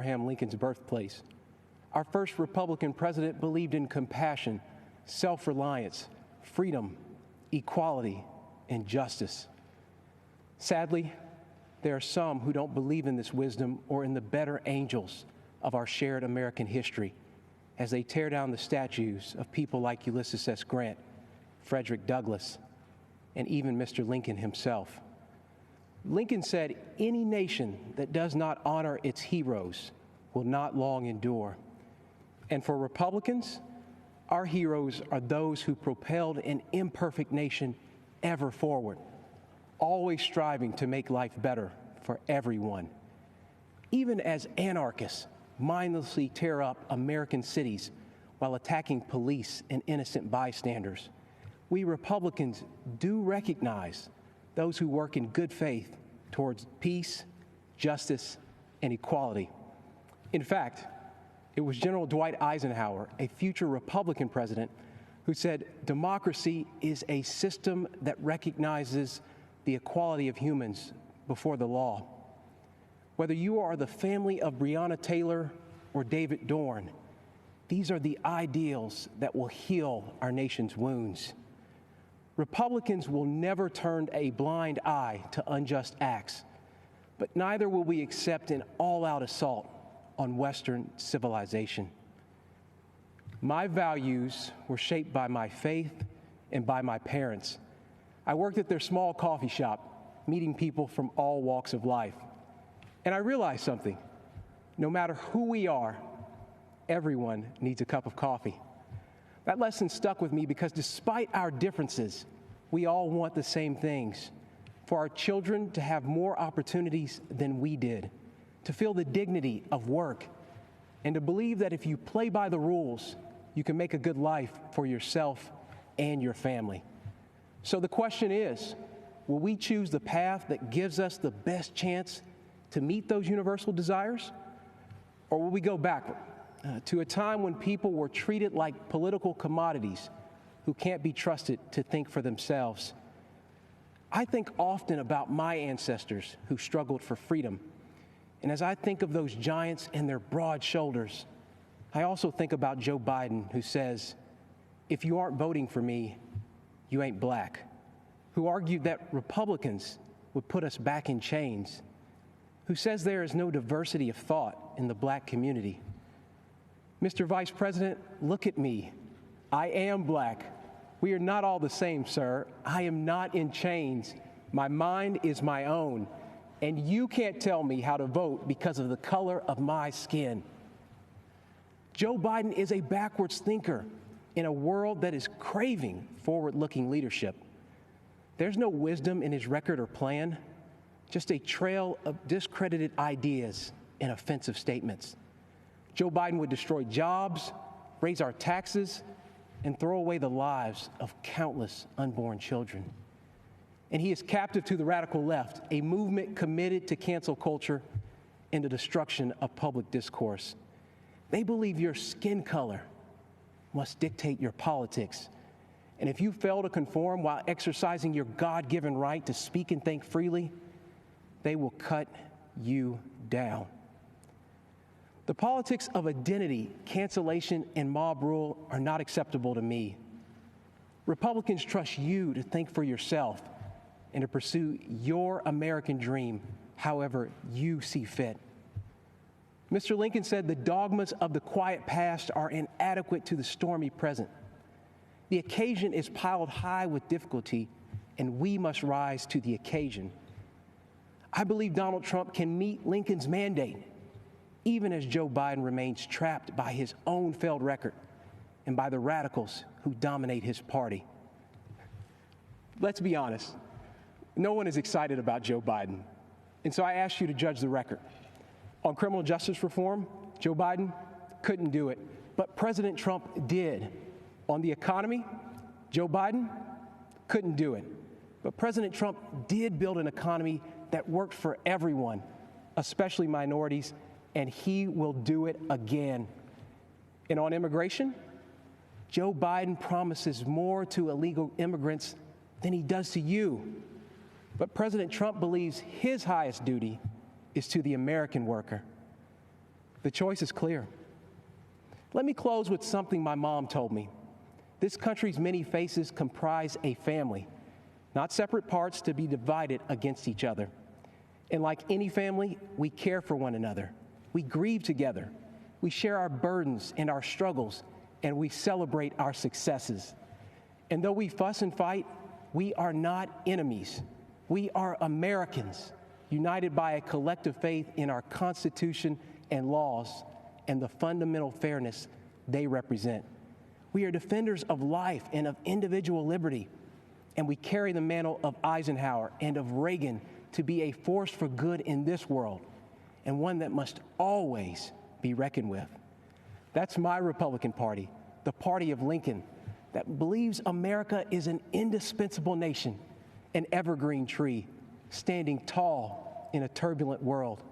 Abraham Lincoln's birthplace. Our first Republican president believed in compassion, self-reliance, freedom, equality, and justice. Sadly, there are some who don't believe in this wisdom or in the better angels of our shared American history as they tear down the statues of people like Ulysses S. Grant, Frederick Douglass, and even Mr. Lincoln himself. Lincoln said, "Any nation that does not honor its heroes will not long endure." And for Republicans, our heroes are those who propelled an imperfect nation ever forward, always striving to make life better for everyone. Even as anarchists mindlessly tear up American cities while attacking police and innocent bystanders, we Republicans do recognize those who work in good faith towards peace, justice, and equality. In fact, it was General Dwight Eisenhower, a future Republican president, who said, "Democracy is a system that recognizes the equality of humans before the law." Whether you are the family of Breonna Taylor or David Dorn, these are the ideals that will heal our nation's wounds. Republicans will never turn a blind eye to unjust acts, but neither will we accept an all-out assault on Western civilization. My values were shaped by my faith and by my parents. I worked at their small coffee shop, meeting people from all walks of life. And I realized something. No matter who we are, everyone needs a cup of coffee. That lesson stuck with me because despite our differences, we all want the same things: for our children to have more opportunities than we did, to feel the dignity of work, and to believe that if you play by the rules, you can make a good life for yourself and your family. So the question is, will we choose the path that gives us the best chance to meet those universal desires? Or will we go backward to a time when people were treated like political commodities who can't be trusted to think for themselves? I think often about my ancestors who struggled for freedom. And as I think of those giants and their broad shoulders, I also think about Joe Biden, who says, "If you aren't voting for me, you ain't black," who argued that Republicans would put us back in chains, who says there is no diversity of thought in the black community. Mr. Vice President, look at me. I am black. We are not all the same, sir. I am not in chains. My mind is my own. And you can't tell me how to vote because of the color of my skin. Joe Biden is a backwards thinker in a world that is craving forward-looking leadership. There's no wisdom in his record or plan, just a trail of discredited ideas and offensive statements. Joe Biden would destroy jobs, raise our taxes, and throw away the lives of countless unborn children. And he is captive to the radical left, a movement committed to cancel culture and the destruction of public discourse. They believe your skin color must dictate your politics. And if you fail to conform while exercising your God-given right to speak and think freely, they will cut you down. The politics of identity, cancellation, and mob rule are not acceptable to me. Republicans trust you to think for yourself and to pursue your American dream however you see fit. Mr. Lincoln said the dogmas of the quiet past are inadequate to the stormy present. The occasion is piled high with difficulty, and we must rise to the occasion. I believe Donald Trump can meet Lincoln's mandate, even as Joe Biden remains trapped by his own failed record and by the radicals who dominate his party. Let's be honest, no one is excited about Joe Biden, and so I ask you to judge the record. On criminal justice reform, Joe Biden couldn't do it, but President Trump did. On the economy, Joe Biden couldn't do it, but President Trump did build an economy that worked for everyone, especially minorities, and he will do it again. And on immigration, Joe Biden promises more to illegal immigrants than he does to you. But President Trump believes his highest duty is to the American worker. The choice is clear. Let me close with something my mom told me. This country's many faces comprise a family, not separate parts to be divided against each other. And like any family, we care for one another. We grieve together. We share our burdens and our struggles, and we celebrate our successes. And though we fuss and fight, we are not enemies. We are Americans, united by a collective faith in our Constitution and laws and the fundamental fairness they represent. We are defenders of life and of individual liberty, and we carry the mantle of Eisenhower and of Reagan to be a force for good in this world, and one that must always be reckoned with. That's my Republican Party, the party of Lincoln, that believes America is an indispensable nation, an evergreen tree, standing tall in a turbulent world.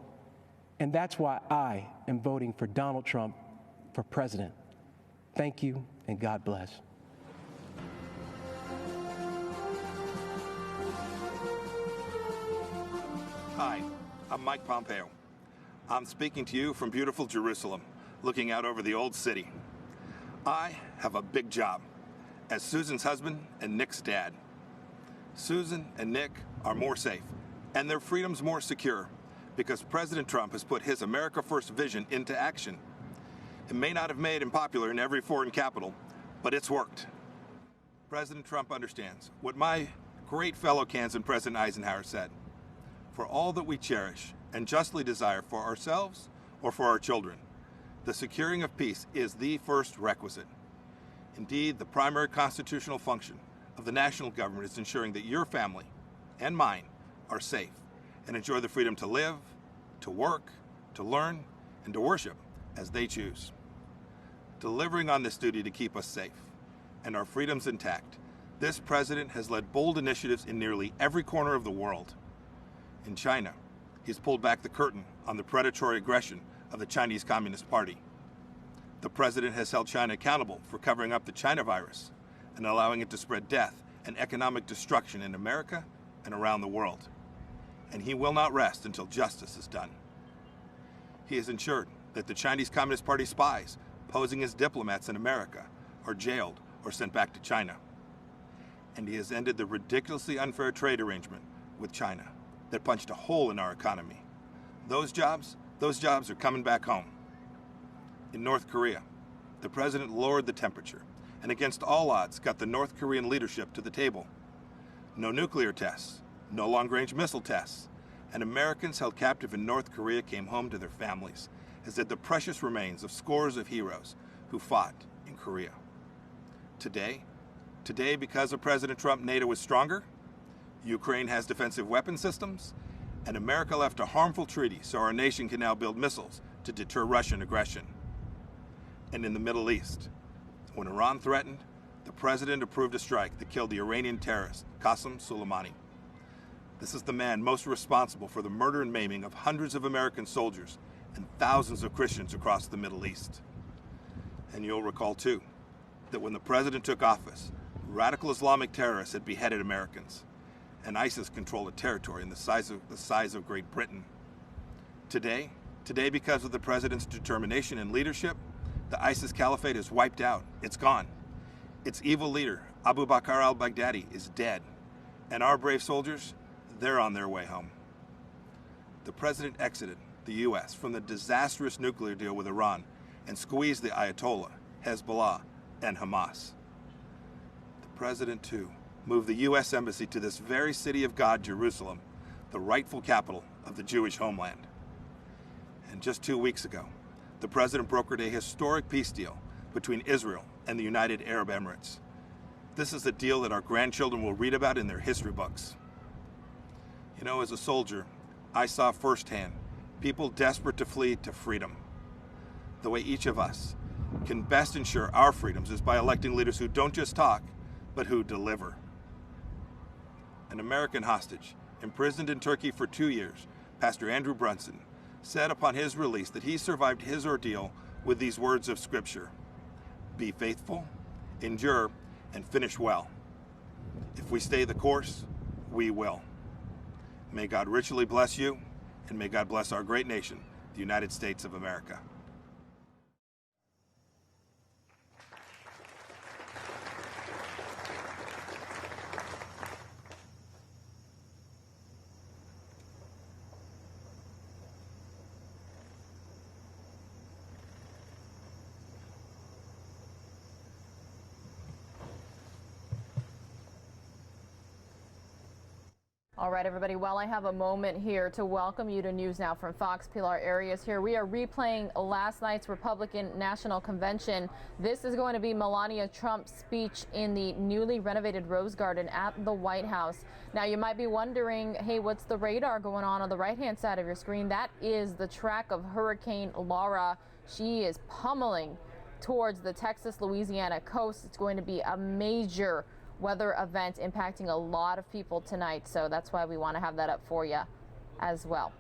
And that's why I am voting for Donald Trump for president. Thank you, and God bless. Hi, I'm Mike Pompeo. I'm speaking to you from beautiful Jerusalem, looking out over the old city. I have a big job as Susan's husband and Nick's dad. Susan and Nick are more safe, and their freedom's more secure because President Trump has put his America First vision into action. It may not have made him popular in every foreign capital, but it's worked. President Trump understands what my great fellow Kansan President Eisenhower said: for all that we cherish and justly desire for ourselves or for our children, the securing of peace is the first requisite. Indeed, the primary constitutional function of the national government is ensuring that your family and mine are safe and enjoy the freedom to live, to work, to learn, and to worship as they choose. Delivering on this duty to keep us safe and our freedoms intact, this president has led bold initiatives in nearly every corner of the world. In China, he's pulled back the curtain on the predatory aggression of the Chinese Communist Party. The president has held China accountable for covering up the China virus and allowing it to spread death and economic destruction in America and around the world. And he will not rest until justice is done. He has ensured that the Chinese Communist Party spies posing as diplomats in America are jailed or sent back to China. And he has ended the ridiculously unfair trade arrangement with China that punched a hole in our economy. Those jobs are coming back home. In North Korea, the president lowered the temperature and against all odds got the North Korean leadership to the table. No nuclear tests, no long-range missile tests, and Americans held captive in North Korea came home to their families, as did the precious remains of scores of heroes who fought in Korea. Today, because of President Trump, NATO is stronger, Ukraine has defensive weapon systems, and America left a harmful treaty so our nation can now build missiles to deter Russian aggression. And in the Middle East, when Iran threatened, the president approved a strike that killed the Iranian terrorist Qasem Soleimani. This is the man most responsible for the murder and maiming of hundreds of American soldiers and thousands of Christians across the Middle East. And you'll recall, too, that when the president took office, radical Islamic terrorists had beheaded Americans, and ISIS controlled a territory in the size of Great Britain. Today, because of the president's determination and leadership, the ISIS caliphate is wiped out. It's gone. Its evil leader, Abu Bakr al-Baghdadi, is dead. And our brave soldiers, they're on their way home. The president exited the U.S. from the disastrous nuclear deal with Iran and squeezed the Ayatollah, Hezbollah, and Hamas. The president, too, moved the U.S. Embassy to this very city of God, Jerusalem, the rightful capital of the Jewish homeland. And just 2 weeks ago, the president brokered a historic peace deal between Israel and the United Arab Emirates. This is a deal that our grandchildren will read about in their history books. You know, as a soldier, I saw firsthand people desperate to flee to freedom. The way each of us can best ensure our freedoms is by electing leaders who don't just talk, but who deliver. An American hostage, imprisoned in Turkey for 2 years, Pastor Andrew Brunson, said upon his release that he survived his ordeal with these words of Scripture: "Be faithful, endure, and finish well. If we stay the course, we will." May God richly bless you, and may God bless our great nation, the United States of America. All right, everybody. Well, I have a moment here to welcome you to News Now from Fox. Pilar Arias here. We are replaying last night's Republican National Convention. This is going to be Melania Trump's speech in the newly renovated Rose Garden at the White House. Now, you might be wondering, hey, what's the radar going on the right-hand side of your screen? That is the track of Hurricane Lara. She is pummeling towards the Texas-Louisiana coast. It's going to be a major weather event impacting a lot of people tonight, so that's why we want to have that up for you as well.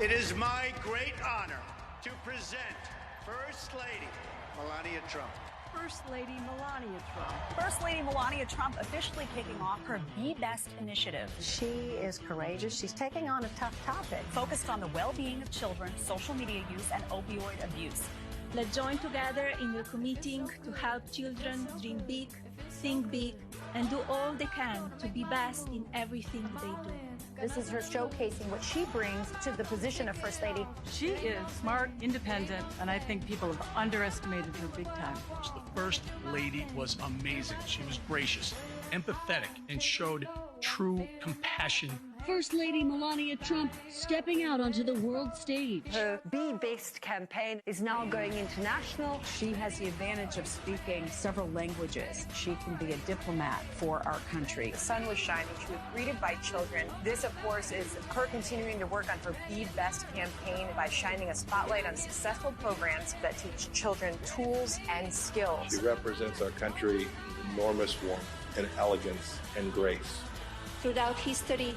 It is my great honor to present First Lady Melania Trump. First Lady Melania Trump. First Lady Melania Trump officially kicking off her Be Best initiative. She is courageous. She's taking on a tough topic. Focused on the well-being of children, social media use, and opioid abuse. Let's join together in recommitting to help children dream big, think big, and do all they can to be best in everything they do. This is her showcasing what she brings to the position of First Lady. She is smart, independent, and I think people have underestimated her big time. The First Lady was amazing. She was gracious, empathetic, and showed true compassion. First Lady Melania Trump stepping out onto the world stage. Her Be Best campaign is now going international. She has the advantage of speaking several languages. She can be a diplomat for our country. The sun was shining. She was greeted by children. This, of course, is her continuing to work on her Be Best campaign by shining a spotlight on successful programs that teach children tools and skills. She represents our country with enormous warmth and elegance and grace. Throughout history,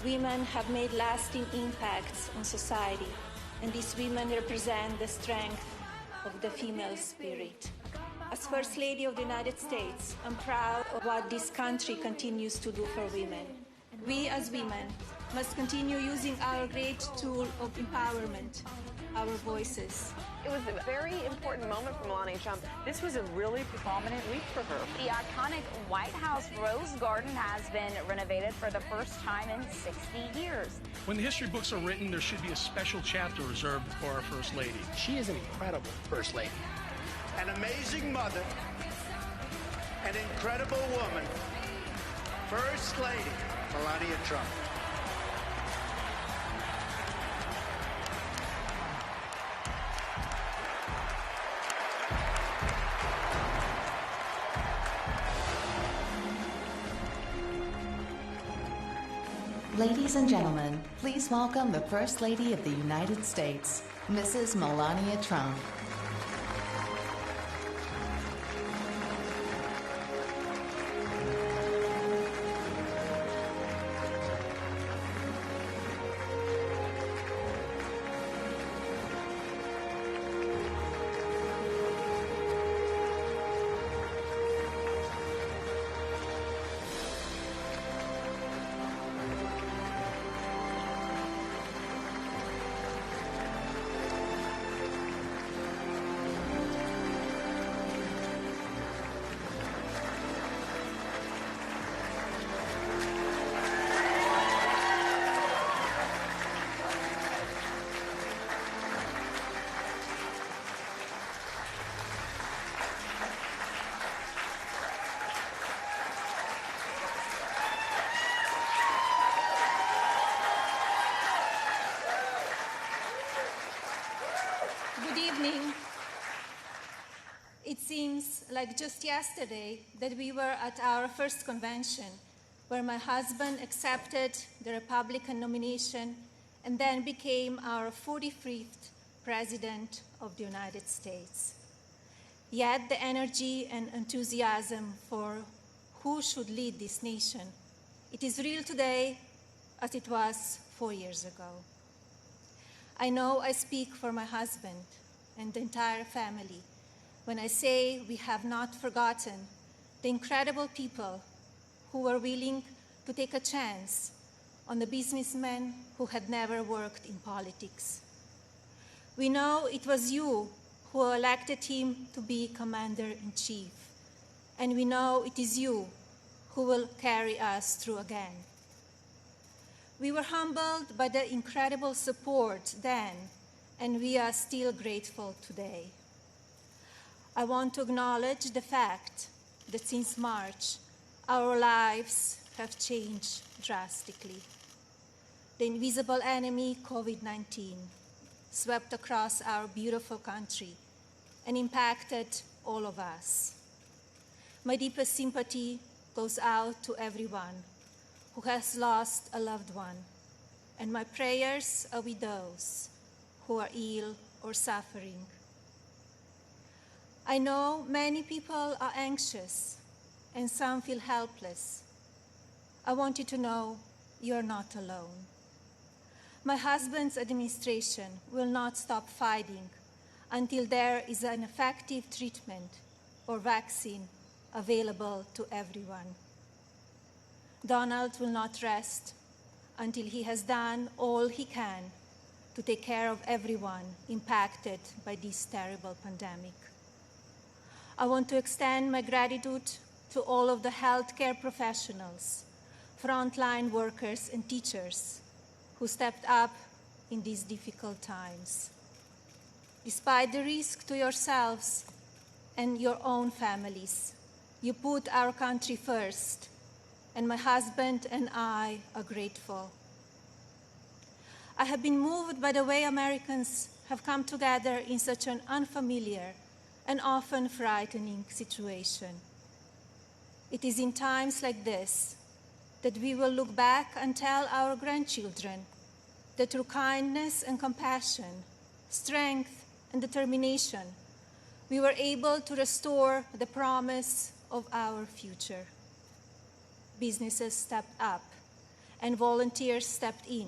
women have made lasting impacts on society, and these women represent the strength of the female spirit. As First Lady of the United States, I'm proud of what this country continues to do for women. We as women must continue using our great tool of empowerment, our voices. It was a very important moment for Melania Trump. This was a really prominent week for her. The iconic White House Rose Garden has been renovated for the first time in 60 years. When the history books are written, there should be a special chapter reserved for our First Lady. She is an incredible First Lady. An amazing mother, an incredible woman, First Lady Melania Trump. Ladies and gentlemen, please welcome the First Lady of the United States, Mrs. Melania Trump. Good evening. It seems like just yesterday that we were at our first convention, where my husband accepted the Republican nomination and then became our 45th President of the United States. Yet the energy and enthusiasm for who should lead this nation, it is real today as it was 4 years ago. I know I speak for my husband and the entire family when I say we have not forgotten the incredible people who were willing to take a chance on the businessmen who had never worked in politics. We know it was you who elected him to be commander-in-chief, and we know it is you who will carry us through again. We were humbled by the incredible support then, and we are still grateful today. I want to acknowledge the fact that since March, our lives have changed drastically. The invisible enemy, COVID-19, swept across our beautiful country and impacted all of us. My deepest sympathy goes out to everyone who has lost a loved one, and my prayers are with those who are ill or suffering. I know many people are anxious and some feel helpless. I want you to know you are not alone. My husband's administration will not stop fighting until there is an effective treatment or vaccine available to everyone. Donald will not rest until he has done all he can to take care of everyone impacted by this terrible pandemic. I want to extend my gratitude to all of the healthcare professionals, frontline workers, and teachers who stepped up in these difficult times. Despite the risk to yourselves and your own families, you put our country first, and my husband and I are grateful. I have been moved by the way Americans have come together in such an unfamiliar and often frightening situation. It is in times like this that we will look back and tell our grandchildren that through kindness and compassion, strength and determination, we were able to restore the promise of our future. Businesses stepped up and volunteers stepped in.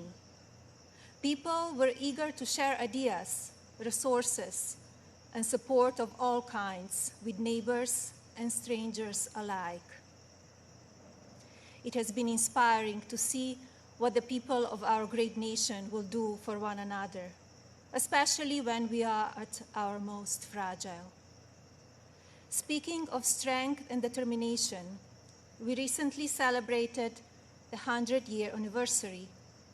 People were eager to share ideas, resources, and support of all kinds with neighbors and strangers alike. It has been inspiring to see what the people of our great nation will do for one another, especially when we are at our most fragile. Speaking of strength and determination, we recently celebrated the 100-year anniversary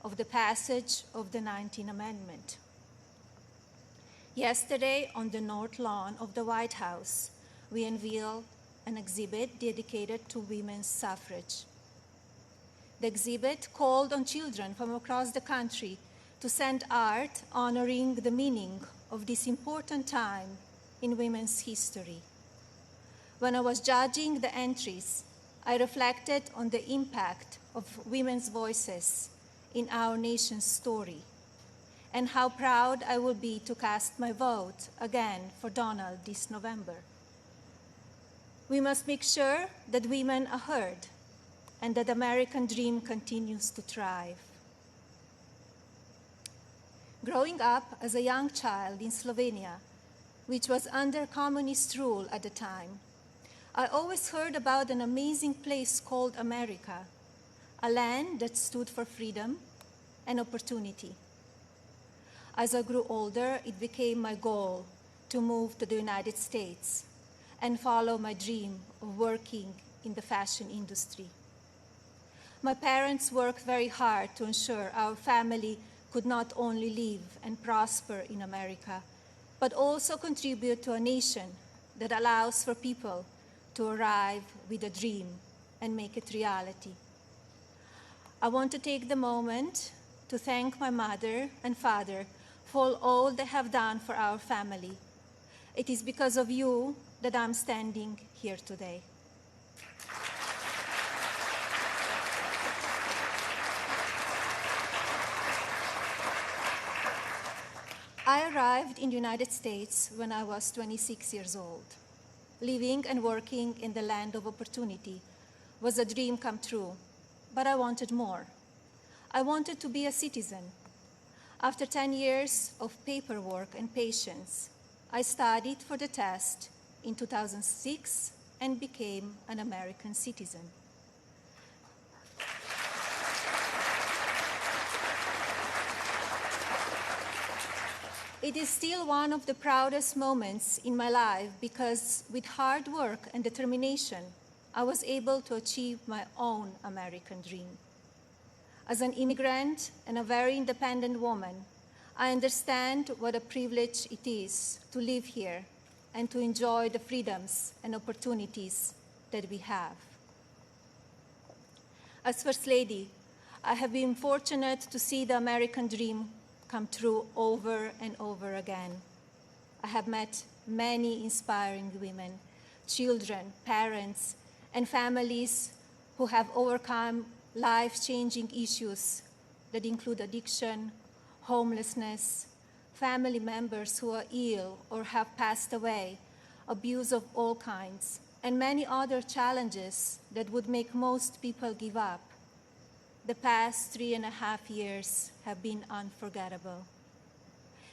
of the passage of the 19th Amendment. Yesterday, on the North Lawn of the White House, we unveiled an exhibit dedicated to women's suffrage. The exhibit called on children from across the country to send art honoring the meaning of this important time in women's history. When I was judging the entries, I reflected on the impact of women's voices in our nation's story, and how proud I will be to cast my vote again for Donald this November. We must make sure that women are heard and that the American dream continues to thrive. Growing up as a young child in Slovenia, which was under communist rule at the time, I always heard about an amazing place called America, a land that stood for freedom and opportunity. As I grew older, it became my goal to move to the United States and follow my dream of working in the fashion industry. My parents worked very hard to ensure our family could not only live and prosper in America, but also contribute to a nation that allows for people to arrive with a dream and make it reality. I want to take the moment to thank my mother and father for all they have done for our family. It is because of you that I'm standing here today. I arrived in the United States when I was 26 years old. Living and working in the land of opportunity was a dream come true, but I wanted more. I wanted to be a citizen. After 10 years of paperwork and patience, I studied for the test in 2006 and became an American citizen. It is still one of the proudest moments in my life because with hard work and determination, I was able to achieve my own American dream. As an immigrant and a very independent woman, I understand what a privilege it is to live here and to enjoy the freedoms and opportunities that we have. As First Lady, I have been fortunate to see the American dream come true over and over again. I have met many inspiring women, children, parents, and families who have overcome life-changing issues that include addiction, homelessness, family members who are ill or have passed away, abuse of all kinds, and many other challenges that would make most people give up. The past 3.5 years have been unforgettable.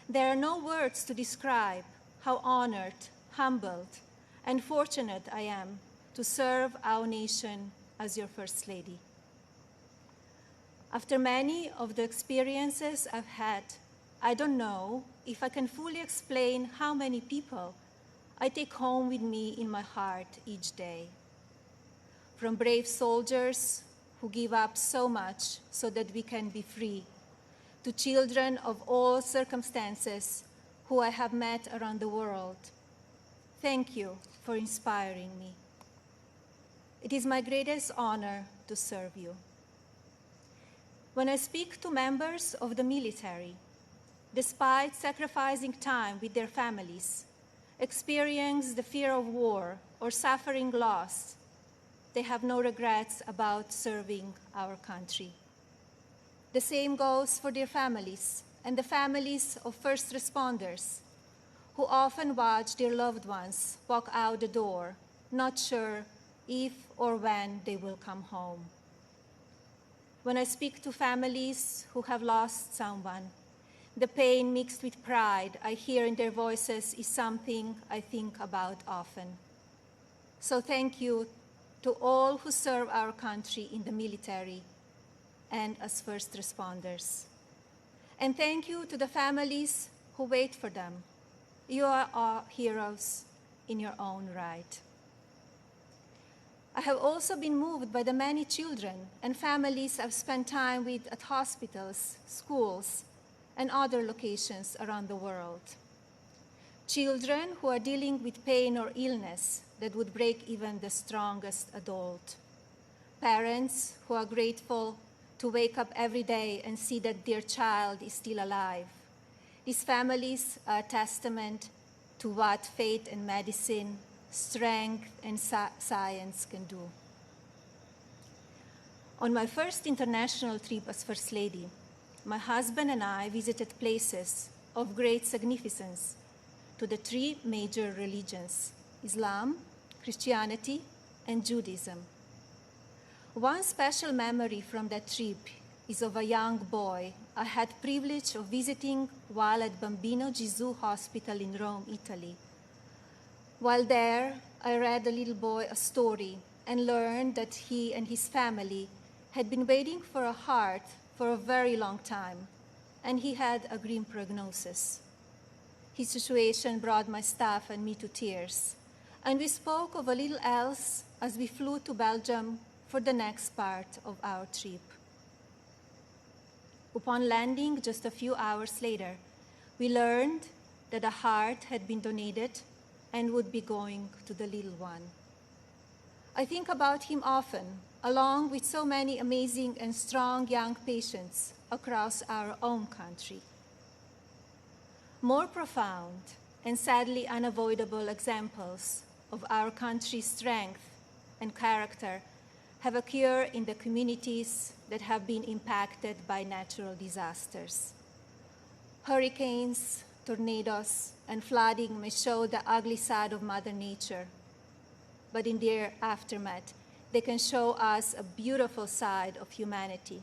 There are no words to describe how honored, humbled, and fortunate I am to serve our nation as your First Lady. After many of the experiences I've had, I don't know if I can fully explain how many people I take home with me in my heart each day. From brave soldiers who give up so much so that we can be free, to children of all circumstances who I have met around the world. Thank you for inspiring me. It is my greatest honor to serve you. When I speak to members of the military, despite sacrificing time with their families, experience the fear of war or suffering loss, they have no regrets about serving our country. The same goes for their families and the families of first responders who often watch their loved ones walk out the door, not sure if or when they will come home. When I speak to families who have lost someone, the pain mixed with pride I hear in their voices is something I think about often. So thank you to all who serve our country in the military and as first responders. And thank you to the families who wait for them. You are our heroes in your own right. I have also been moved by the many children and families I've spent time with at hospitals, schools, and other locations around the world. Children who are dealing with pain or illness that would break even the strongest adult. Parents who are grateful to wake up every day and see that their child is still alive. These families are a testament to what faith and medicine, strength and science can do. On my first international trip as First Lady, my husband and I visited places of great significance to the three major religions: Islam, Christianity, and Judaism. One special memory from that trip is of a young boy I had privilege of visiting while at Bambino Gesù Hospital in Rome, Italy. While there, I read the little boy a story and learned that he and his family had been waiting for a heart for a very long time, and he had a grim prognosis. His situation brought my staff and me to tears, and we spoke of a little else as we flew to Belgium for the next part of our trip. Upon landing just a few hours later, we learned that a heart had been donated and would be going to the little one. I think about him often, along with so many amazing and strong young patients across our own country. More profound and sadly unavoidable examples of our country's strength and character have occurred in the communities that have been impacted by natural disasters. Hurricanes, tornadoes, and flooding may show the ugly side of Mother Nature, but in their aftermath, they can show us a beautiful side of humanity.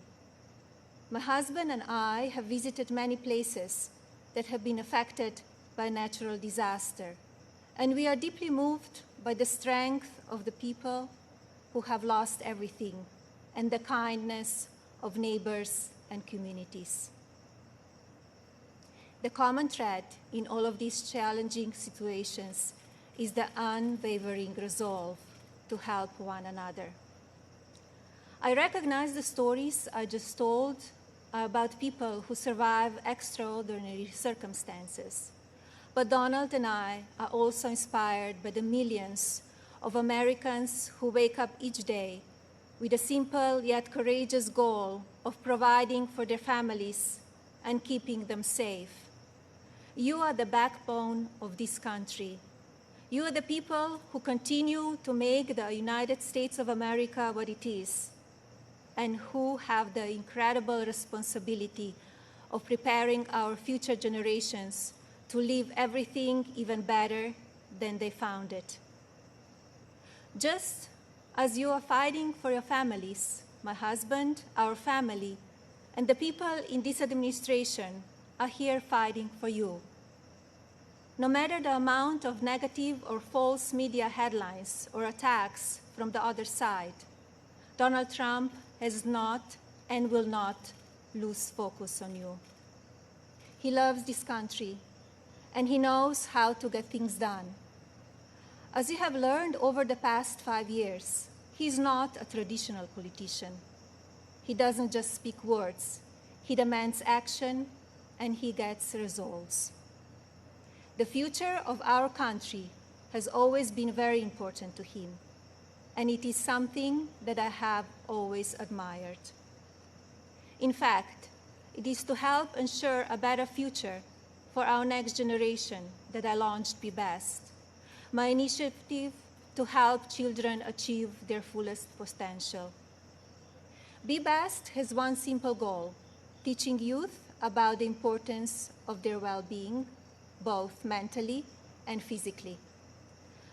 My husband and I have visited many places that have been affected by natural disaster, And we are deeply moved by the strength of the people who have lost everything and the kindness of neighbors and communities. The common thread in all of these challenging situations is the unwavering resolve to help one another. I recognize the stories I just told about people who survive extraordinary circumstances. But Donald and I are also inspired by the millions of Americans who wake up each day with a simple yet courageous goal of providing for their families and keeping them safe. You are the backbone of this country. You are the people who continue to make the United States of America what it is, and who have the incredible responsibility of preparing our future generations to leave everything even better than they found it. Just as you are fighting for your families, my husband, our family, and the people in this administration are here fighting for you. No matter the amount of negative or false media headlines or attacks from the other side, Donald Trump has not and will not lose focus on you. He loves this country, and he knows how to get things done. As you have learned over the past 5 years, he's not a traditional politician. He doesn't just speak words. He demands action, and he gets results. The future of our country has always been very important to him, and it is something that I have always admired. In fact, it is to help ensure a better future for our next generation that I launched Be Best, my initiative to help children achieve their fullest potential. Be Best has one simple goal: teaching youth about the importance of their well-being, both mentally and physically.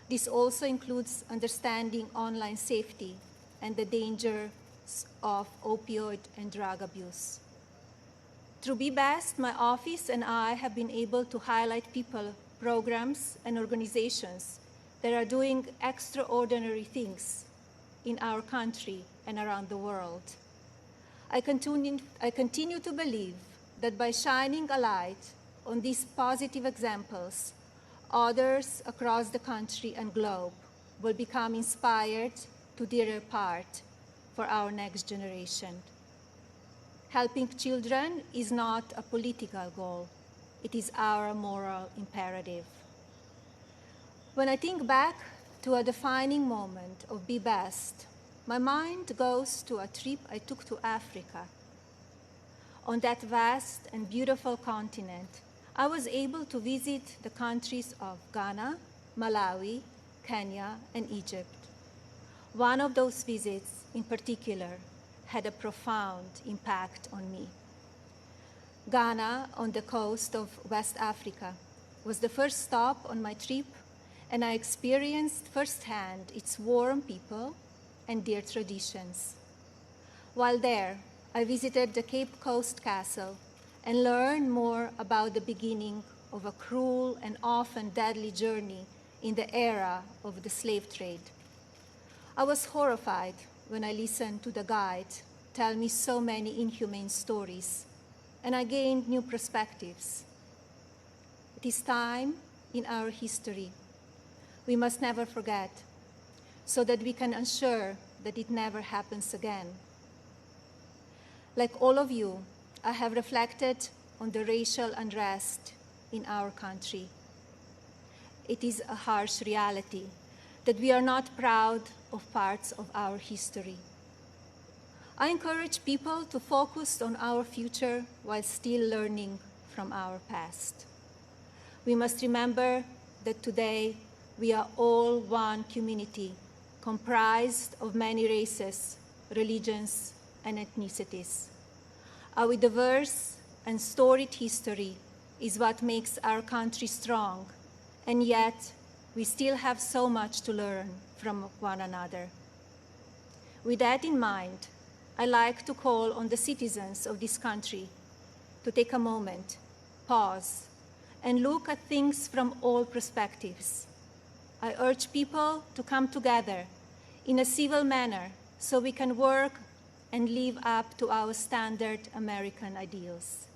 This also includes understanding online safety and the dangers of opioid and drug abuse. Through Be Best, my office and I have been able to highlight people, programs, and organizations that are doing extraordinary things in our country and around the world. I continue to believe that by shining a light on these positive examples, others across the country and globe will become inspired to do their part for our next generation. Helping children is not a political goal. It is our moral imperative. When I think back to a defining moment of Be Best, my mind goes to a trip I took to Africa. On that vast and beautiful continent, I was able to visit the countries of Ghana, Malawi, Kenya, and Egypt. One of those visits, in particular, had a profound impact on me. Ghana, on the coast of West Africa, was the first stop on my trip, and I experienced firsthand its warm people and their traditions. While there, I visited the Cape Coast Castle and learned more about the beginning of a cruel and often deadly journey in the era of the slave trade. I was horrified when I listened to the guide tell me so many inhumane stories, and I gained new perspectives. It is time in our history we must never forget, so that we can ensure that it never happens again. Like all of you, I have reflected on the racial unrest in our country. It is a harsh reality that we are not proud of parts of our history. I encourage people to focus on our future while still learning from our past. We must remember that today we are all one community comprised of many races, religions, and ethnicities. Our diverse and storied history is what makes our country strong, and yet we still have so much to learn from one another. With that in mind, I like to call on the citizens of this country to take a moment, pause, and look at things from all perspectives, I urge people to come together in a civil manner so we can work and live up to our standard American ideals.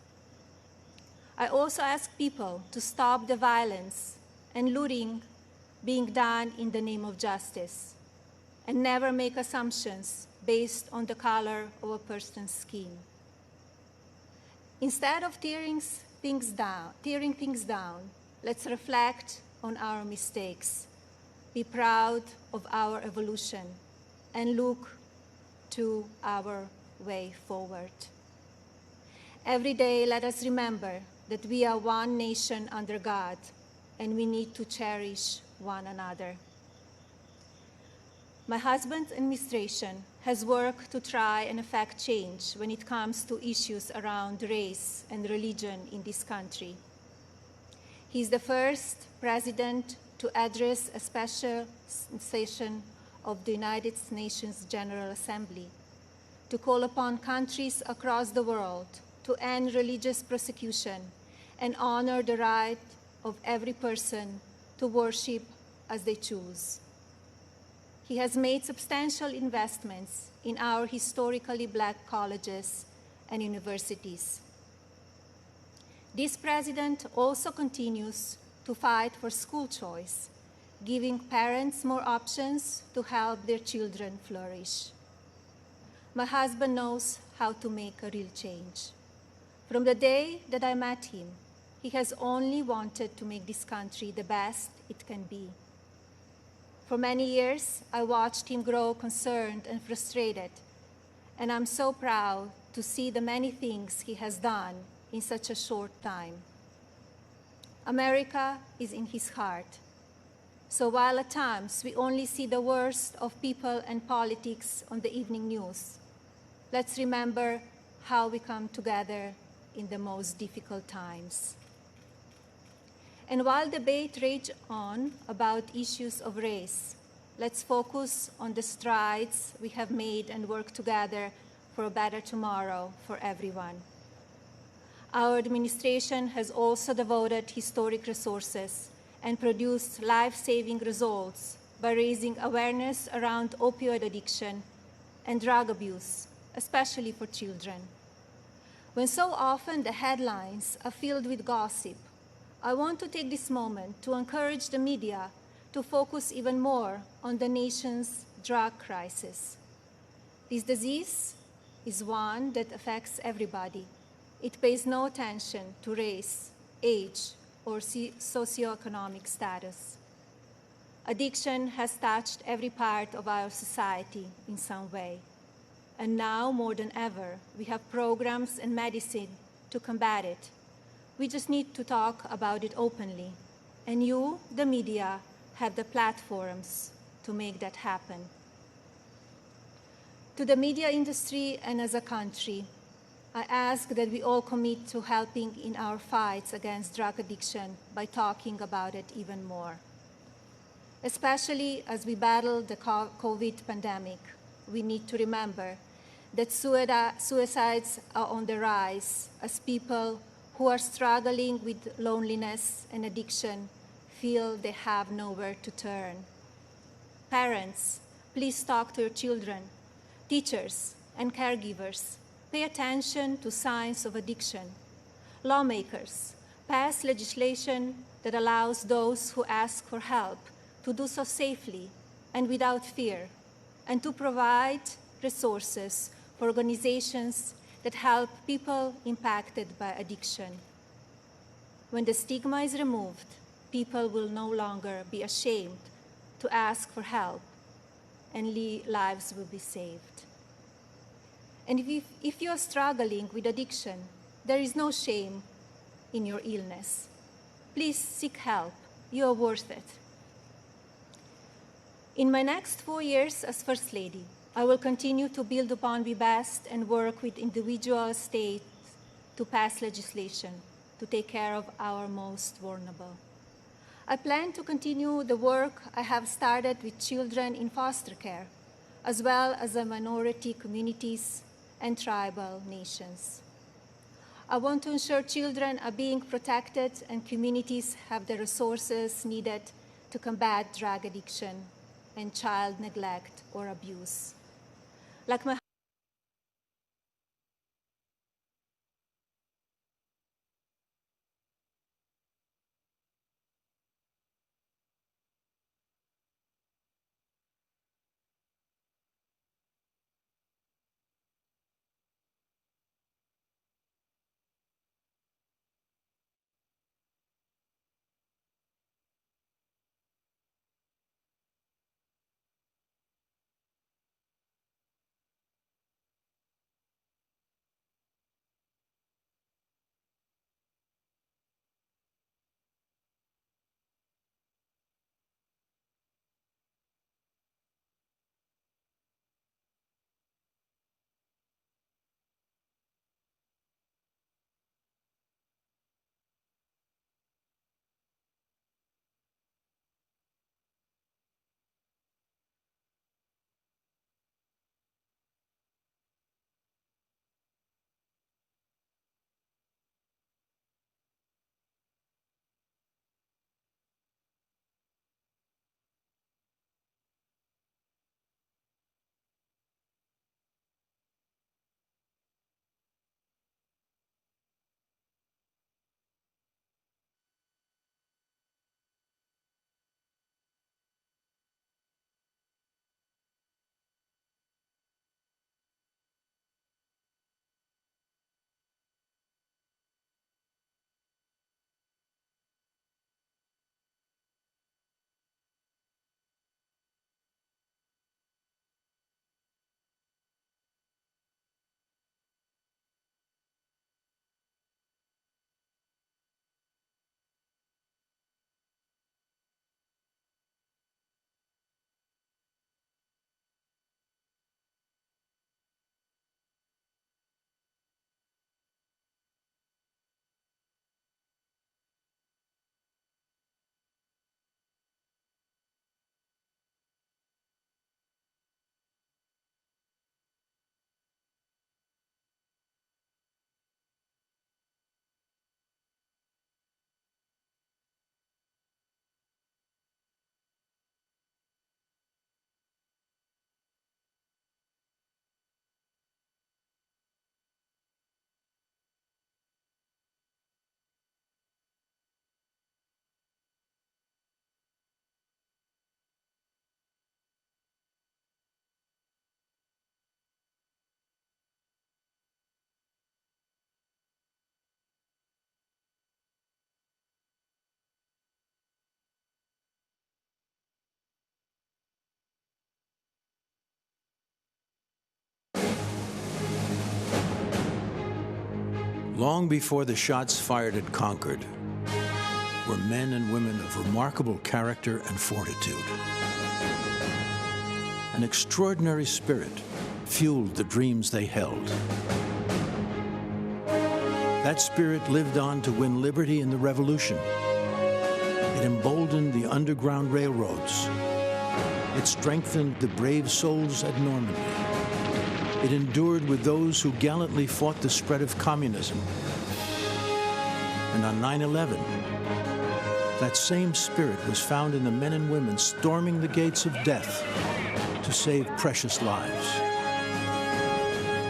I also ask people to stop the violence and looting being done in the name of justice, and never make assumptions based on the color of a person's skin. Instead of tearing things down, let's reflect on our mistakes, be proud of our evolution, and look to our way forward. Every day, let us remember that we are one nation under God, and we need to cherish one another. My husband's administration has worked to try and effect change when it comes to issues around race and religion in this country. He is the first president to address a special session of the United Nations General Assembly to call upon countries across the world to end religious persecution and honor the right of every person to worship as they choose. He has made substantial investments in our historically black colleges and universities. This president also continues to fight for school choice, giving parents more options to help their children flourish. My husband knows how to make a real change. From the day that I met him, he has only wanted to make this country the best it can be. For many years, I watched him grow concerned and frustrated, and I'm so proud to see the many things he has done in such a short time. America is in his heart. So while at times we only see the worst of people and politics on the evening news, let's remember how we come together in the most difficult times. And while debate rages on about issues of race, let's focus on the strides we have made and work together for a better tomorrow for everyone. Our administration has also devoted historic resources and produced life-saving results by raising awareness around opioid addiction and drug abuse, especially for children. When so often the headlines are filled with gossip, I want to take this moment to encourage the media to focus even more on the nation's drug crisis. This disease is one that affects everybody. It pays no attention to race, age, or socioeconomic status. Addiction has touched every part of our society in some way. And now, more than ever, we have programs and medicine to combat it. We just need to talk about it openly. And you, the media, have the platforms to make that happen. To the media industry and as a country, I ask that we all commit to helping in our fights against drug addiction by talking about it even more. Especially as we battle the COVID pandemic, we need to remember that suicides are on the rise as people who are struggling with loneliness and addiction feel they have nowhere to turn. Parents, please talk to your children. Teachers and caregivers, pay attention to signs of addiction. Lawmakers, pass legislation that allows those who ask for help to do so safely and without fear, and to provide resources for organizations that help people impacted by addiction. When the stigma is removed, people will no longer be ashamed to ask for help, and lives will be saved. And if you are struggling with addiction, there is no shame in your illness. Please seek help. You are worth it. In my next 4 years as First Lady, I will continue to build upon Be Best and work with individual states to pass legislation to take care of our most vulnerable. I plan to continue the work I have started with children in foster care, as well as the minority communities and tribal nations. I want to ensure children are being protected and communities have the resources needed to combat drug addiction and child neglect or abuse. Like my Long before the shots fired at Concord were men and women of remarkable character and fortitude. An extraordinary spirit fueled the dreams they held. That spirit lived on to win liberty in the Revolution. It emboldened the Underground Railroads. It strengthened the brave souls at Normandy. It endured with those who gallantly fought the spread of communism. And on 9/11, that same spirit was found in the men and women storming the gates of death to save precious lives.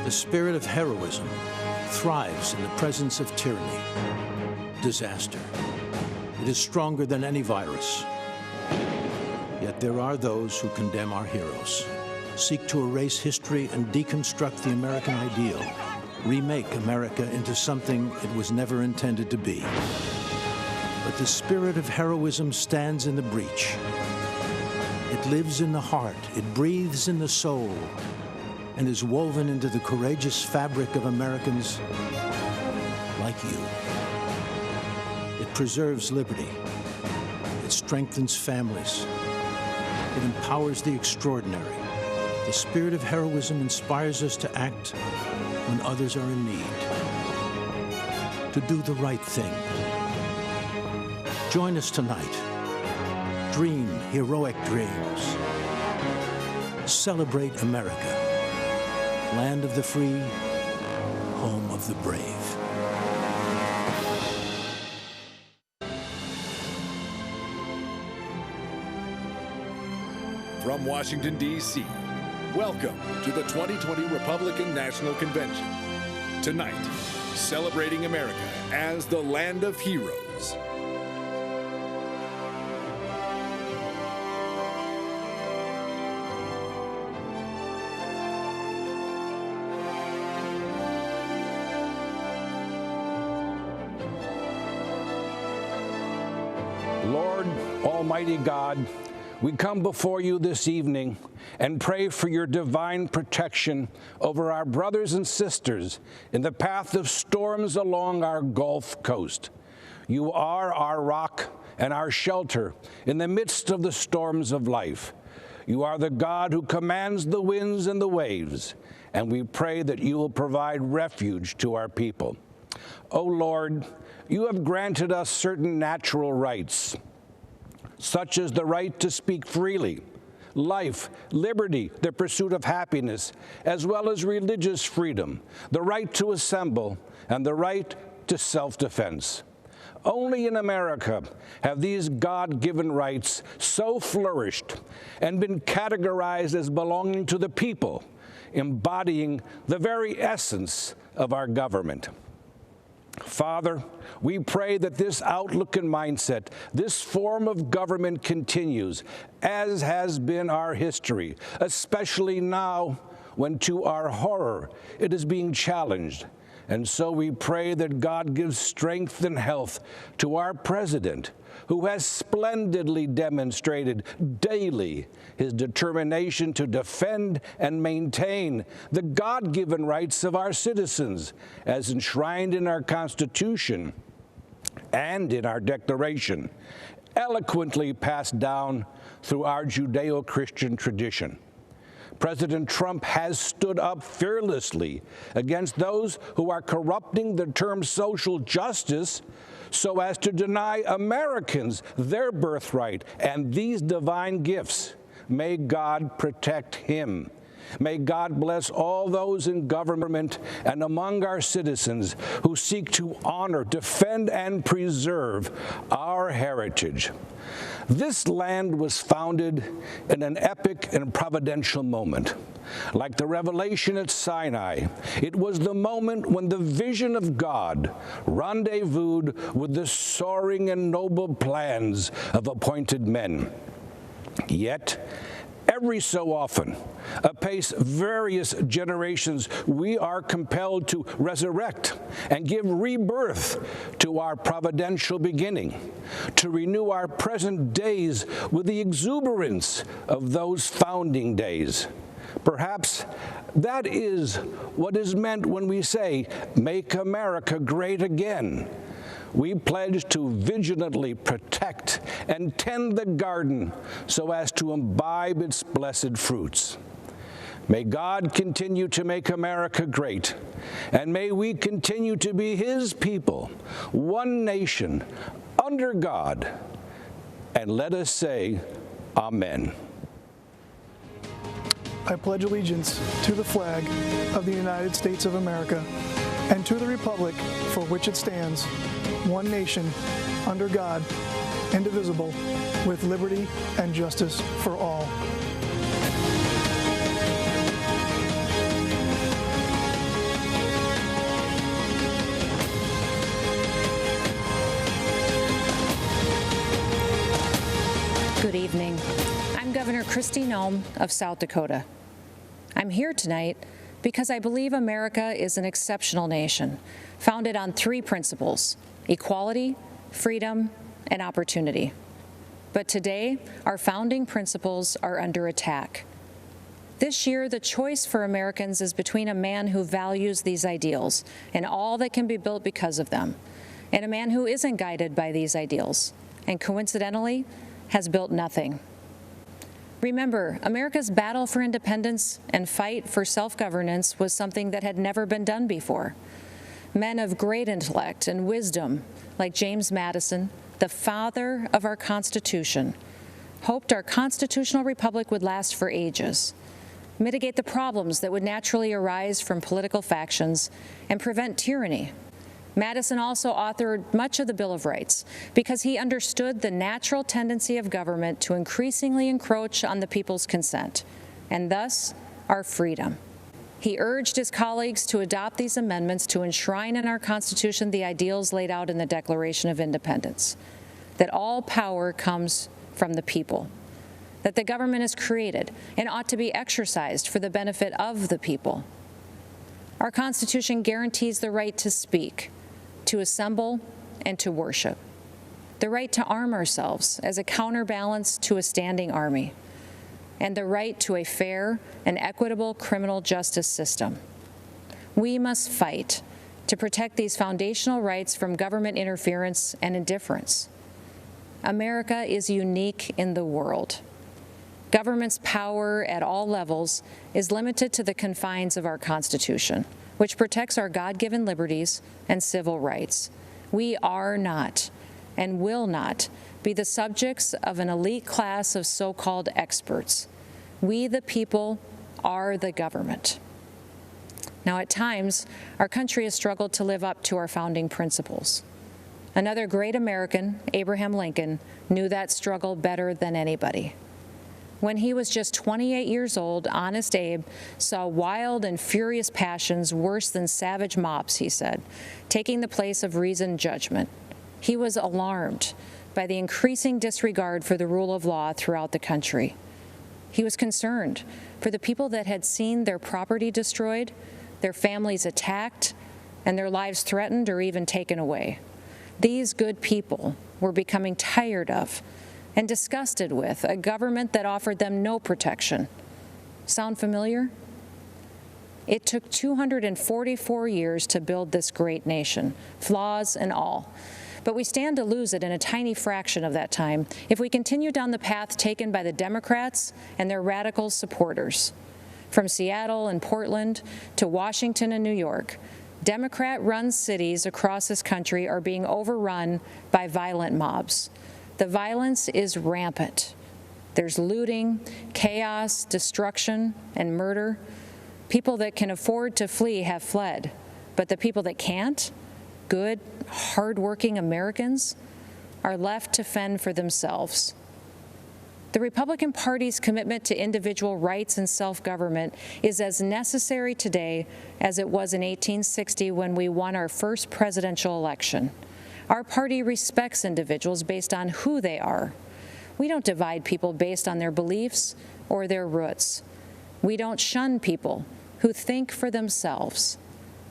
The spirit of heroism thrives in the presence of tyranny, disaster. It is stronger than any virus. Yet there are those who condemn our heroes, seek to erase history and deconstruct the American ideal, remake America into something it was never intended to be. But the spirit of heroism stands in the breach. It lives in the heart, it breathes in the soul, and is woven into the courageous fabric of Americans like you. It preserves liberty. It strengthens families. It empowers the extraordinary. The spirit of heroism inspires us to act when others are in need, to do the right thing. Join us tonight. Dream heroic dreams. Celebrate America, land of the free, home of the brave. from Washington, D.C., welcome to the 2020 Republican National Convention. Tonight, celebrating America as the land of heroes. Lord, Almighty God, we come before you this evening and pray for your divine protection over our brothers and sisters in the path of storms along our Gulf Coast. You are our rock and our shelter in the midst of the storms of life. You are the God who commands the winds and the waves, and we pray that you will provide refuge to our people. O Lord, you have granted us certain natural rights, such as the right to speak freely, life, liberty, the pursuit of happiness, as well as religious freedom, the right to assemble, and the right to self-defense. Only in America have these God-given rights so flourished and been categorized as belonging to the people, embodying the very essence of our government. Father, we pray that this outlook and mindset, this form of government continues, as has been our history, especially now when, to our horror, it is being challenged. And so we pray that God gives strength and health to our president, who has splendidly demonstrated daily his determination to defend and maintain the God-given rights of our citizens, as enshrined in our Constitution and in our Declaration, eloquently passed down through our Judeo-Christian tradition. President Trump has stood up fearlessly against those who are corrupting the term social justice so as to deny Americans their birthright and these divine gifts. May God protect him. May God bless all those in government and among our citizens who seek to honor, defend, and preserve our heritage. This land was founded in an epic and providential moment. Like the revelation at Sinai, it was the moment when the vision of God rendezvoused with the soaring and noble plans of appointed men. Yet, every so often, apace various generations, we are compelled to resurrect and give rebirth to our providential beginning, to renew our present days with the exuberance of those founding days. Perhaps that is what is meant when we say, "Make America great again." We pledge to vigilantly protect and tend the garden so as to imbibe its blessed fruits. May God continue to make America great, and may we continue to be his people, one nation, under God. And let us say, Amen. I pledge allegiance to the flag of the United States of America and to the republic for which it stands, one nation, under God, indivisible, with liberty and justice for all. Good evening. I'm Governor Kristi Noem of South Dakota. I'm here tonight because I believe America is an exceptional nation, founded on three principles: equality, freedom, and opportunity. But today, our founding principles are under attack. This year, the choice for Americans is between a man who values these ideals and all that can be built because of them, and a man who isn't guided by these ideals, and coincidentally, has built nothing. Remember, America's battle for independence and fight for self-governance was something that had never been done before. Men of great intellect and wisdom, like James Madison, the father of our Constitution, hoped our constitutional republic would last for ages, mitigate the problems that would naturally arise from political factions, and prevent tyranny. Madison also authored much of the Bill of Rights because he understood the natural tendency of government to increasingly encroach on the people's consent, and thus our freedom. He urged his colleagues to adopt these amendments to enshrine in our Constitution the ideals laid out in the Declaration of Independence, that all power comes from the people, that the government is created and ought to be exercised for the benefit of the people. Our Constitution guarantees the right to speak, to assemble, and to worship, the right to arm ourselves as a counterbalance to a standing army, and the right to a fair and equitable criminal justice system. We must fight to protect these foundational rights from government interference and indifference. America is unique in the world. Government's power at all levels is limited to the confines of our Constitution, which protects our God-given liberties and civil rights. We are not and will not be the subjects of an elite class of so-called experts. We, the people, are the government. Now, at times, our country has struggled to live up to our founding principles. Another great American, Abraham Lincoln, knew that struggle better than anybody. When he was just 28 years old, Honest Abe saw wild and furious passions worse than savage mobs, he said, taking the place of reasoned judgment. He was alarmed by the increasing disregard for the rule of law throughout the country. He was concerned for the people that had seen their property destroyed, their families attacked, and their lives threatened or even taken away. These good people were becoming tired of and disgusted with a government that offered them no protection. Sound familiar? It took 244 years to build this great nation, flaws and all. But we stand to lose it in a tiny fraction of that time if we continue down the path taken by the Democrats and their radical supporters. From Seattle and Portland to Washington and New York, Democrat-run cities across this country are being overrun by violent mobs. The violence is rampant. There's looting, chaos, destruction, and murder. People that can afford to flee have fled, but the people that can't, good, hardworking Americans, are left to fend for themselves. The Republican Party's commitment to individual rights and self-government is as necessary today as it was in 1860 when we won our first presidential election. Our party respects individuals based on who they are. We don't divide people based on their beliefs or their roots. We don't shun people who think for themselves.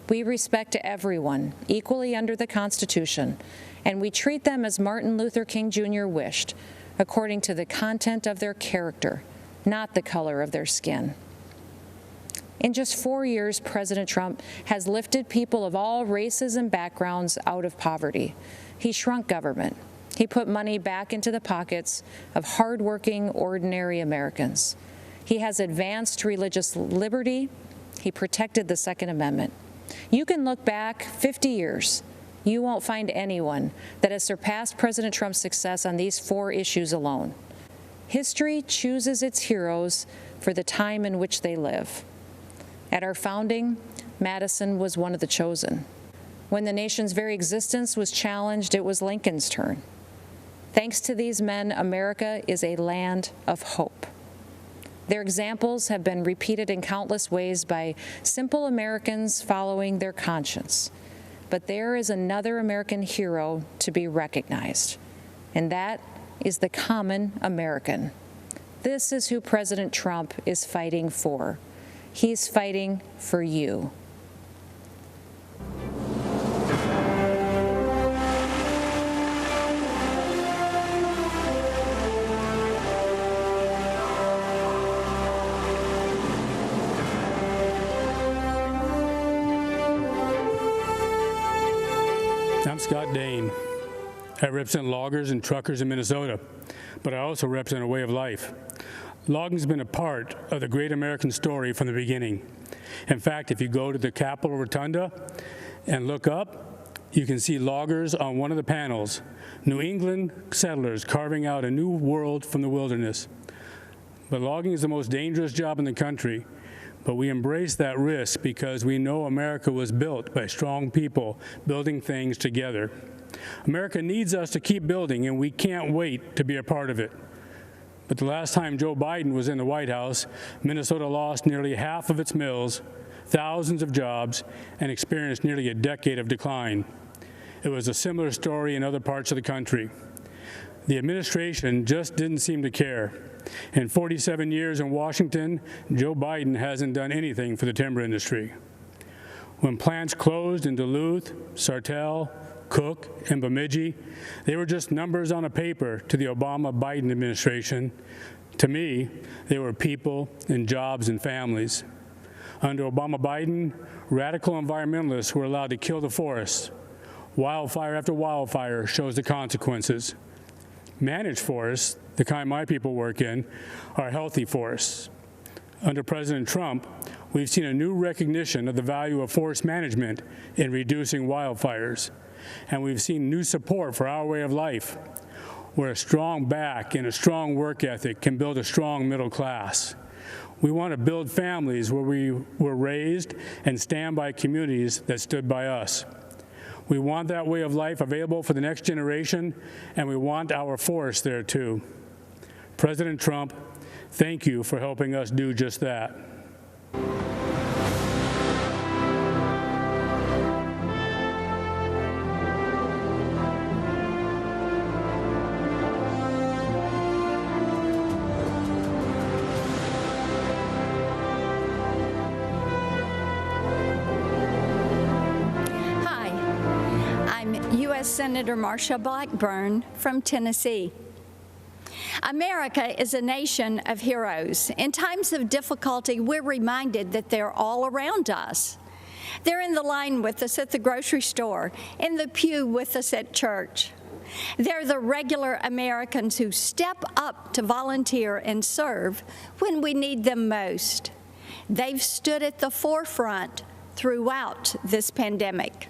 We respect everyone equally under the Constitution, and we treat them as Martin Luther King Jr. wished, according to the content of their character, not the color of their skin. In just 4 years, President Trump has lifted people of all races and backgrounds out of poverty. He shrunk government. He put money back into the pockets of hardworking, ordinary Americans. He has advanced religious liberty. He protected the Second Amendment. You can look back 50 years. You won't find anyone that has surpassed President Trump's success on these 4 issues alone. History chooses its heroes for the time in which they live. At our founding, Madison was one of the chosen. When the nation's very existence was challenged, it was Lincoln's turn. Thanks to these men, America is a land of hope. Their examples have been repeated in countless ways by simple Americans following their conscience. But there is another American hero to be recognized, and that is the common American. This is who President Trump is fighting for. He's fighting for you. I'm Scott Dane. I represent loggers and truckers in Minnesota, but I also represent a way of life. Logging's been a part of the great American story from the beginning. In fact, if you go to the Capitol Rotunda and look up, you can see loggers on one of the panels, New England settlers carving out a new world from the wilderness. But logging is the most dangerous job in the country, but we embrace that risk because we know America was built by strong people building things together. America needs us to keep building, and we can't wait to be a part of it. But the last time Joe Biden was in the White House, Minnesota lost nearly half of its mills, thousands of jobs, and experienced nearly a decade of decline. It was a similar story in other parts of the country. The administration just didn't seem to care. In 47 years in Washington, Joe Biden hasn't done anything for the timber industry. When plants closed in Duluth, Sartell, Cook, and Bemidji, they were just numbers on a paper to the Obama-Biden administration. To me, they were people and jobs and families. Under Obama-Biden, radical environmentalists were allowed to kill the forests. Wildfire after wildfire shows the consequences. Managed forests, the kind my people work in, are healthy forests. Under President Trump, we've seen a new recognition of the value of forest management in reducing wildfires. And we've seen new support for our way of life, where a strong back and a strong work ethic can build a strong middle class. We want to build families where we were raised and stand by communities that stood by us. We want that way of life available for the next generation, and we want our forests there too. President Trump, thank you for helping us do just that. Senator Marsha Blackburn from Tennessee. America is a nation of heroes. In times of difficulty, we're reminded that they're all around us. They're in the line with us at the grocery store, in the pew with us at church. They're the regular Americans who step up to volunteer and serve when we need them most. They've stood at the forefront throughout this pandemic.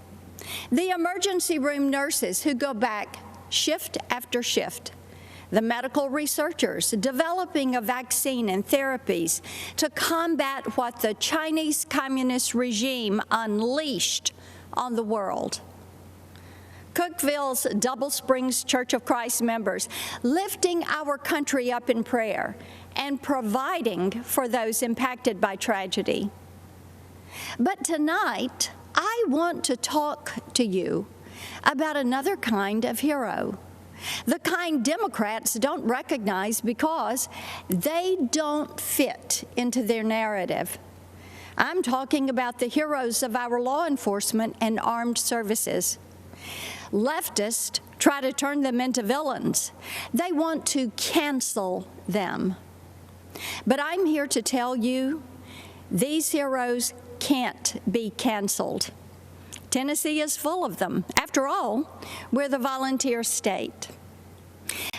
The emergency room nurses who go back shift after shift. The medical researchers developing a vaccine and therapies to combat what the Chinese Communist regime unleashed on the world. Cookeville's Double Springs Church of Christ members lifting our country up in prayer and providing for those impacted by tragedy. But tonight, I want to talk to you about another kind of hero, the kind Democrats don't recognize because they don't fit into their narrative. I'm talking about the heroes of our law enforcement and armed services. Leftists try to turn them into villains. They want to cancel them. But I'm here to tell you, these heroes can't be canceled. Tennessee is full of them. After all, we're the volunteer state.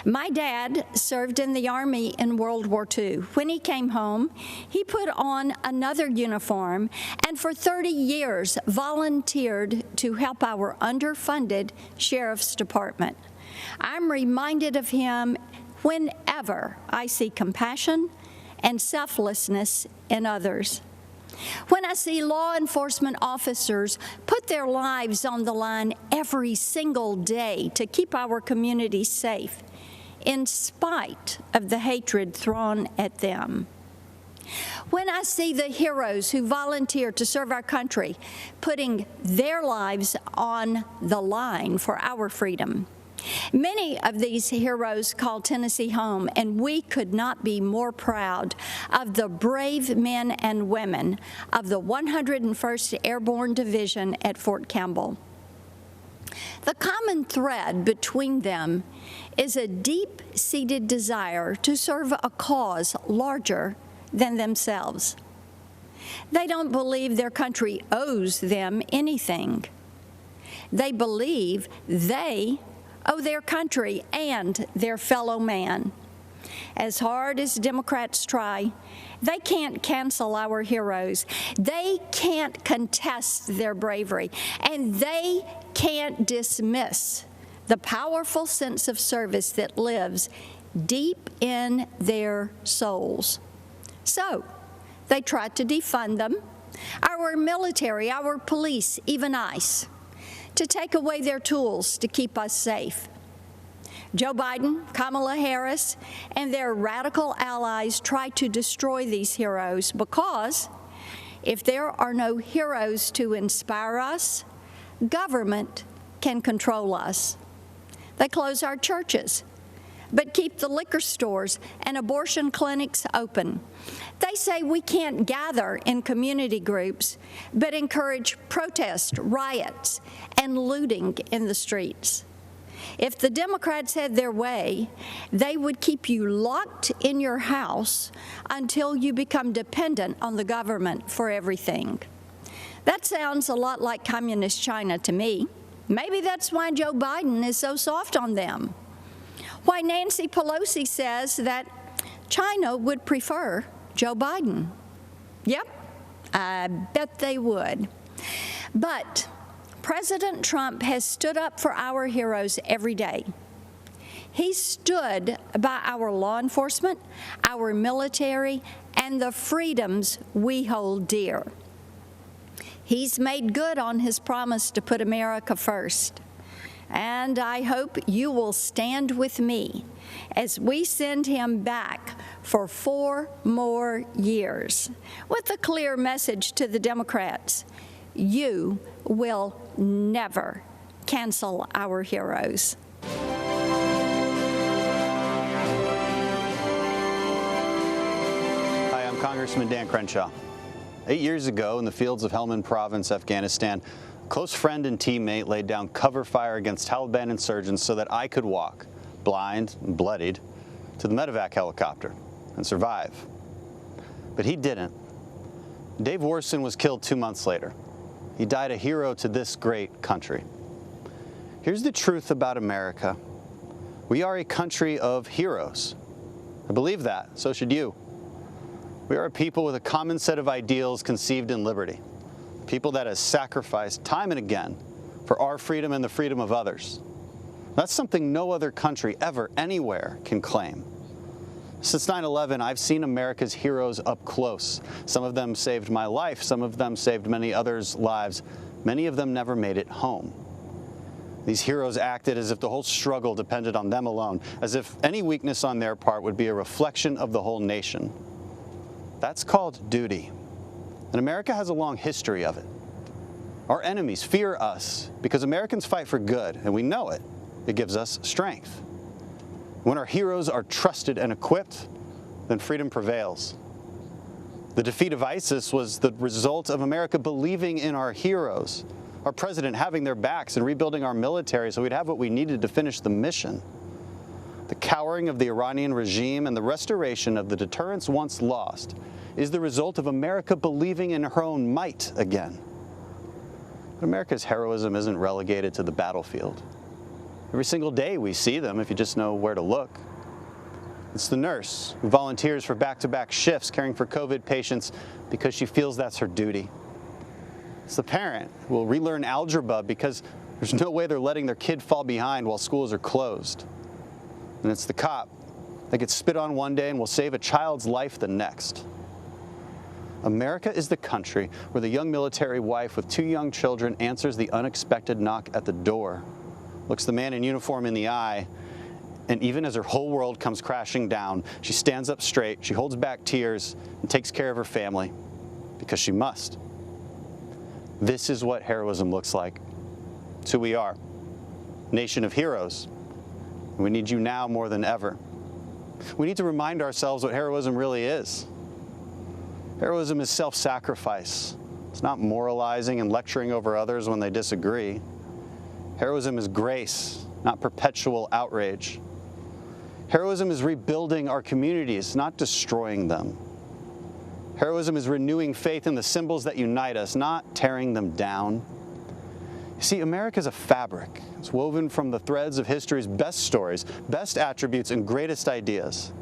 My dad served in the Army in World War II. When he came home, he put on another uniform and for 30 years volunteered to help our underfunded Sheriff's Department. I'm reminded of him whenever I see compassion and selflessness in others. When I see law enforcement officers put their lives on the line every single day to keep our communities safe, in spite of the hatred thrown at them. When I see the heroes who volunteer to serve our country, putting their lives on the line for our freedom. Many of these heroes call Tennessee home, and we could not be more proud of the brave men and women of the 101st Airborne Division at Fort Campbell. The common thread between them is a deep-seated desire to serve a cause larger than themselves. They don't believe their country owes them anything. They believe they owe their country and their fellow man. As hard as Democrats try, they can't cancel our heroes. They can't contest their bravery, and they can't dismiss the powerful sense of service that lives deep in their souls. So, They try to defund them. Our military, our police, even ICE, to take away their tools to keep us safe. Joe Biden, Kamala Harris, and their radical allies try to destroy these heroes because if there are no heroes to inspire us, government can control us. They close our churches, but keep the liquor stores and abortion clinics open. They say we can't gather in community groups, but encourage protests, riots, and looting in the streets. If the Democrats had their way, they would keep you locked in your house until you become dependent on the government for everything. That sounds a lot like communist China to me. Maybe that's why Joe Biden is so soft on them. Why Nancy Pelosi says that China would prefer Joe Biden. Yep, I bet they would. But President Trump has stood up for our heroes every day. He stood by our law enforcement, our military, and the freedoms we hold dear. He's made good on his promise to put America first. And I hope you will stand with me as we send him back for 4 more years with a clear message to the Democrats. You will never cancel our heroes. Hi, I'm Congressman Dan Crenshaw. 8 years ago in the fields of Helmand Province, Afghanistan, close friend and teammate laid down cover fire against Taliban insurgents so that I could walk, blind and bloodied, to the medevac helicopter and survive. But he didn't. Dave Warson was killed 2 months later. He died a hero to this great country. Here's the truth about America. We are a country of heroes. I believe that, so should you. We are a people with a common set of ideals conceived in liberty. People that has sacrificed time and again for our freedom and the freedom of others. That's something no other country ever, anywhere, can claim. Since 9/11, I've seen America's heroes up close. Some of them saved my life. Some of them saved many others' lives. Many of them never made it home. These heroes acted as if the whole struggle depended on them alone, as if any weakness on their part would be a reflection of the whole nation. That's called duty. And America has a long history of it. Our enemies fear us because Americans fight for good, and we know it. It gives us strength. When our heroes are trusted and equipped, then freedom prevails. The defeat of ISIS was the result of America believing in our heroes, our president having their backs and rebuilding our military so we'd have what we needed to finish the mission. The cowering of the Iranian regime and the restoration of the deterrence once lost is the result of America believing in her own might again. But America's heroism isn't relegated to the battlefield. Every single day we see them if you just know where to look. It's the nurse who volunteers for back-to-back shifts caring for COVID patients because she feels that's her duty. It's the parent who will relearn algebra because there's no way they're letting their kid fall behind while schools are closed. And it's the cop that gets spit on one day and will save a child's life the next. America is the country where the young military wife with 2 young children answers the unexpected knock at the door, looks the man in uniform in the eye, and even as her whole world comes crashing down, she stands up straight, she holds back tears, and takes care of her family, because she must. This is what heroism looks like. It's who we are. Nation of heroes. And we need you now more than ever. We need to remind ourselves what heroism really is. Heroism is self-sacrifice. It's not moralizing and lecturing over others when they disagree. Heroism is grace, not perpetual outrage. Heroism is rebuilding our communities, not destroying them. Heroism is renewing faith in the symbols that unite us, not tearing them down. You see, America is a fabric. It's woven from the threads of history's best stories, best attributes, and greatest ideas.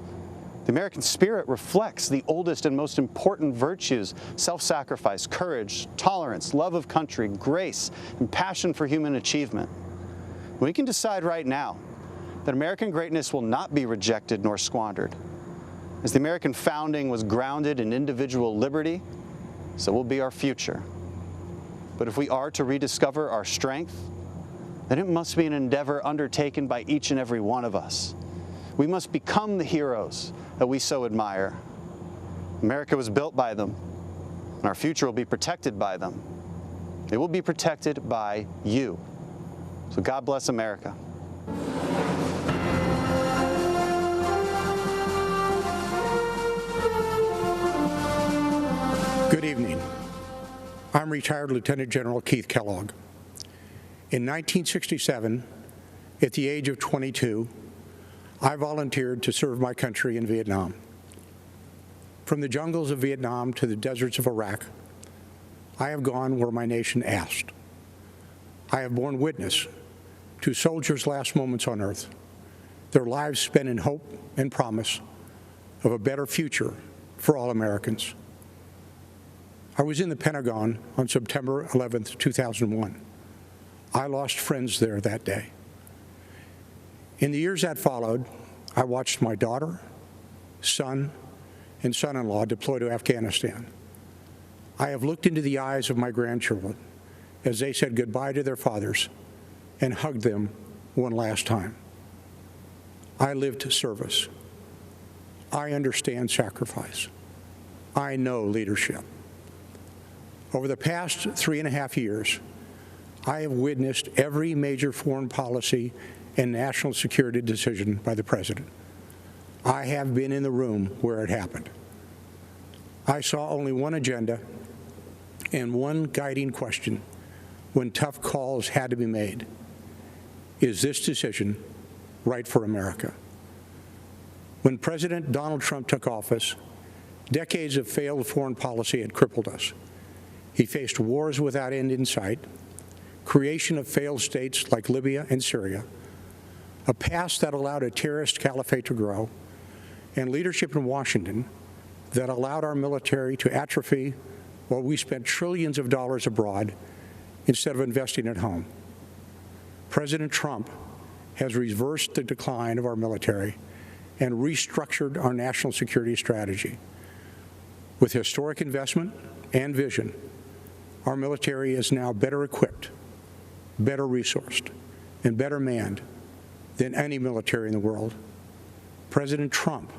The American spirit reflects the oldest and most important virtues: self-sacrifice, courage, tolerance, love of country, grace, and passion for human achievement. We can decide right now that American greatness will not be rejected nor squandered. As the American founding was grounded in individual liberty, so will be our future. But if we are to rediscover our strength, then it must be an endeavor undertaken by each and every one of us. We must become the heroes that we so admire. America was built by them, and our future will be protected by them. It will be protected by you. So God bless America. Good evening. I'm retired Lieutenant General Keith Kellogg. In 1967, at the age of 22, I volunteered to serve my country in Vietnam. From the jungles of Vietnam to the deserts of Iraq, I have gone where my nation asked. I have borne witness to soldiers' last moments on earth, their lives spent in hope and promise of a better future for all Americans. I was in the Pentagon on September 11th, 2001. I lost friends there that day. In the years that followed, I watched my daughter, son, and son-in-law deploy to Afghanistan. I have looked into the eyes of my grandchildren as they said goodbye to their fathers and hugged them one last time. I lived service. I understand sacrifice. I know leadership. Over the past 3.5 years, I have witnessed every major foreign policy and national security decision by the President. I have been in the room where it happened. I saw only one agenda and one guiding question when tough calls had to be made. Is this decision right for America? When President Donald Trump took office, decades of failed foreign policy had crippled us. He faced wars without end in sight, creation of failed states like Libya and Syria, a past that allowed a terrorist caliphate to grow, and leadership in Washington that allowed our military to atrophy while we spent trillions of dollars abroad instead of investing at home. President Trump has reversed the decline of our military and restructured our national security strategy. With historic investment and vision, our military is now better equipped, better resourced, and better manned than any military in the world. President Trump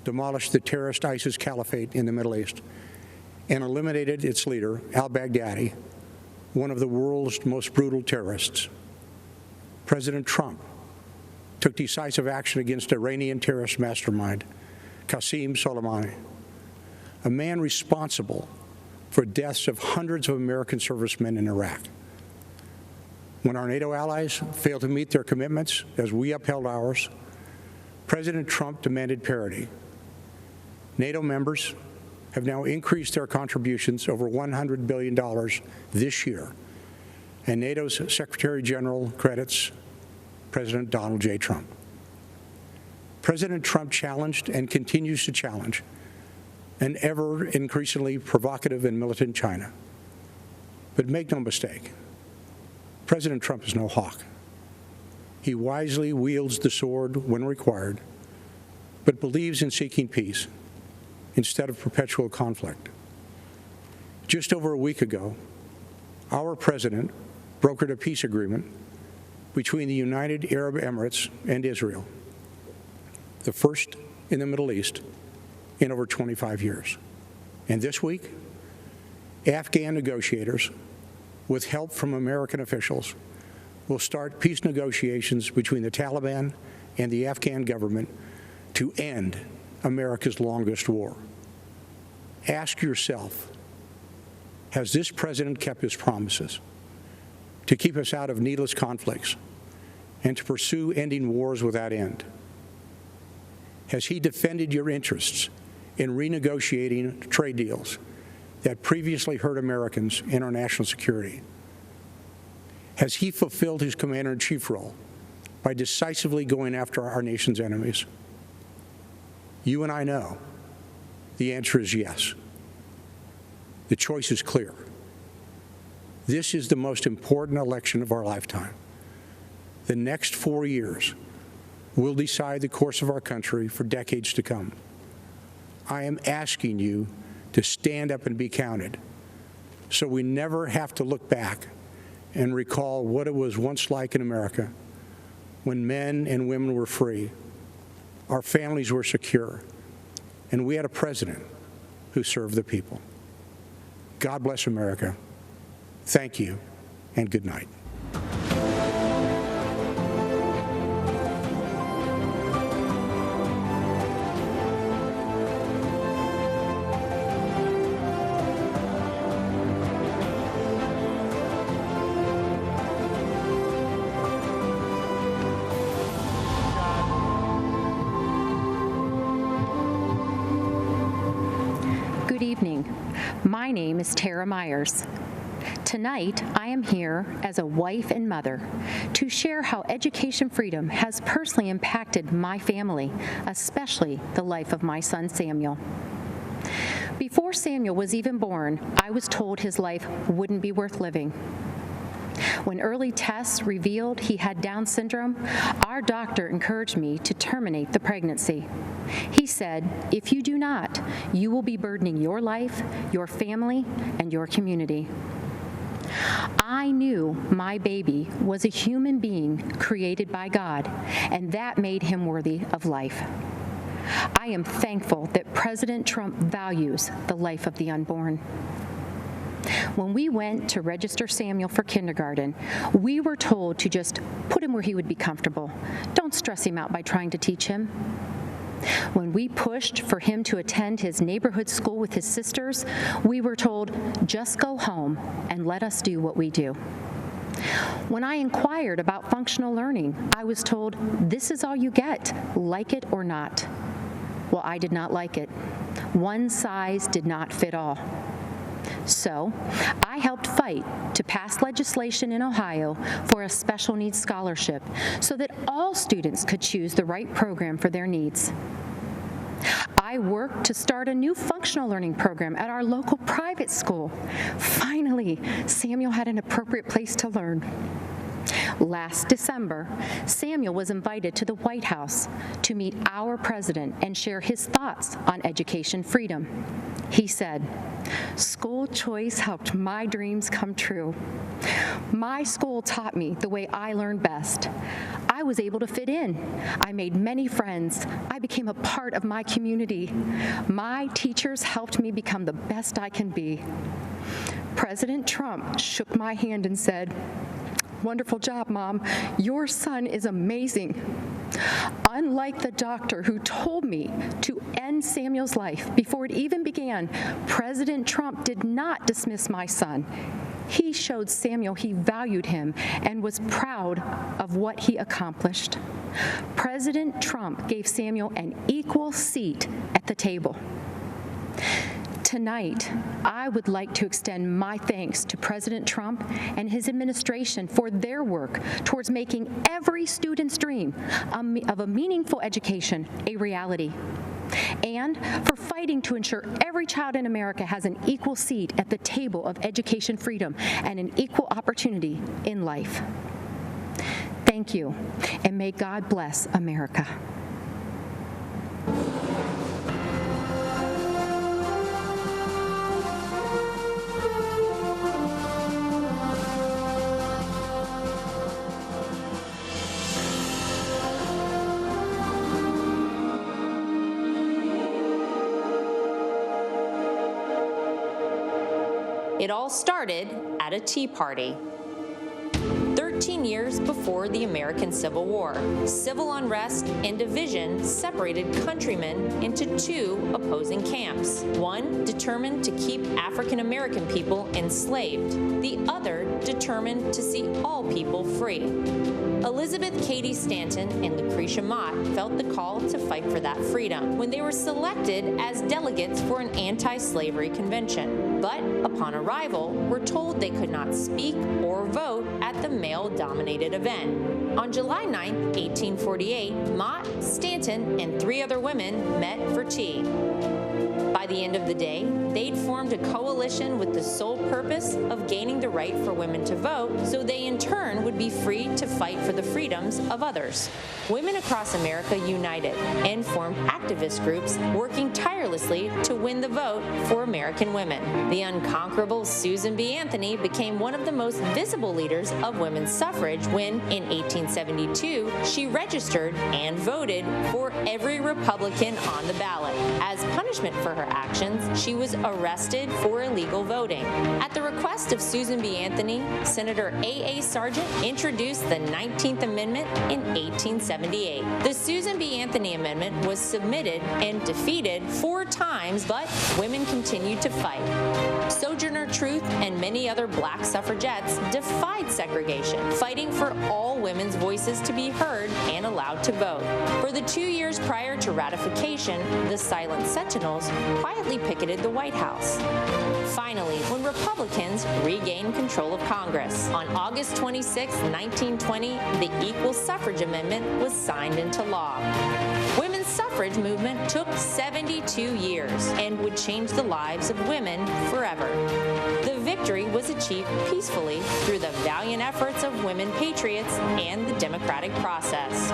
demolished the terrorist ISIS caliphate in the Middle East and eliminated its leader, al-Baghdadi, one of the world's most brutal terrorists. President Trump took decisive action against Iranian terrorist mastermind, Qasem Soleimani, a man responsible for deaths of hundreds of American servicemen in Iraq. When our NATO allies failed to meet their commitments as we upheld ours, President Trump demanded parity. NATO members have now increased their contributions over $100 billion this year, and NATO's Secretary General credits President Donald J. Trump. President Trump challenged and continues to challenge an ever increasingly provocative and militant China. But make no mistake, President Trump is no hawk. He wisely wields the sword when required, but believes in seeking peace instead of perpetual conflict. Just over a week ago, our president brokered a peace agreement between the United Arab Emirates and Israel, the first in the Middle East in over 25 years. And this week, Afghan negotiators, with help from American officials, will start peace negotiations between the Taliban and the Afghan government to end America's longest war. Ask yourself, has this president kept his promises to keep us out of needless conflicts and to pursue ending wars without end? Has he defended your interests in renegotiating trade deals that previously hurt Americans and our national security? Has he fulfilled his commander-in-chief role by decisively going after our nation's enemies? You and I know the answer is yes. The choice is clear. This is the most important election of our lifetime. The next 4 years will decide the course of our country for decades to come. I am asking you to stand up and be counted, so we never have to look back and recall what it was once like in America when men and women were free, our families were secure, and we had a president who served the people. God bless America. Thank you, and good night. Good evening. My name is Tara Myers. Tonight, I am here as a wife and mother to share how education freedom has personally impacted my family, especially the life of my son Samuel. Before Samuel was even born, I was told his life wouldn't be worth living. When early tests revealed he had Down syndrome, our doctor encouraged me to terminate the pregnancy. He said, "If you do not, you will be burdening your life, your family, and your community." I knew my baby was a human being created by God, and that made him worthy of life. I am thankful that President Trump values the life of the unborn. When we went to register Samuel for kindergarten, we were told to just put him where he would be comfortable. Don't stress him out by trying to teach him. When we pushed for him to attend his neighborhood school with his sisters, we were told, just go home and let us do what we do. When I inquired about functional learning, I was told, this is all you get, like it or not. Well, I did not like it. One size did not fit all. So, I helped fight to pass legislation in Ohio for a special needs scholarship so that all students could choose the right program for their needs. I worked to start a new functional learning program at our local private school. Finally, Samuel had an appropriate place to learn. Last December, Samuel was invited to the White House to meet our president and share his thoughts on education freedom. He said, "School choice helped my dreams come true. My school taught me the way I learn best. I was able to fit in. I made many friends. I became a part of my community. My teachers helped me become the best I can be." President Trump shook my hand and said, "Wonderful job, Mom. Your son is amazing." Unlike the doctor who told me to end Samuel's life before it even began, President Trump did not dismiss my son. He showed Samuel he valued him and was proud of what he accomplished. President Trump gave Samuel an equal seat at the table. Tonight, I would like to extend my thanks to President Trump and his administration for their work towards making every student's dream of a meaningful education a reality, and for fighting to ensure every child in America has an equal seat at the table of education freedom and an equal opportunity in life. Thank you, and may God bless America. It all started at a tea party. 13 years before the American Civil War, civil unrest and division separated countrymen into two opposing camps. One determined to keep African American people enslaved, the other determined to see all people free. Elizabeth Cady Stanton and Lucretia Mott felt the call to fight for that freedom when they were selected as delegates for an anti-slavery convention. But upon arrival, were told they could not speak or vote at the male-dominated event. On July 9, 1848, Mott, Stanton, and 3 other women met for tea. By the end of the day, they'd formed a coalition with the sole purpose of gaining the right for women to vote, so they in turn would be free to fight for the freedoms of others. Women across America united and formed activist groups working tirelessly to win the vote for American women. The unconquerable Susan B. Anthony became one of the most visible leaders of women's suffrage when, in 1872, she registered and voted for every Republican on the ballot. As punishment for her actions, she was arrested for illegal voting. At the request of Susan B. Anthony, Senator A.A. Sargent introduced the 19th Amendment in 1878. The Susan B. Anthony Amendment was submitted and defeated 4 times, but women continued to fight. Sojourner Truth and many other black suffragettes defied segregation, fighting for all women's voices to be heard and allowed to vote. For the 2 years prior to ratification, the Silent Sentinels quietly picketed the White House. Finally, when Republicans regained control of Congress, on August 26, 1920, the Equal Suffrage Amendment was signed into law. Women's suffrage movement took 72 years and would change the lives of women forever. The victory was achieved peacefully through the valiant efforts of women patriots and the democratic process.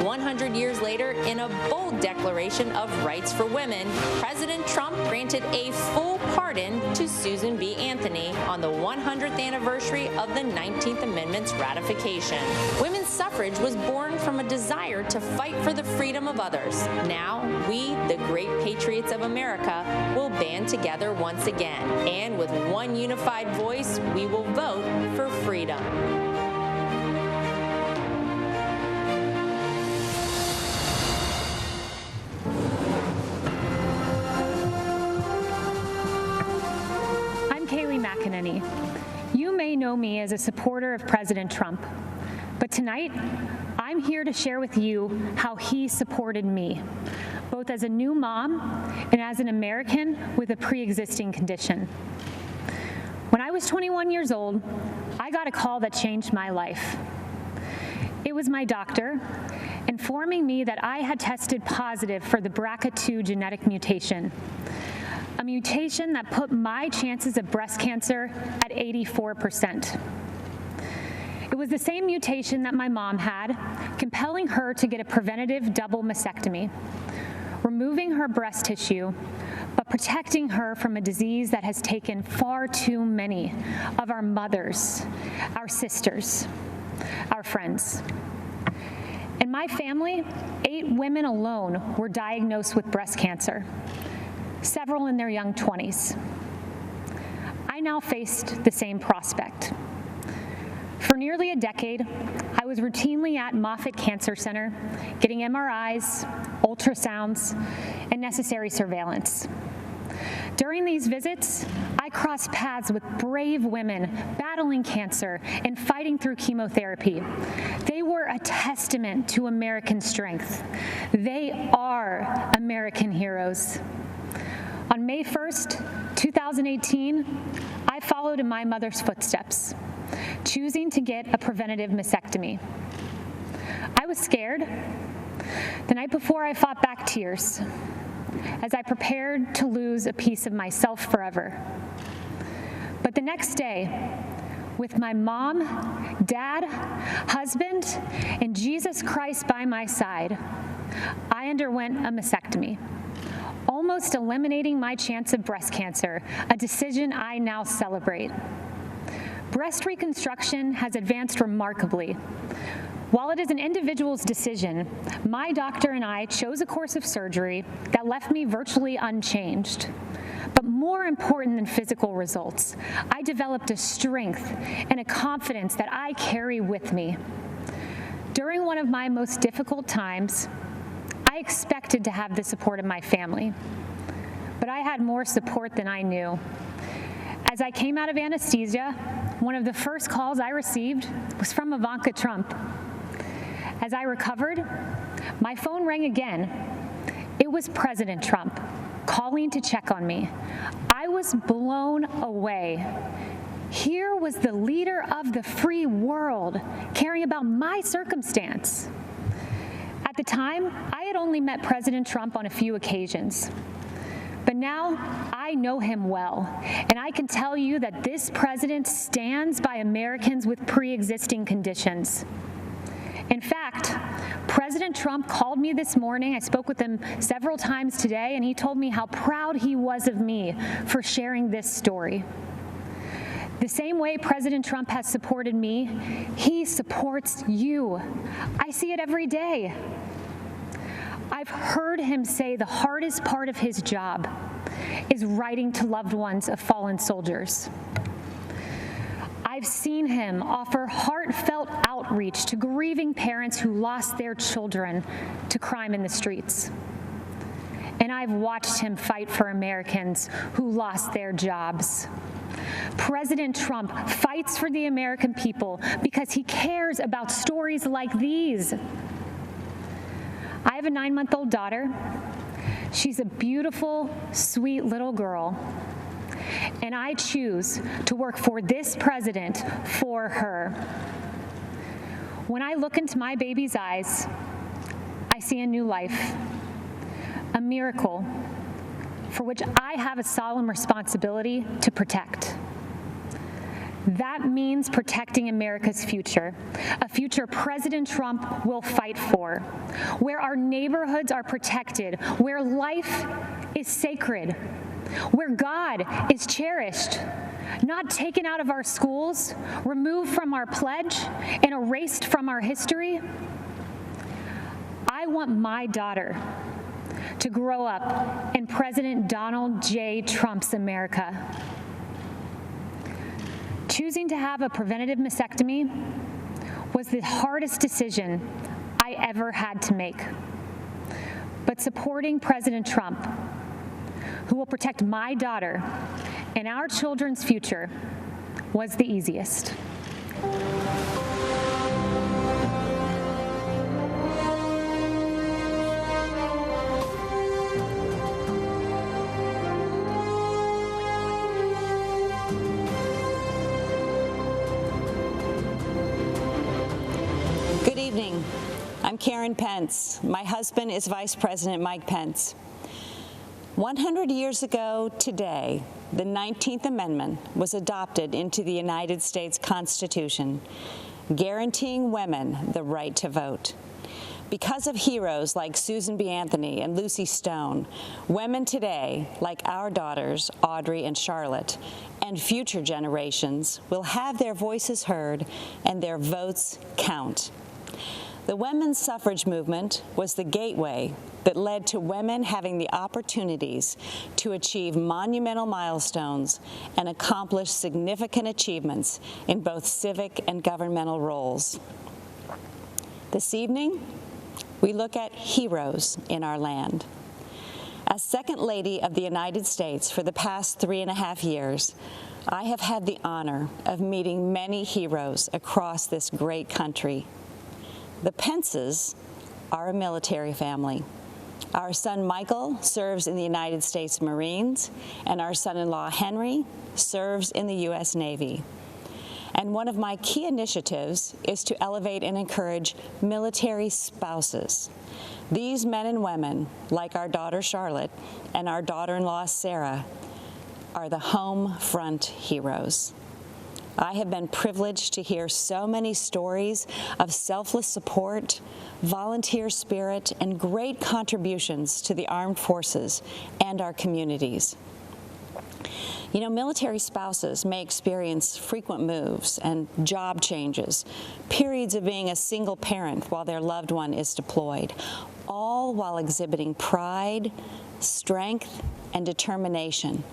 100 years later, in a bold declaration of rights for women, President Trump granted a full pardon to Susan B. Anthony on the 100th anniversary of the 19th Amendment's ratification. Women's suffrage was born from a desire to fight for the freedom of others. Now, we, the great patriots of America, will band together once again, and with one unified voice, we will vote for freedom. You may know me as a supporter of President Trump, but tonight I'm here to share with you how he supported me, both as a new mom and as an American with a pre-existing condition. When I was 21 years old, I got a call that changed my life. It was my doctor informing me that I had tested positive for the BRCA2 genetic mutation, a mutation that put my chances of breast cancer at 84%. It was the same mutation that my mom had, compelling her to get a preventative double mastectomy, removing her breast tissue, but protecting her from a disease that has taken far too many of our mothers, our sisters, our friends. In my family, 8 women alone were diagnosed with breast cancer, several in their young 20s. I now faced the same prospect. For nearly a decade, I was routinely at Moffitt Cancer Center, getting MRIs, ultrasounds, and necessary surveillance. During these visits, I crossed paths with brave women battling cancer and fighting through chemotherapy. They were a testament to American strength. They are American heroes. On May 1st, 2018, I followed in my mother's footsteps, choosing to get a preventative mastectomy. I was scared. The night before, I fought back tears as I prepared to lose a piece of myself forever. But the next day, with my mom, dad, husband, and Jesus Christ by my side, I underwent a mastectomy, almost eliminating my chance of breast cancer, a decision I now celebrate. Breast reconstruction has advanced remarkably. While it is an individual's decision, my doctor and I chose a course of surgery that left me virtually unchanged. But more important than physical results, I developed a strength and a confidence that I carry with me. During one of my most difficult times, I expected to have the support of my family, but I had more support than I knew. As I came out of anesthesia, one of the first calls I received was from Ivanka Trump. As I recovered, my phone rang again. It was President Trump calling to check on me. I was blown away. Here was the leader of the free world caring about my circumstance. At the time, I had only met President Trump on a few occasions. But now I know him well, and I can tell you that this president stands by Americans with pre-existing conditions. In fact, President Trump called me this morning. I spoke with him several times today, and he told me how proud he was of me for sharing this story. The same way President Trump has supported me, he supports you. I see it every day. I've heard him say the hardest part of his job is writing to loved ones of fallen soldiers. I've seen him offer heartfelt outreach to grieving parents who lost their children to crime in the streets. And I've watched him fight for Americans who lost their jobs. President Trump fights for the American people because he cares about stories like these. I have a 9-month-old daughter. She's a beautiful, sweet little girl. And I choose to work for this president for her. When I look into my baby's eyes, I see a new life, a miracle for which I have a solemn responsibility to protect. That means protecting America's future, a future President Trump will fight for, where our neighborhoods are protected, where life is sacred, where God is cherished, not taken out of our schools, removed from our pledge, and erased from our history. I want my daughter to grow up in President Donald J. Trump's America. Choosing to have a preventative mastectomy was the hardest decision I ever had to make. But supporting President Trump, who will protect my daughter and our children's future, was the easiest. Good evening. I'm Karen Pence. My husband is Vice President Mike Pence. 100 years ago today, the 19th Amendment was adopted into the United States Constitution, guaranteeing women the right to vote. Because of heroes like Susan B. Anthony and Lucy Stone, women today, like our daughters, Audrey and Charlotte, and future generations, will have their voices heard and their votes count. The women's suffrage movement was the gateway that led to women having the opportunities to achieve monumental milestones and accomplish significant achievements in both civic and governmental roles. This evening, we look at heroes in our land. As Second Lady of the United States for the past 3.5 years, I have had the honor of meeting many heroes across this great country. The Pences are a military family. Our son Michael serves in the United States Marines, and our son-in-law Henry serves in the U.S. Navy. And one of my key initiatives is to elevate and encourage military spouses. These men and women, like our daughter Charlotte and our daughter-in-law Sarah, are the home front heroes. I have been privileged to hear so many stories of selfless support, volunteer spirit, and great contributions to the armed forces and our communities. You know, military spouses may experience frequent moves and job changes, periods of being a single parent while their loved one is deployed, all while exhibiting pride, strength, and determination,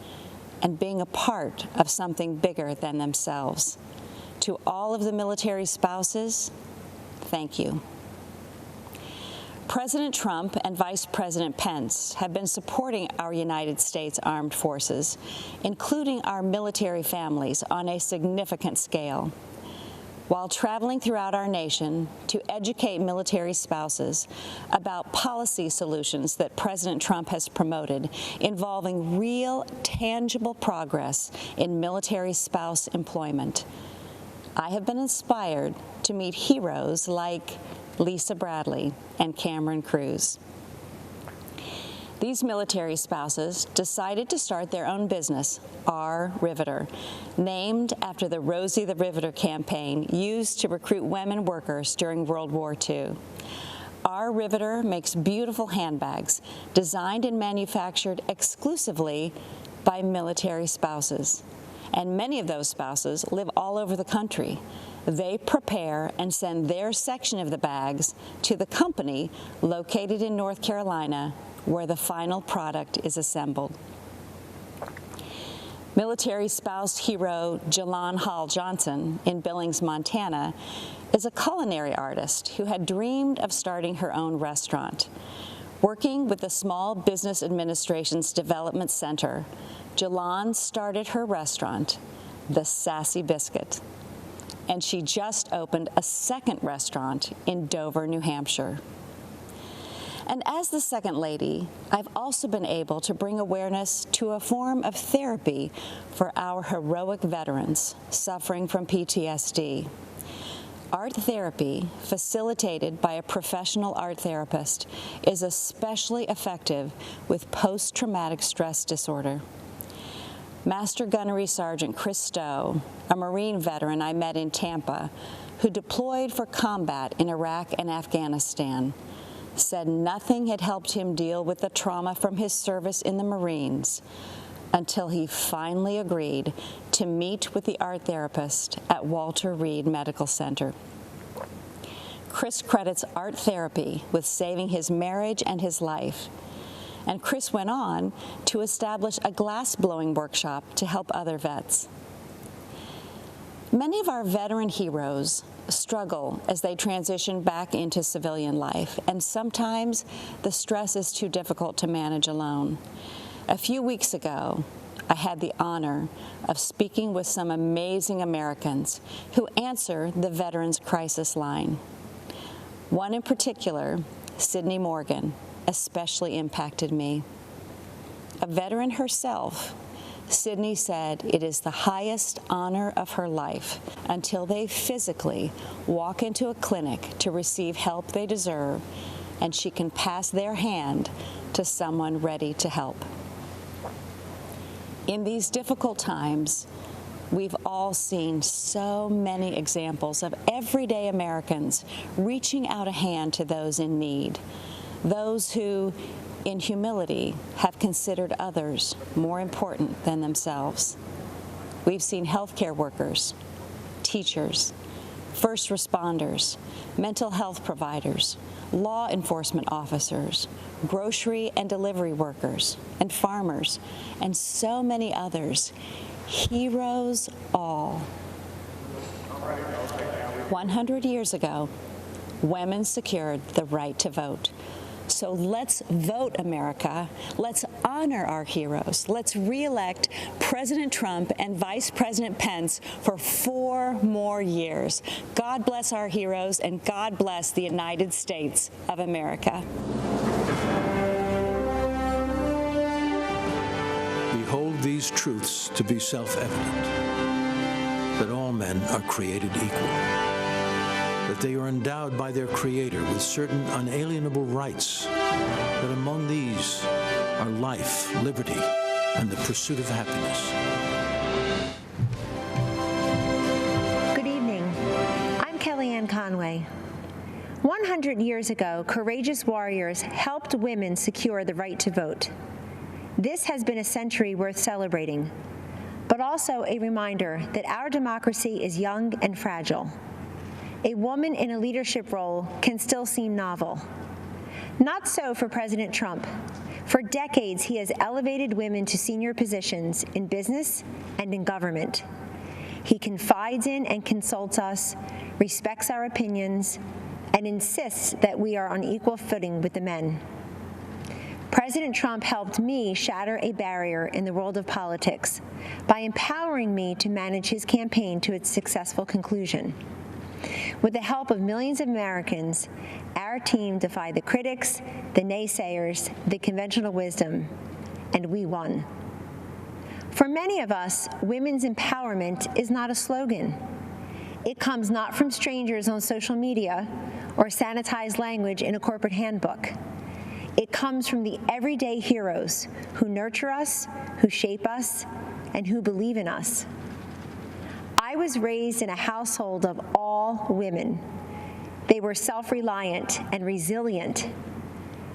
and being a part of something bigger than themselves. To all of the military spouses, thank you. President Trump and Vice President Pence have been supporting our United States Armed Forces, including our military families, on a significant scale. While traveling throughout our nation to educate military spouses about policy solutions that President Trump has promoted involving real, tangible progress in military spouse employment, I have been inspired to meet heroes like Lisa Bradley and Cameron Cruz. These military spouses decided to start their own business, Our Riveter, named after the Rosie the Riveter campaign used to recruit women workers during World War II. Our Riveter makes beautiful handbags designed and manufactured exclusively by military spouses. And many of those spouses live all over the country. They prepare and send their section of the bags to the company located in North Carolina, where the final product is assembled. Military spouse hero Jalon Hall Johnson in Billings, Montana, is a culinary artist who had dreamed of starting her own restaurant. Working with the Small Business Administration's Development Center, Jalon started her restaurant, The Sassy Biscuit, and she just opened a second restaurant in Dover, New Hampshire. And as the Second Lady, I've also been able to bring awareness to a form of therapy for our heroic veterans suffering from PTSD. Art therapy, facilitated by a professional art therapist, is especially effective with post-traumatic stress disorder. Master Gunnery Sergeant Chris Stowe, a Marine veteran I met in Tampa, who deployed for combat in Iraq and Afghanistan, said nothing had helped him deal with the trauma from his service in the Marines until he finally agreed to meet with the art therapist at Walter Reed Medical Center. Chris credits art therapy with saving his marriage and his life. And Chris went on to establish a glass-blowing workshop to help other vets. Many of our veteran heroes struggle as they transition back into civilian life, and sometimes the stress is too difficult to manage alone. A few weeks ago, I had the honor of speaking with some amazing Americans who answer the Veterans Crisis Line. One in particular, Sydney Morgan, especially impacted me. A veteran herself, Sydney said it is the highest honor of her life until they physically walk into a clinic to receive help they deserve, and she can pass their hand to someone ready to help. In these difficult times, we've all seen so many examples of everyday Americans reaching out a hand to those in need, those who, in humility, have considered others more important than themselves. We've seen healthcare workers, teachers, first responders, mental health providers, law enforcement officers, grocery and delivery workers, and farmers, and so many others. Heroes all. 100 years ago, women secured the right to vote. So let's vote, America. Let's honor our heroes. Let's re-elect President Trump and Vice President Pence for 4 more years. God bless our heroes, and God bless the United States of America. We hold these truths to be self-evident, that all men are created equal, that they are endowed by their Creator with certain unalienable rights, that among these are life, liberty, and the pursuit of happiness. Good evening. I'm Kellyanne Conway. 100 years ago, courageous warriors helped women secure the right to vote. This has been a century worth celebrating, but also a reminder that our democracy is young and fragile. A woman in a leadership role can still seem novel. Not so for President Trump. For decades, he has elevated women to senior positions in business and in government. He confides in and consults us, respects our opinions, and insists that we are on equal footing with the men. President Trump helped me shatter a barrier in the world of politics by empowering me to manage his campaign to its successful conclusion. With the help of millions of Americans, our team defied the critics, the naysayers, the conventional wisdom, and we won. For many of us, women's empowerment is not a slogan. It comes not from strangers on social media or sanitized language in a corporate handbook. It comes from the everyday heroes who nurture us, who shape us, and who believe in us. I was raised in a household of all women. They were self-reliant and resilient.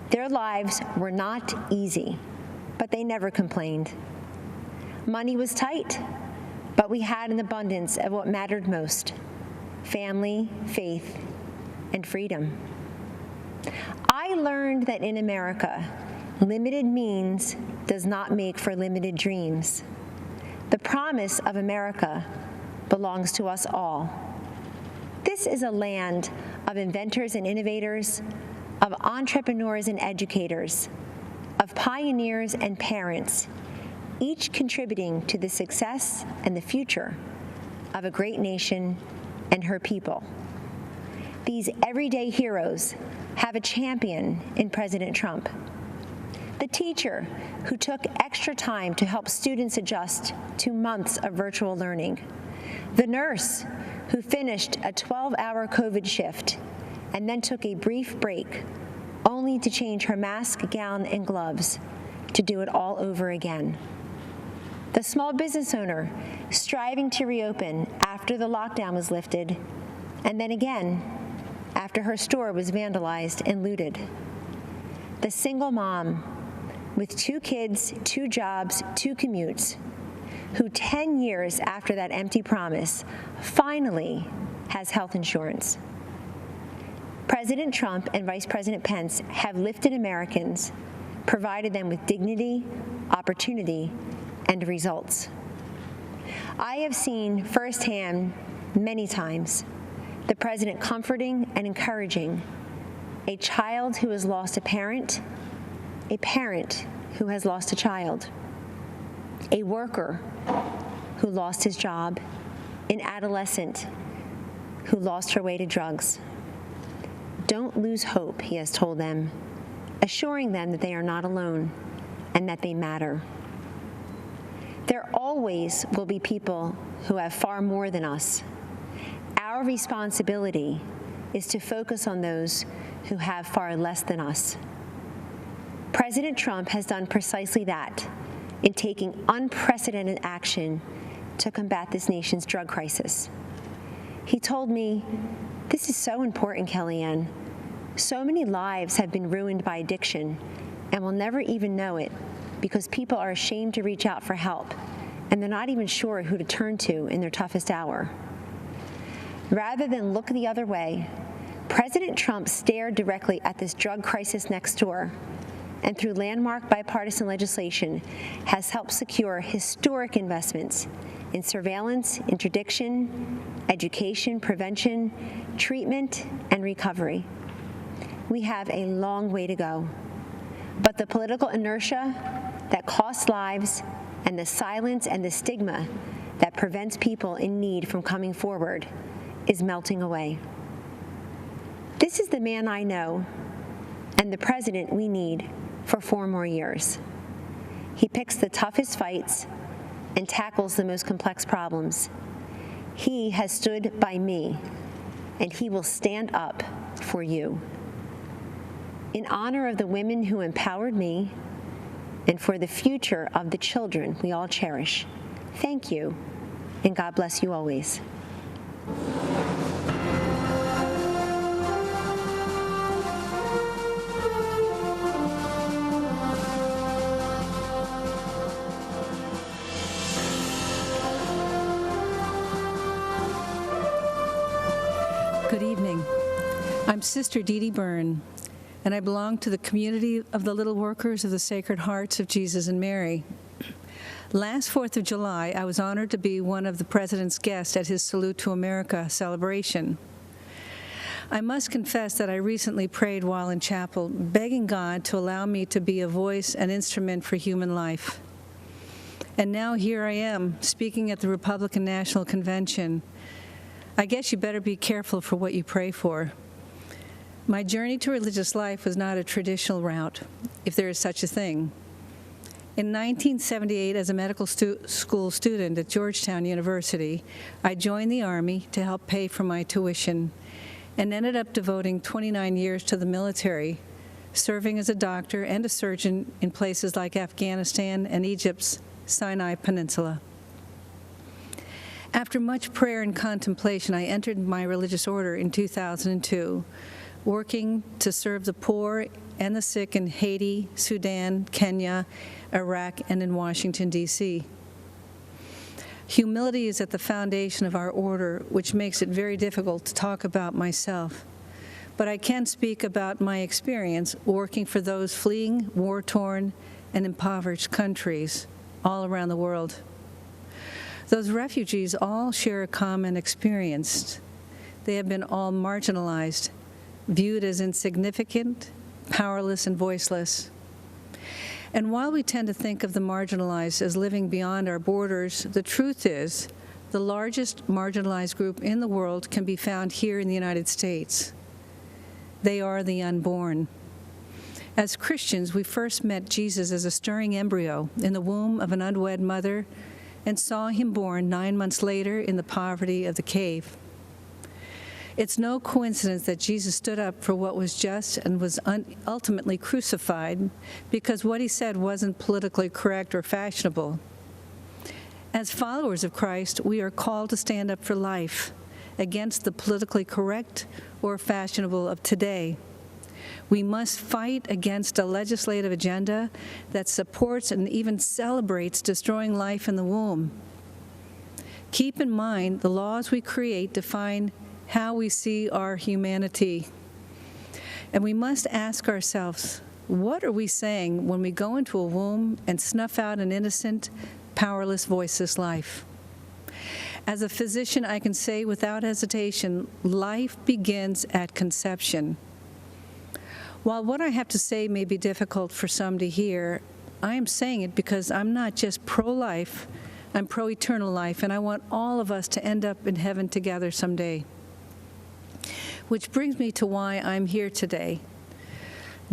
Their lives were not easy, but they never complained. Money was tight, but we had an abundance of what mattered most: family, faith, and freedom. I learned that in America, limited means does not make for limited dreams. The promise of America belongs to us all. This is a land of inventors and innovators, of entrepreneurs and educators, of pioneers and parents, each contributing to the success and the future of a great nation and her people. These everyday heroes have a champion in President Trump. The teacher who took extra time to help students adjust to months of virtual learning. The nurse who finished a 12-hour COVID shift and then took a brief break only to change her mask, gown, and gloves to do it all over again. The small business owner striving to reopen after the lockdown was lifted, and then again after her store was vandalized and looted. The single mom with 2 kids, 2 jobs, 2 commutes, who 10 years after that empty promise finally has health insurance. President Trump and Vice President Pence have lifted Americans, provided them with dignity, opportunity, and results. I have seen firsthand many times the president comforting and encouraging a child who has lost a parent who has lost a child, a worker who lost his job, an adolescent who lost her way to drugs. Don't lose hope, he has told them, assuring them that they are not alone and that they matter. There always will be people who have far more than us. Our responsibility is to focus on those who have far less than us. President Trump has done precisely that in taking unprecedented action to combat this nation's drug crisis. He told me, "This is so important, Kellyanne. So many lives have been ruined by addiction and will never even know it because people are ashamed to reach out for help, and they're not even sure who to turn to in their toughest hour." Rather than look the other way, President Trump stared directly at this drug crisis next door, and through landmark bipartisan legislation has helped secure historic investments in surveillance, interdiction, education, prevention, treatment, and recovery. We have a long way to go, but the political inertia that costs lives and the silence and the stigma that prevents people in need from coming forward is melting away. This is the man I know and the president we need for 4 more years. He picks the toughest fights and tackles the most complex problems. He has stood by me, and he will stand up for you. In honor of the women who empowered me and for the future of the children we all cherish, thank you, and God bless you always. Good evening. I'm Sister Dee Dee Byrne, and I belong to the community of the Little Workers of the Sacred Hearts of Jesus and Mary. Last 4th of July, I was honored to be one of the President's guests at his Salute to America celebration. I must confess that I recently prayed while in chapel, begging God to allow me to be a voice and instrument for human life. And now here I am, speaking at the Republican National Convention. I guess you better be careful for what you pray for. My journey to religious life was not a traditional route, if there is such a thing. In 1978, as a medical school student at Georgetown University, I joined the Army to help pay for my tuition and ended up devoting 29 years to the military, serving as a doctor and a surgeon in places like Afghanistan and Egypt's Sinai Peninsula. After much prayer and contemplation, I entered my religious order in 2002, working to serve the poor and the sick in Haiti, Sudan, Kenya, Iraq, and in Washington, D.C. Humility is at the foundation of our order, which makes it very difficult to talk about myself. But I can speak about my experience working for those fleeing war-torn and impoverished countries all around the world. Those refugees all share a common experience. They have been all marginalized, viewed as insignificant, powerless, and voiceless. And while we tend to think of the marginalized as living beyond our borders, the truth is the largest marginalized group in the world can be found here in the United States. They are the unborn. As Christians, we first met Jesus as a stirring embryo in the womb of an unwed mother and saw him born 9 months later in the poverty of the cave. It's no coincidence that Jesus stood up for what was just and was ultimately crucified because what he said wasn't politically correct or fashionable. As followers of Christ, we are called to stand up for life against the politically correct or fashionable of today. We must fight against a legislative agenda that supports and even celebrates destroying life in the womb. Keep in mind, the laws we create define how we see our humanity. And we must ask ourselves, what are we saying when we go into a womb and snuff out an innocent, powerless, voiceless life? As a physician, I can say without hesitation, life begins at conception. While what I have to say may be difficult for some to hear, I am saying it because I'm not just pro-life, I'm pro-eternal life, and I want all of us to end up in heaven together someday. Which brings me to why I'm here today.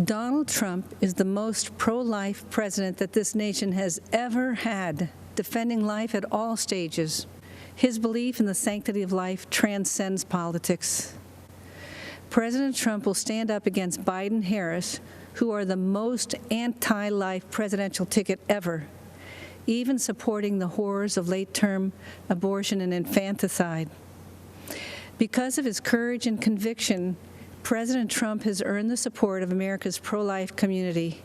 Donald Trump is the most pro-life president that this nation has ever had, defending life at all stages. His belief in the sanctity of life transcends politics. President Trump will stand up against Biden and Harris, who are the most anti-life presidential ticket ever, even supporting the horrors of late-term abortion and infanticide. Because of his courage and conviction, President Trump has earned the support of America's pro-life community.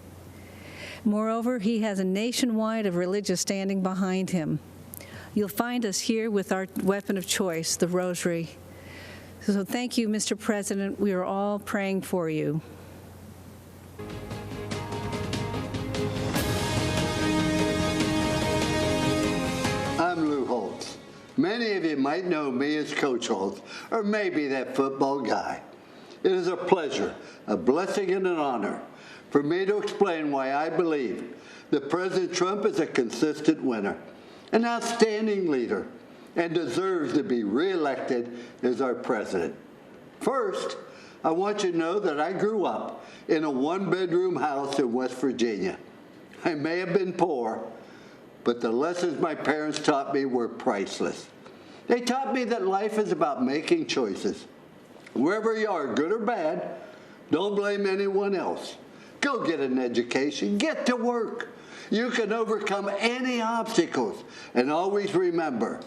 Moreover, he has a nationwide of religious standing behind him. You'll find us here with our weapon of choice, the rosary. So thank you, Mr. President. We are all praying for you. I'm Lou Holtz. Many of you might know me as Coach Holtz, or maybe that football guy. It is a pleasure, a blessing, and an honor for me to explain why I believe that President Trump is a consistent winner, an outstanding leader, and deserves to be reelected as our president. First, I want you to know that I grew up in a one-bedroom house in West Virginia. I may have been poor, but the lessons my parents taught me were priceless. They taught me that life is about making choices. Wherever you are, good or bad, don't blame anyone else. Go get an education, get to work. You can overcome any obstacles, and always remember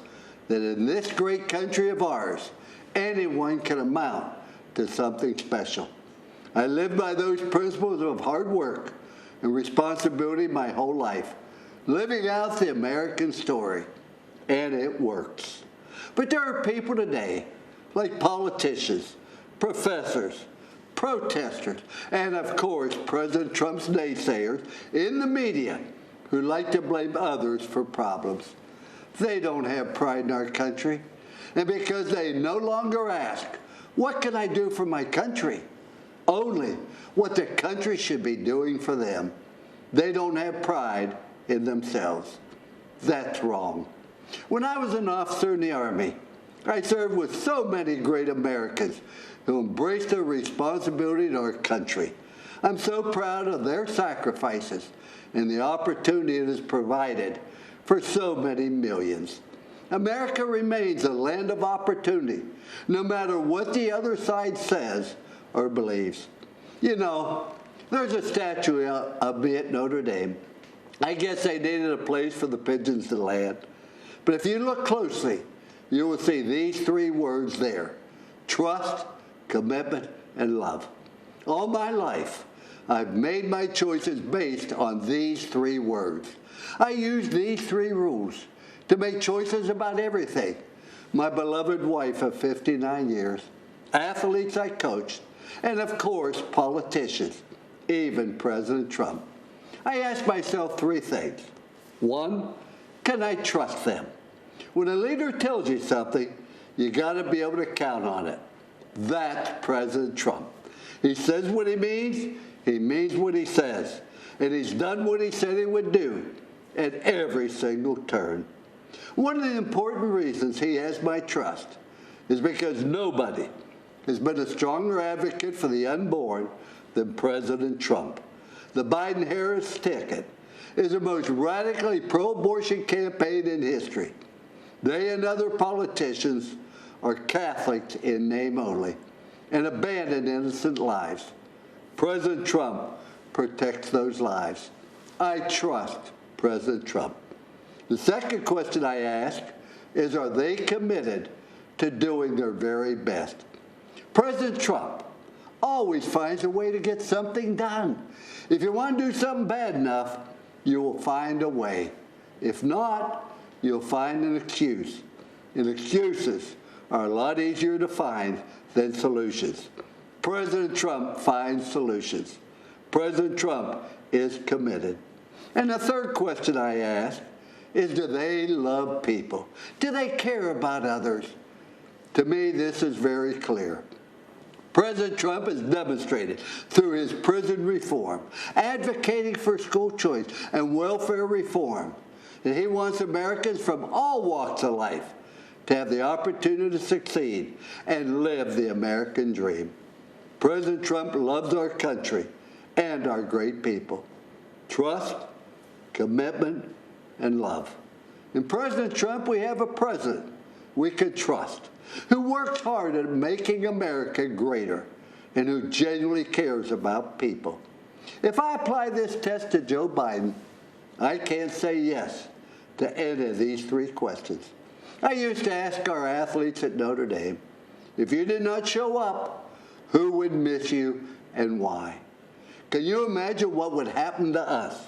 that in this great country of ours, anyone can amount to something special. I lived by those principles of hard work and responsibility my whole life, living out the American story, and it works. But there are people today, like politicians, professors, protesters, and of course, President Trump's naysayers in the media who like to blame others for problems. They don't have pride in our country. And because they no longer ask, what can I do for my country? Only what the country should be doing for them. They don't have pride in themselves. That's wrong. When I was an officer in the Army, I served with so many great Americans who embraced their responsibility to our country. I'm so proud of their sacrifices and the opportunity it has provided for so many millions. America remains a land of opportunity, no matter what the other side says or believes. You know, There's a statue of me at Notre Dame. I guess they needed a place for the pigeons to land. But if you look closely, you will see these three words there: trust, commitment, and love. All my life, I've made my choices based on these three words. I use these three rules to make choices about everything: my beloved wife of 59 years, athletes I coached, and of course, politicians, even President Trump. I ask myself three things. One, can I trust them? When a leader tells you something, you got to be able to count on it. That's President Trump. He says what he means what he says, and he's done what he said he would do at every single turn. One of the important reasons he has my trust is because nobody has been a stronger advocate for the unborn than President Trump. The Biden-Harris ticket is the most radically pro-abortion campaign in history. They and other politicians are Catholics in name only and abandon innocent lives. President Trump protects those lives. I trust President Trump. The second question I ask is, are they committed to doing their very best? President Trump always finds a way to get something done. If you want to do something bad enough, you will find a way. If not, you'll find an excuse. And excuses are a lot easier to find than solutions. President Trump finds solutions. President Trump is committed. And the third question I ask is, do they love people? Do they care about others? To me, this is very clear. President Trump has demonstrated through his prison reform, advocating for school choice and welfare reform, that he wants Americans from all walks of life to have the opportunity to succeed and live the American dream. President Trump loves our country and our great people. Trust, commitment, and love. In President Trump, we have a president we can trust, who works hard at making America greater and who genuinely cares about people. If I apply this test to Joe Biden, I can't say yes to any of these three questions. I used to ask our athletes at Notre Dame, if you did not show up, who would miss you and why? Can you imagine what would happen to us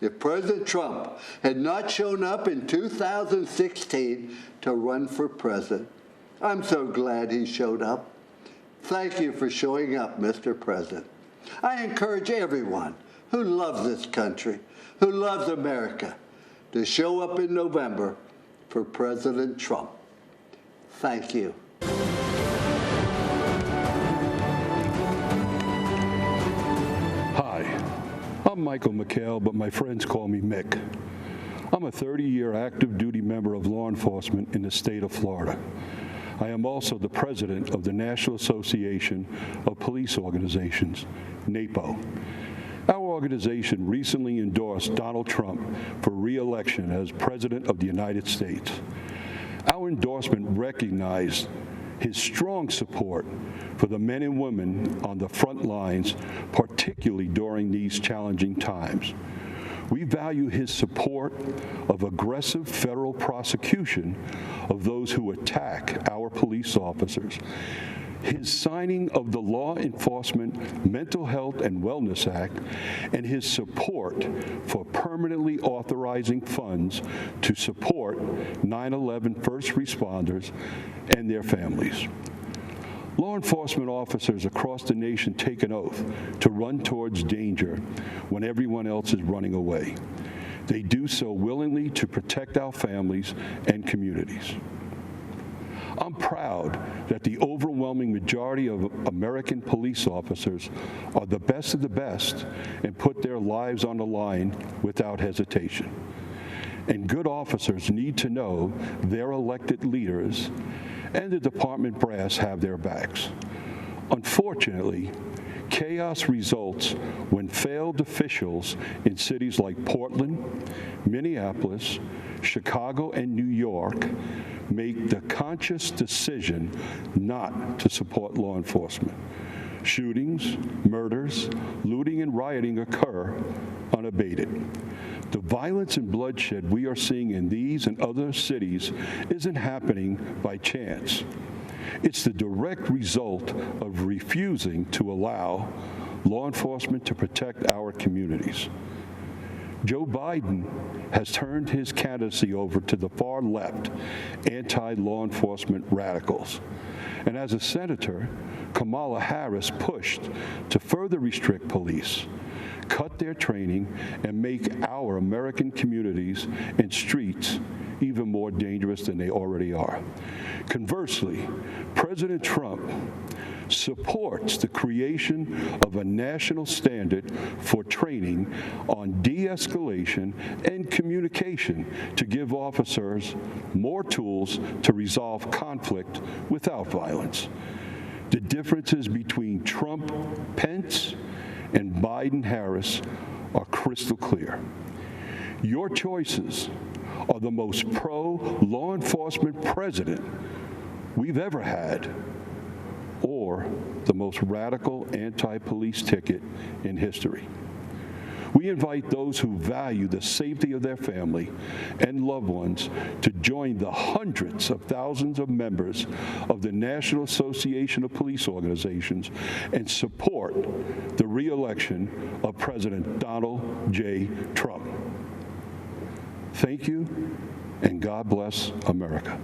if President Trump had not shown up in 2016 to run for president? I'm so glad he showed up. Thank you for showing up, Mr. President. I encourage everyone who loves this country, who loves America, to show up in November for President Trump. Thank you. Hi, I'm Michael McHale, but my friends call me Mick. I'm a 30-year active duty member of law enforcement in the state of Florida. I am also the president of the National Association of Police Organizations, NAPO. Our organization recently endorsed Donald Trump for re-election as President of the United States. Our endorsement recognized his strong support for the men and women on the front lines, particularly during these challenging times. We value his support of aggressive federal prosecution of those who attack our police officers, his signing of the Law Enforcement Mental Health and Wellness Act, and his support for permanently authorizing funds to support 9/11 first responders and their families. Law enforcement officers across the nation take an oath to run towards danger when everyone else is running away. They do so willingly to protect our families and communities. I'm proud that the overwhelming majority of American police officers are the best of the best and put their lives on the line without hesitation. And good officers need to know their elected leaders and the department brass have their backs. Unfortunately, chaos results when failed officials in cities like Portland, Minneapolis, Chicago, and New York make the conscious decision not to support law enforcement. Shootings, murders, looting, and rioting occur unabated. The violence and bloodshed we are seeing in these and other cities isn't happening by chance. It's the direct result of refusing to allow law enforcement to protect our communities. Joe Biden has turned his candidacy over to the far left anti-law enforcement radicals. And as a senator, Kamala Harris pushed to further restrict police, cut their training, and make our American communities and streets even more dangerous than they already are. Conversely, President Trump supports the creation of a national standard for training on de-escalation and communication to give officers more tools to resolve conflict without violence. The differences between Trump, Pence, and Biden-Harris are crystal clear. Your choices are the most pro-law enforcement president we've ever had, or the most radical anti-police ticket in history. We invite those who value the safety of their family and loved ones to join the hundreds of thousands of members of the National Association of Police Organizations and support the re-election of President Donald J. Trump. Thank you, and God bless America.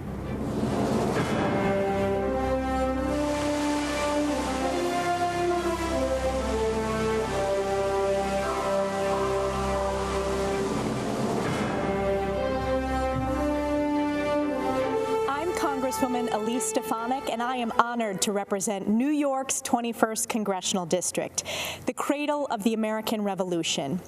Congresswoman Elise Stefanik, and I am honored to represent New York's 21st Congressional District, the cradle of the American Revolution.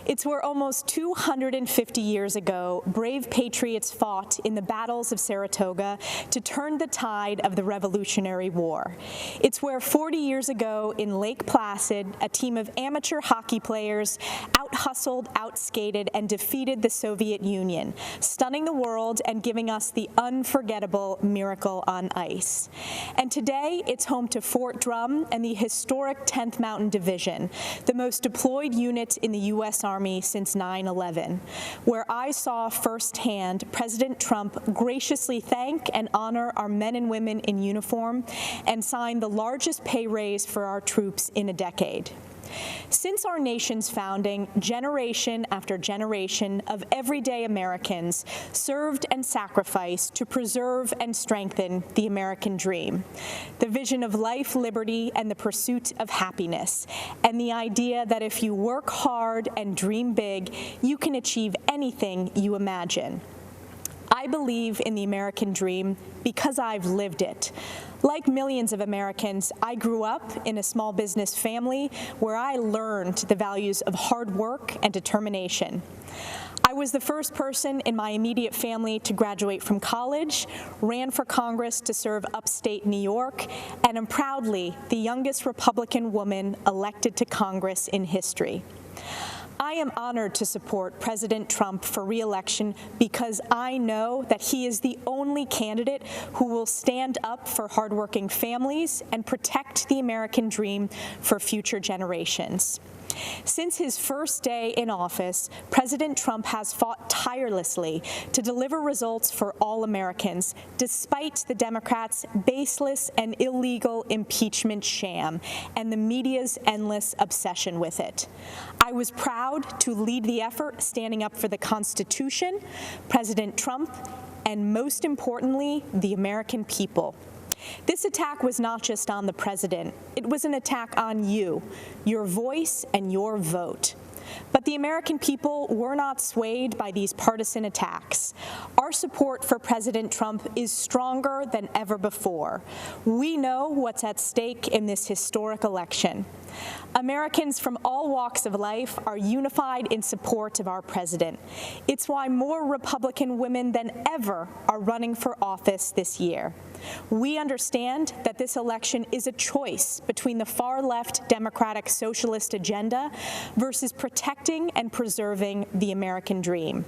It's where almost 250 years ago, brave patriots fought in the battles of Saratoga to turn the tide of the Revolutionary War. It's where 40 years ago in Lake Placid, a team of amateur hockey players out-hustled, out-skated, and defeated the Soviet Union, stunning the world and giving us the unforgettable Miracle on Ice. And today, it's home to Fort Drum and the historic 10th Mountain Division, the most deployed unit in the U.S. Army since 9/11, where I saw firsthand President Trump graciously thank and honor our men and women in uniform and sign the largest pay raise for our troops in a decade. Since our nation's founding, generation after generation of everyday Americans served and sacrificed to preserve and strengthen the American dream, the vision of life, liberty, and the pursuit of happiness, and the idea that if you work hard and dream big, you can achieve anything you imagine. I believe in the American dream because I've lived it. Like millions of Americans, I grew up in a small business family where I learned the values of hard work and determination. I was the first person in my immediate family to graduate from college, ran for Congress to serve upstate New York, and am proudly the youngest Republican woman elected to Congress in history. I am honored to support President Trump for re-election because I know that he is the only candidate who will stand up for hardworking families and protect the American dream for future generations. Since his first day in office, President Trump has fought tirelessly to deliver results for all Americans, despite the Democrats' baseless and illegal impeachment sham and the media's endless obsession with it. I was proud to lead the effort standing up for the Constitution, President Trump, and most importantly, the American people. This attack was not just on the president. It was an attack on you, your voice, and your vote. But the American people were not swayed by these partisan attacks. Our support for President Trump is stronger than ever before. We know what's at stake in this historic election. Americans from all walks of life are unified in support of our president. It's why more Republican women than ever are running for office this year. We understand that this election is a choice between the far-left Democratic socialist agenda versus protecting and preserving the American dream.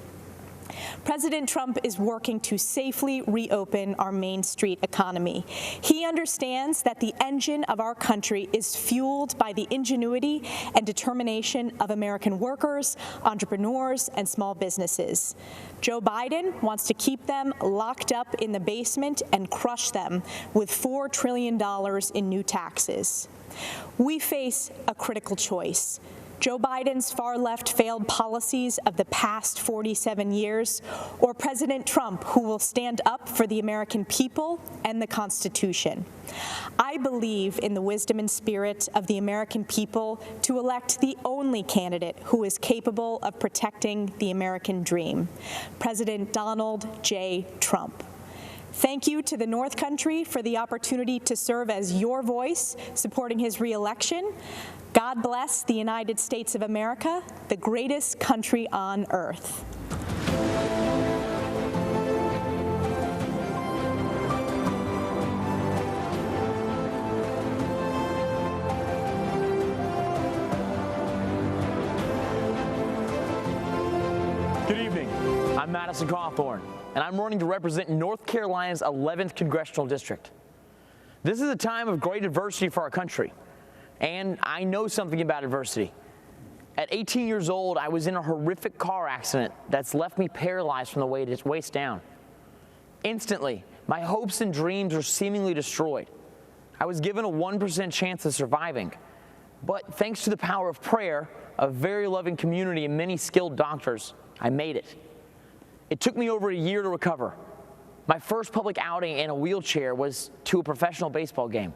President Trump is working to safely reopen our Main Street economy. He understands that the engine of our country is fueled by the ingenuity and determination of American workers, entrepreneurs, and small businesses. Joe Biden wants to keep them locked up in the basement and crush them with $4 trillion in new taxes. We face a critical choice. Joe Biden's far-left failed policies of the past 47 years, or President Trump, who will stand up for the American people and the Constitution. I believe in the wisdom and spirit of the American people to elect the only candidate who is capable of protecting the American dream, President Donald J. Trump. Thank you to the North Country for the opportunity to serve as your voice supporting his re-election. God bless the United States of America, the greatest country on earth. Good evening. I'm Madison Cawthorn, and I'm running to represent North Carolina's 11th Congressional District. This is a time of great adversity for our country, and I know something about adversity. At 18 years old, I was in a horrific car accident that's left me paralyzed from the waist down. Instantly, my hopes and dreams were seemingly destroyed. I was given a 1% chance of surviving, but thanks to the power of prayer, a very loving community, and many skilled doctors, I made it. It took me over a year to recover. My first public outing in a wheelchair was to a professional baseball game.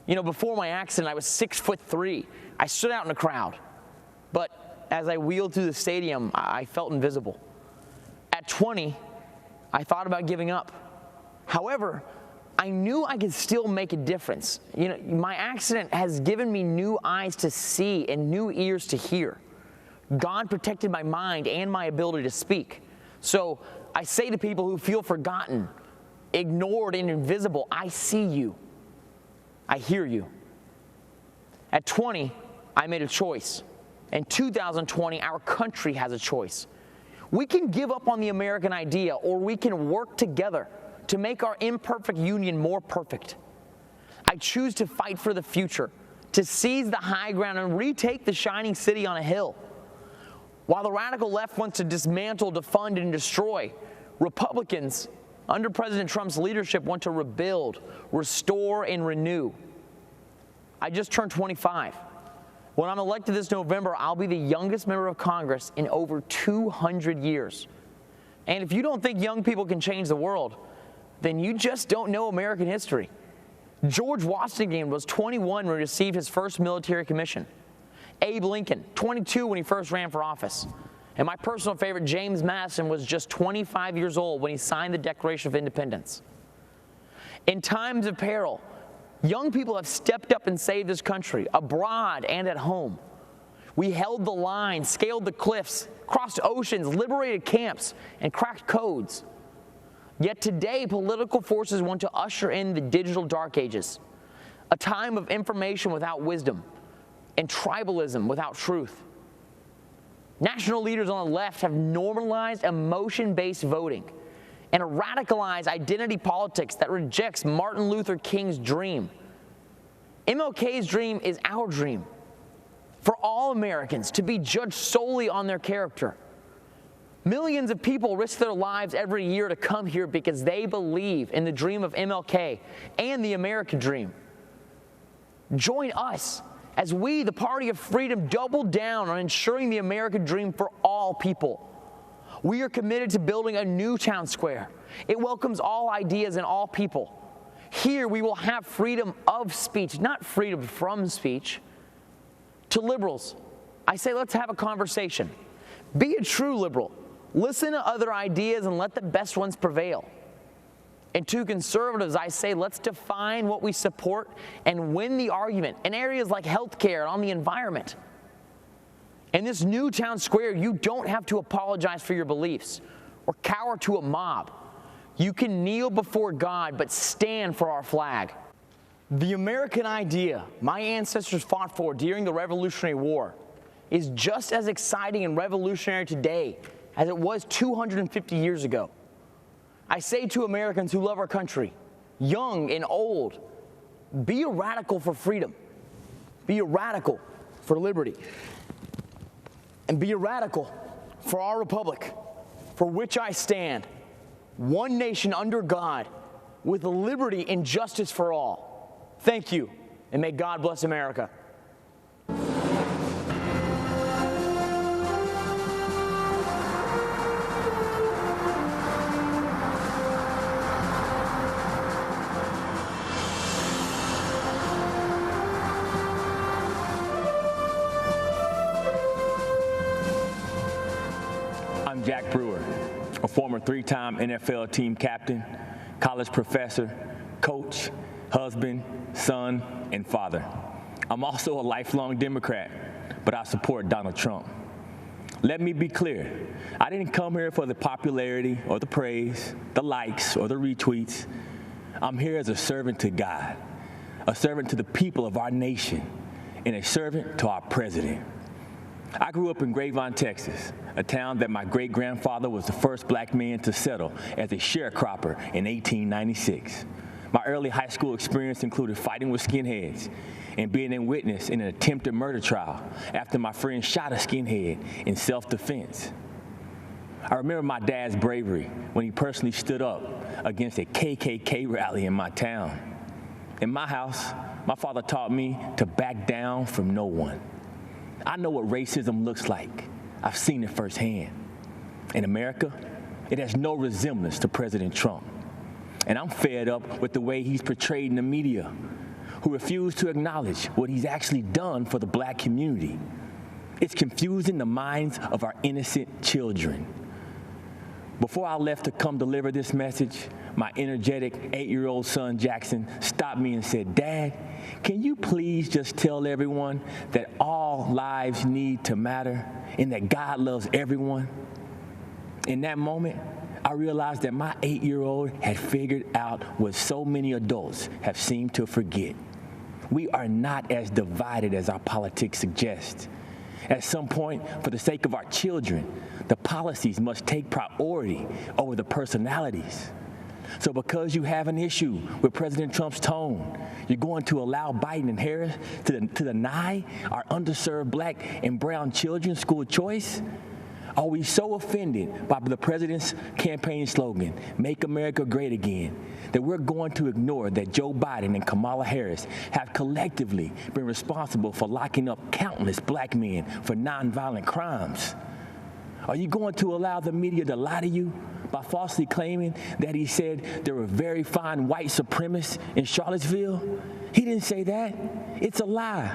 You know, before my accident, I was 6'3". I stood out in a crowd. But as I wheeled through the stadium, I felt invisible. At 20, I thought about giving up. However, I knew I could still make a difference. You know, my accident has given me new eyes to see and new ears to hear. God protected my mind and my ability to speak. So I say to people who feel forgotten, ignored, and invisible, I see you. I hear you. At 20, I made a choice. In 2020, our country has a choice. We can give up on the American idea, or we can work together to make our imperfect union more perfect. I choose to fight for the future, to seize the high ground and retake the shining city on a hill. While the radical left wants to dismantle, defund, and destroy, Republicans, under President Trump's leadership, want to rebuild, restore, and renew. I just turned 25. When I'm elected this November, I'll be the youngest member of Congress in over 200 years. And if you don't think young people can change the world, then you just don't know American history. George Washington was 21 when he received his first military commission. Abe Lincoln, 22 when he first ran for office. And my personal favorite, James Madison, was just 25 years old when he signed the Declaration of Independence. In times of peril, young people have stepped up and saved this country, abroad and at home. We held the line, scaled the cliffs, crossed oceans, liberated camps, and cracked codes. Yet today, political forces want to usher in the digital dark ages, a time of information without wisdom, and tribalism without truth. National leaders on the left have normalized emotion-based voting and a radicalized identity politics that rejects Martin Luther King's dream. MLK's dream is our dream, for all Americans to be judged solely on their character. Millions of people risk their lives every year to come here because they believe in the dream of MLK and the American dream. Join us as we, the Party of Freedom, double down on ensuring the American dream for all people. We are committed to building a new town square. It welcomes all ideas and all people. Here we will have freedom of speech, not freedom from speech. To liberals, I say let's have a conversation. Be a true liberal. Listen to other ideas and let the best ones prevail. And to conservatives, I say let's define what we support and win the argument in areas like healthcare and on the environment. In this new town square, you don't have to apologize for your beliefs or cower to a mob. You can kneel before God, but stand for our flag. The American idea my ancestors fought for during the Revolutionary War is just as exciting and revolutionary today as it was 250 years ago. I say to Americans who love our country, young and old, be a radical for freedom. Be a radical for liberty. And be a radical for our republic, for which I stand, one nation under God, with liberty and justice for all. Thank you, and may God bless America. I'm Jack Brewer, a former three-time NFL team captain, college professor, coach, husband, son, and father. I'm also a lifelong Democrat, but I support Donald Trump. Let me be clear. I didn't come here for the popularity or the praise, the likes or the retweets. I'm here as a servant to God, a servant to the people of our nation, and a servant to our president. I grew up in Grapevine, Texas, a town that my great-grandfather was the first black man to settle as a sharecropper in 1896. My early high school experience included fighting with skinheads and being a witness in an attempted murder trial after my friend shot a skinhead in self-defense. I remember my dad's bravery when he personally stood up against a KKK rally in my town. In my house, my father taught me to back down from no one. I know what racism looks like. I've seen it firsthand. In America, it has no resemblance to President Trump. And I'm fed up with the way he's portrayed in the media, who refuse to acknowledge what he's actually done for the black community. It's confusing the minds of our innocent children. Before I left to come deliver this message, my energetic 8-year-old son, Jackson, stopped me and said, "Dad, can you please just tell everyone that all lives need to matter and that God loves everyone?" In that moment, I realized that my 8-year-old had figured out what so many adults have seemed to forget. We are not as divided as our politics suggest. At some point, for the sake of our children, the policies must take priority over the personalities. So because you have an issue with President Trump's tone, you're going to allow Biden and Harris to deny our underserved black and brown children school choice? Are we so offended by the president's campaign slogan, "Make America Great Again," that we're going to ignore that Joe Biden and Kamala Harris have collectively been responsible for locking up countless black men for nonviolent crimes? Are you going to allow the media to lie to you by falsely claiming that he said there were very fine white supremacists in Charlottesville? He didn't say that. It's a lie.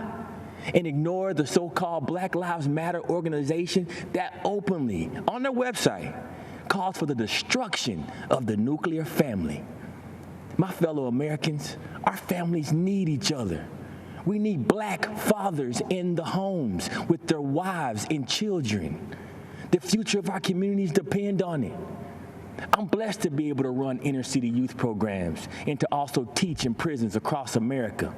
And ignore the so-called Black Lives Matter organization that openly, on their website, calls for the destruction of the nuclear family. My fellow Americans, our families need each other. We need black fathers in the homes with their wives and children. The future of our communities depend on it. I'm blessed to be able to run inner-city youth programs and to also teach in prisons across America.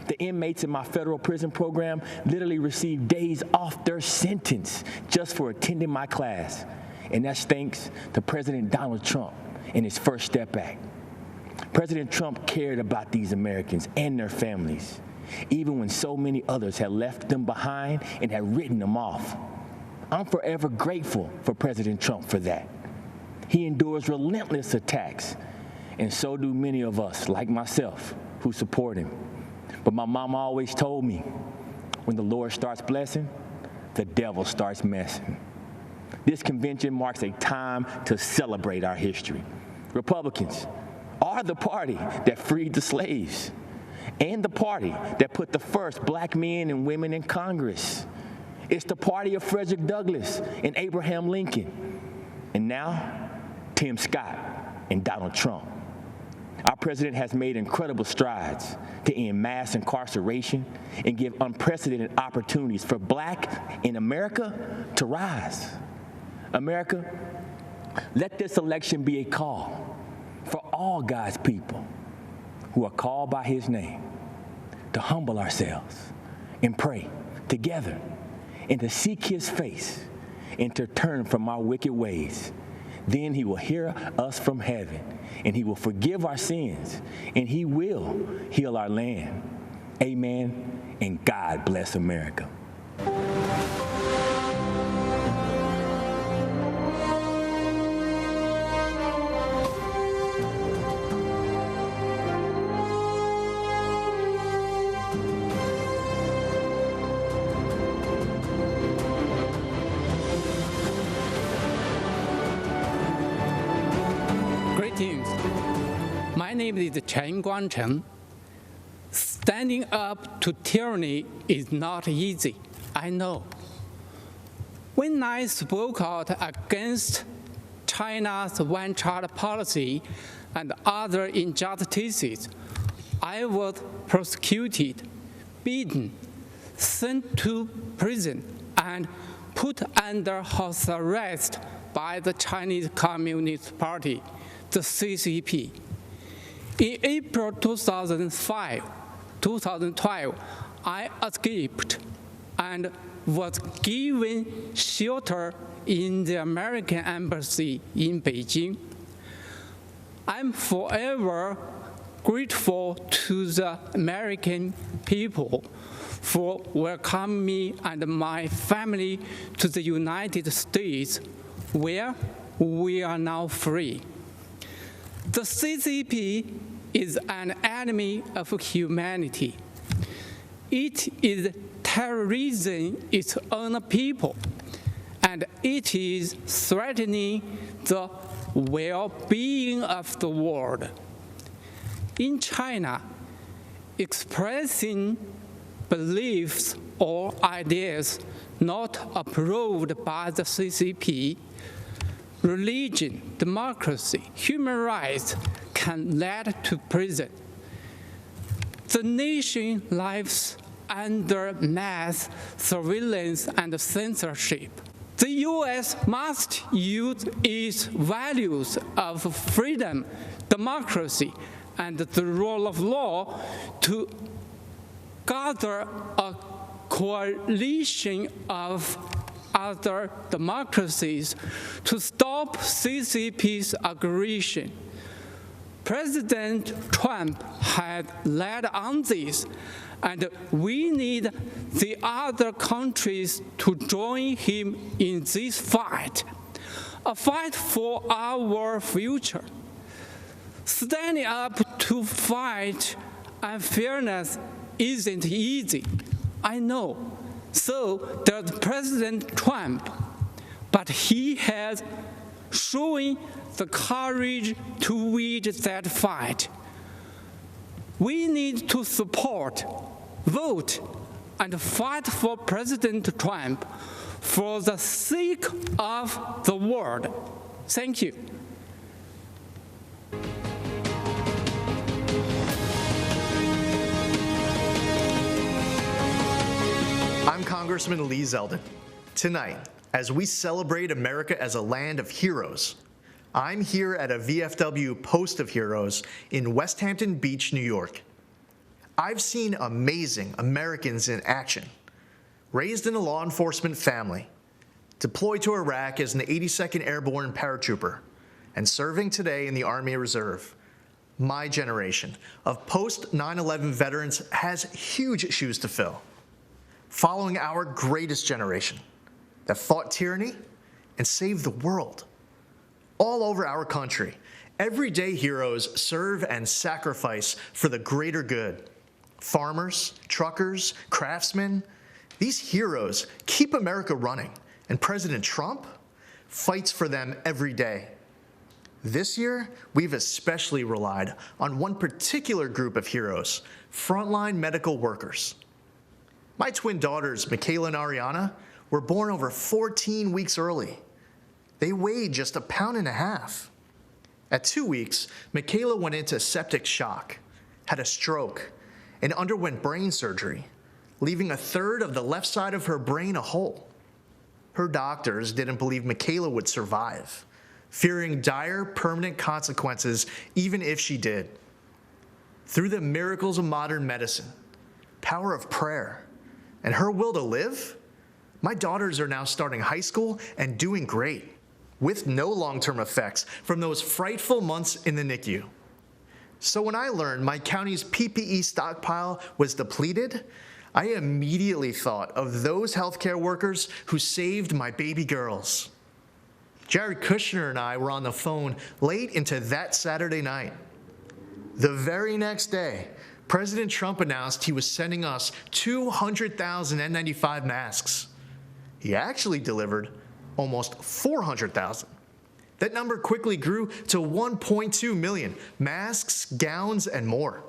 The inmates in my federal prison program literally receive days off their sentence just for attending my class. And that's thanks to President Donald Trump and his First Step Act. President Trump cared about these Americans and their families, even when so many others had left them behind and had written them off. I'm forever grateful for President Trump for that. He endures relentless attacks, and so do many of us, like myself, who support him. But my mama always told me, when the Lord starts blessing, the devil starts messing. This convention marks a time to celebrate our history. Republicans are the party that freed the slaves and the party that put the first black men and women in Congress. It's the party of Frederick Douglass and Abraham Lincoln. And now, Tim Scott and Donald Trump. Our president has made incredible strides to end mass incarceration and give unprecedented opportunities for black in America to rise. America, let this election be a call for all God's people who are called by his name to humble ourselves and pray together and to seek his face and to turn from our wicked ways. Then he will hear us from heaven, and he will forgive our sins, and he will heal our land. Amen, and God bless America. Greetings. My name is Chen Guangcheng. Standing up to tyranny is not easy, I know. When I spoke out against China's one-child policy and other injustices, I was prosecuted, beaten, sent to prison, and put under house arrest by the Chinese Communist Party, the CCP. In April 2012, I escaped and was given shelter in the American Embassy in Beijing. I'm forever grateful to the American people for welcoming me and my family to the United States, where we are now free. The CCP is an enemy of humanity. It is terrorizing its own people, and it is threatening the well-being of the world. In China, expressing beliefs or ideas not approved by the CCP, religion, democracy, human rights can lead to prison. The nation lives under mass surveillance and censorship. The U.S. must use its values of freedom, democracy, and the rule of law to gather a coalition of other democracies to stop CCP's aggression. President Trump had led on this, and we need the other countries to join him in this fight, a fight for our future. Standing up to fight unfairness isn't easy, I know. So does President Trump, but he has shown the courage to wage that fight. We need to support, vote, and fight for President Trump for the sake of the world. Thank you. I'm Congressman Lee Zeldin. Tonight, as we celebrate America as a land of heroes, I'm here at a VFW Post of Heroes in West Hampton Beach, New York. I've seen amazing Americans in action, raised in a law enforcement family, deployed to Iraq as an 82nd Airborne paratrooper, and serving today in the Army Reserve. My generation of post-9/11 veterans has huge shoes to fill, following our greatest generation that fought tyranny and saved the world. All over our country, everyday heroes serve and sacrifice for the greater good. Farmers, truckers, craftsmen, these heroes keep America running, and President Trump fights for them every day. This year, we've especially relied on one particular group of heroes, frontline medical workers. My twin daughters, Michaela and Ariana, were born over 14 weeks early. They weighed just 1.5 pounds. At 2 weeks, Michaela went into septic shock, had a stroke, and underwent brain surgery, leaving 1/3 of the left side of her brain a hole. Her doctors didn't believe Michaela would survive, fearing dire permanent consequences even if she did. Through the miracles of modern medicine, power of prayer, and her will to live, My daughters are now starting high school and doing great, with no long-term effects from those frightful months in the NICU. So when I learned my county's PPE stockpile was depleted, I immediately thought of those healthcare workers who saved my baby girls. Jared Kushner and I were on the phone late into that Saturday night. The very next day, President Trump announced he was sending us 200,000 N95 masks. He actually delivered almost 400,000. That number quickly grew to 1.2 million masks, gowns, and more.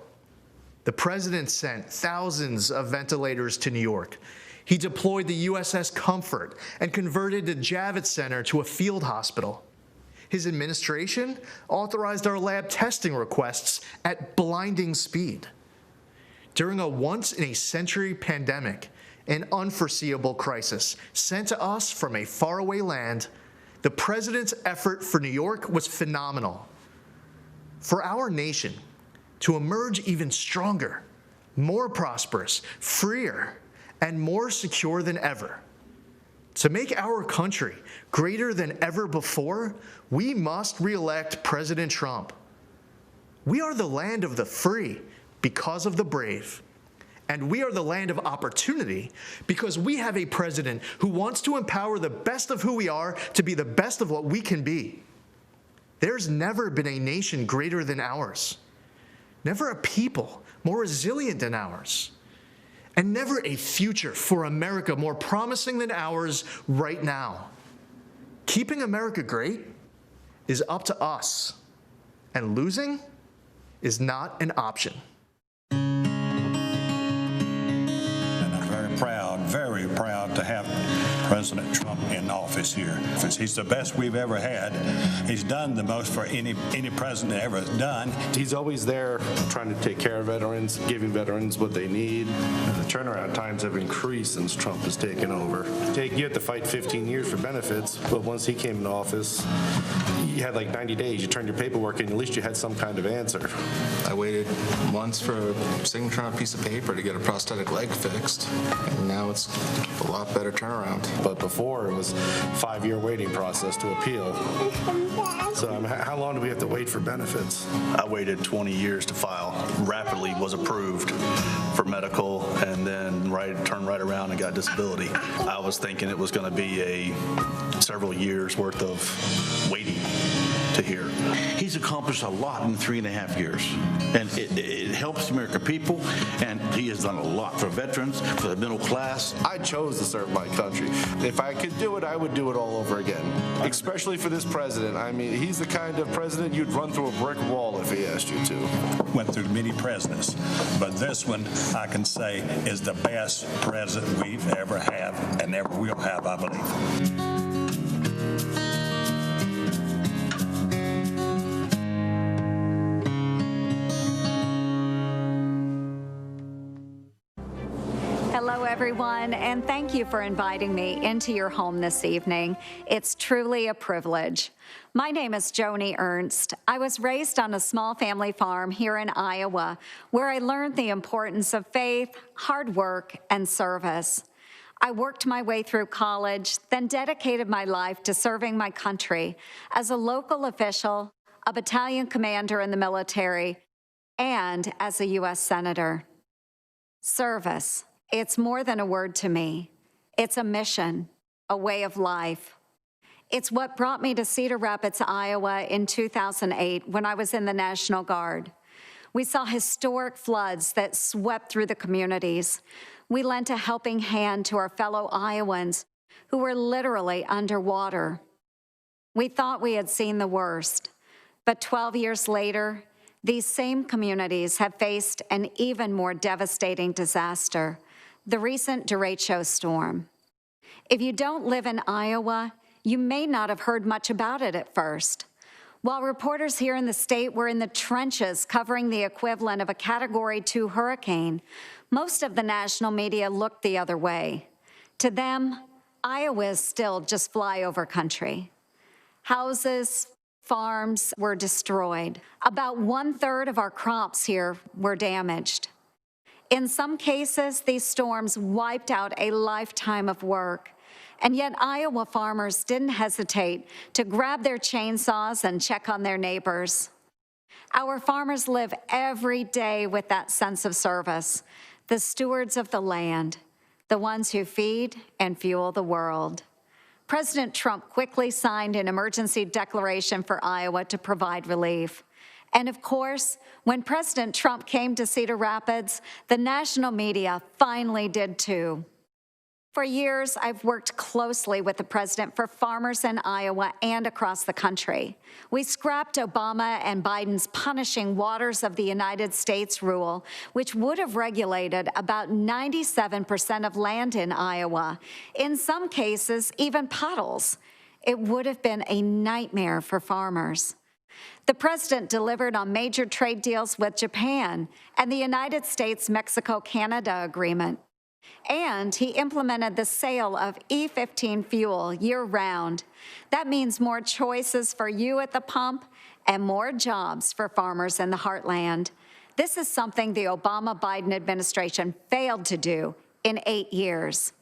The president sent thousands of ventilators to New York. He deployed the USS Comfort and converted the Javits Center to a field hospital. His administration authorized our lab testing requests at blinding speed. During a once-in-a-century pandemic, an unforeseeable crisis sent to us from a faraway land, the president's effort for New York was phenomenal. For our nation to emerge even stronger, more prosperous, freer, and more secure than ever, to make our country greater than ever before, we must re-elect President Trump. We are the land of the free because of the brave. And we are the land of opportunity because we have a president who wants to empower the best of who we are to be the best of what we can be. There's never been a nation greater than ours, never a people more resilient than ours, and never a future for America more promising than ours right now. Keeping America great is up to us, and losing is not an option. Very proud to have President Trump in office here. He's the best we've ever had. He's done the most for any president ever done. He's always there trying to take care of veterans, giving veterans what they need. The turnaround times have increased since Trump has taken over. You have to fight 15 years for benefits, but once he came into office, you had like 90 days. You turned your paperwork in, at least you had some kind of answer. I waited months for a signature on a piece of paper to get a prosthetic leg fixed, and now it's a lot better turnaround. But before, it was a 5-year waiting process to appeal. So how long do we have to wait for benefits? I waited 20 years to file. Rapidly was approved for medical, and then turned right around and got disability. I was thinking it was going to be several years worth of waiting to hear. He's accomplished a lot in 3.5 years, and it helps the American people, and he has done a lot for veterans, for the middle class. I chose to serve my country. If I could do it, I would do it all over again, especially for this president. I mean, he's the kind of president you'd run through a brick wall if he asked you to. Went through many presidents, but this one, I can say, is the best president we've ever had and ever will have, I believe. Hello, everyone, and thank you for inviting me into your home this evening. It's truly a privilege. My name is Joni Ernst. I was raised on a small family farm here in Iowa, where I learned the importance of faith, hard work, and service. I worked my way through college, then dedicated my life to serving my country as a local official, a battalion commander in the military, and as a U.S. Senator. Service. It's more than a word to me. It's a mission, a way of life. It's what brought me to Cedar Rapids, Iowa in 2008 when I was in the National Guard. We saw historic floods that swept through the communities. We lent a helping hand to our fellow Iowans who were literally underwater. We thought we had seen the worst, but 12 years later, these same communities have faced an even more devastating disaster, the recent derecho storm. If you don't live in Iowa, you may not have heard much about it at first. While reporters here in the state were in the trenches covering the equivalent of a Category 2 hurricane, most of the national media looked the other way. To them, Iowa is still just flyover country. Houses, farms were destroyed. About 1/3 of our crops here were damaged. In some cases, these storms wiped out a lifetime of work, And yet Iowa farmers didn't hesitate to grab their chainsaws and check on their neighbors. Our farmers live every day with that sense of service, the stewards of the land, the ones who feed and fuel the world. President Trump quickly signed an emergency declaration for Iowa to provide relief. And of course, when President Trump came to Cedar Rapids, the national media finally did too. For years, I've worked closely with the president for farmers in Iowa and across the country. We scrapped Obama and Biden's punishing waters of the United States rule, which would have regulated about 97% of land in Iowa, in some cases, even puddles. It would have been a nightmare for farmers. The president delivered on major trade deals with Japan and the United States-Mexico-Canada agreement. And he implemented the sale of E15 fuel year-round. That means more choices for you at the pump and more jobs for farmers in the heartland. This is something the Obama-Biden administration failed to do in 8 years.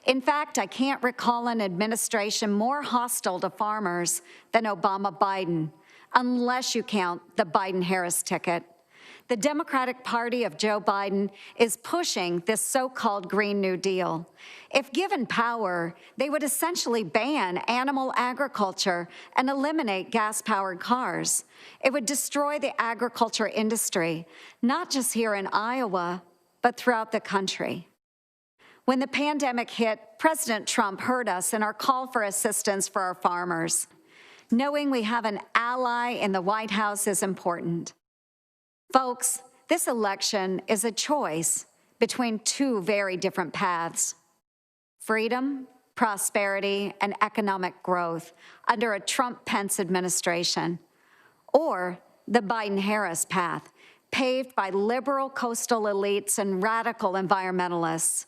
In fact, I can't recall an administration more hostile to farmers than Obama-Biden, unless you count the Biden-Harris ticket. The Democratic Party of Joe Biden is pushing this so-called Green New Deal. If given power, they would essentially ban animal agriculture and eliminate gas-powered cars. It would destroy the agriculture industry, not just here in Iowa, but throughout the country. When the pandemic hit, President Trump heard us in our call for assistance for our farmers. Knowing we have an ally in the White House is important. Folks, this election is a choice between two very different paths: freedom, prosperity, and economic growth under a Trump-Pence administration, or the Biden-Harris path, paved by liberal coastal elites and radical environmentalists,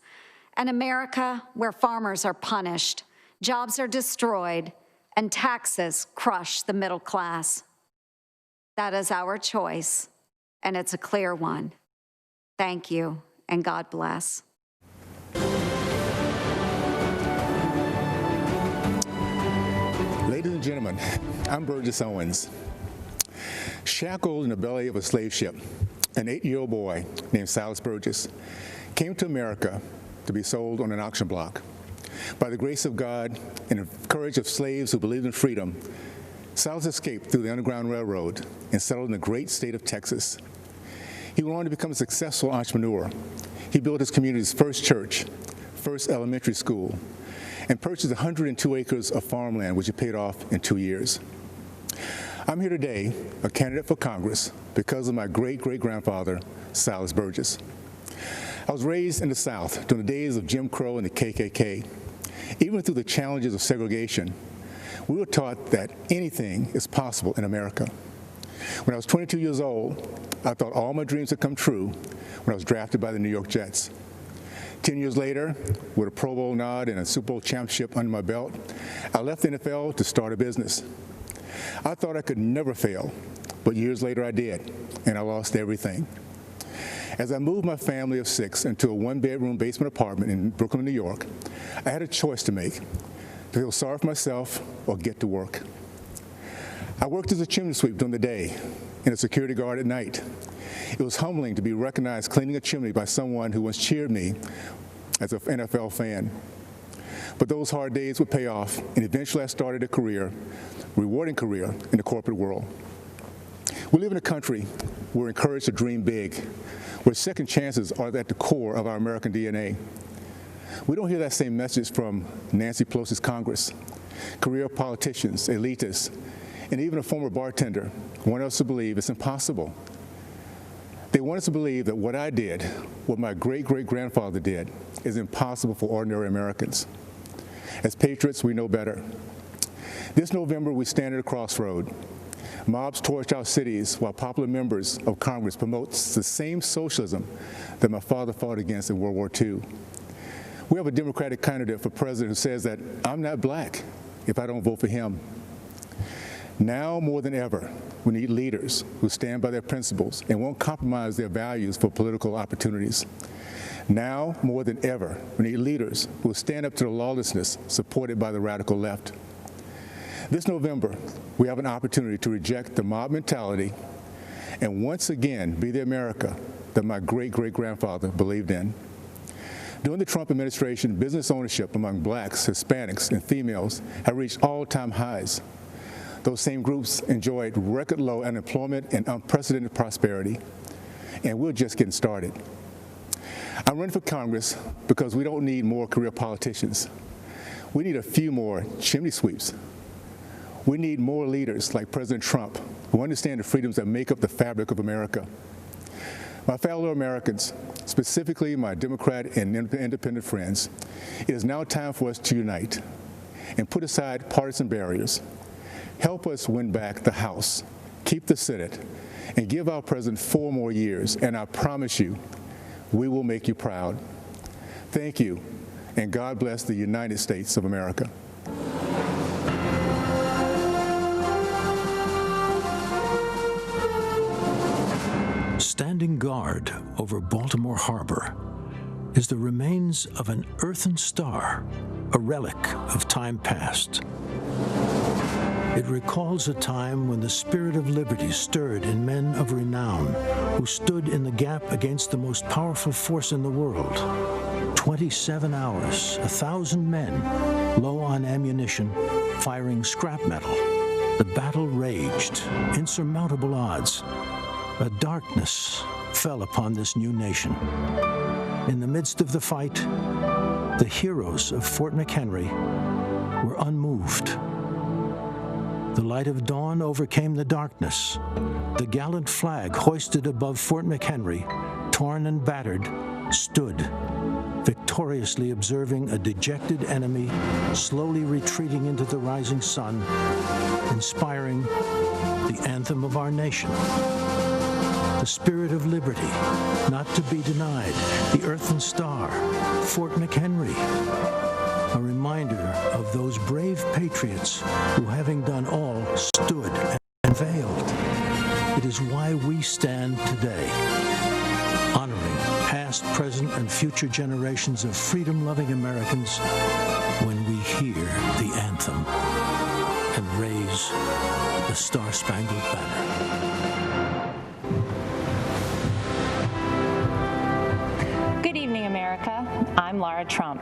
an America where farmers are punished, jobs are destroyed, and taxes crush the middle class. That is our choice, and it's a clear one. Thank you, and God bless. Ladies and gentlemen, I'm Burgess Owens. Shackled in the belly of a slave ship, an 8-year-old boy named Silas Burgess came to America to be sold on an auction block. By the grace of God and the courage of slaves who believed in freedom, Silas escaped through the Underground Railroad and settled in the great state of Texas. He went on to become a successful entrepreneur. He built his community's first church, first elementary school, and purchased 102 acres of farmland, which he paid off in 2 years. I'm here today, a candidate for Congress, because of my great-great-grandfather, Silas Burgess. I was raised in the South during the days of Jim Crow and the KKK. Even through the challenges of segregation, we were taught that anything is possible in America. When I was 22 years old, I thought all my dreams had come true when I was drafted by the New York Jets. 10 years later, with a Pro Bowl nod and a Super Bowl championship under my belt, I left the NFL to start a business. I thought I could never fail, but years later I did, and I lost everything. As I moved my family of 6 into a 1-bedroom basement apartment in Brooklyn, New York, I had a choice to make: to feel sorry for myself or get to work. I worked as a chimney sweep during the day and a security guard at night. It was humbling to be recognized cleaning a chimney by someone who once cheered me as an NFL fan. But those hard days would pay off, and eventually I started a rewarding career in the corporate world. We live in a country where we're encouraged to dream big, where second chances are at the core of our American DNA. We don't hear that same message from Nancy Pelosi's Congress. Career politicians, elitists, and even a former bartender want us to believe it's impossible. They want us to believe that what I did, what my great-great-grandfather did, is impossible for ordinary Americans. As patriots, we know better. This November, we stand at a crossroad. Mobs torch our cities while popular members of Congress promote the same socialism that my father fought against in World War II. We have a Democratic candidate for president who says that I'm not black if I don't vote for him. Now more than ever, we need leaders who stand by their principles and won't compromise their values for political opportunities. Now, more than ever, we need leaders who will stand up to the lawlessness supported by the radical left. This November, we have an opportunity to reject the mob mentality and once again be the America that my great-great-grandfather believed in. During the Trump administration, business ownership among blacks, Hispanics, and females have reached all-time highs. Those same groups enjoyed record-low unemployment and unprecedented prosperity, and we're just getting started. I'm running for Congress because we don't need more career politicians. We need a few more chimney sweeps. We need more leaders like President Trump who understand the freedoms that make up the fabric of America. My fellow Americans, specifically my Democrat and independent friends, it is now time for us to unite and put aside partisan barriers. Help us win back the House, keep the Senate, and give our president 4 more years, and I promise you, we will make you proud. Thank you, and God bless the United States of America. Standing guard over Baltimore Harbor is the remains of an earthen star, a relic of time past. It recalls a time when the spirit of liberty stirred in men of renown who stood in the gap against the most powerful force in the world. 27 hours, 1,000 men, low on ammunition, firing scrap metal. The battle raged, insurmountable odds. A darkness fell upon this new nation. In the midst of the fight, the heroes of Fort McHenry were unmoved. The light of dawn overcame the darkness. The gallant flag hoisted above Fort McHenry, torn and battered, stood, victoriously observing a dejected enemy slowly retreating into the rising sun, inspiring the anthem of our nation. The spirit of liberty, not to be denied, the earthen star, Fort McHenry, a reminder of those brave patriots who, having done all, stood and veiled. It is why we stand today, honoring past, present, and future generations of freedom-loving Americans when we hear the anthem and raise the Star-Spangled Banner. Good evening, America. I'm Lara Trump,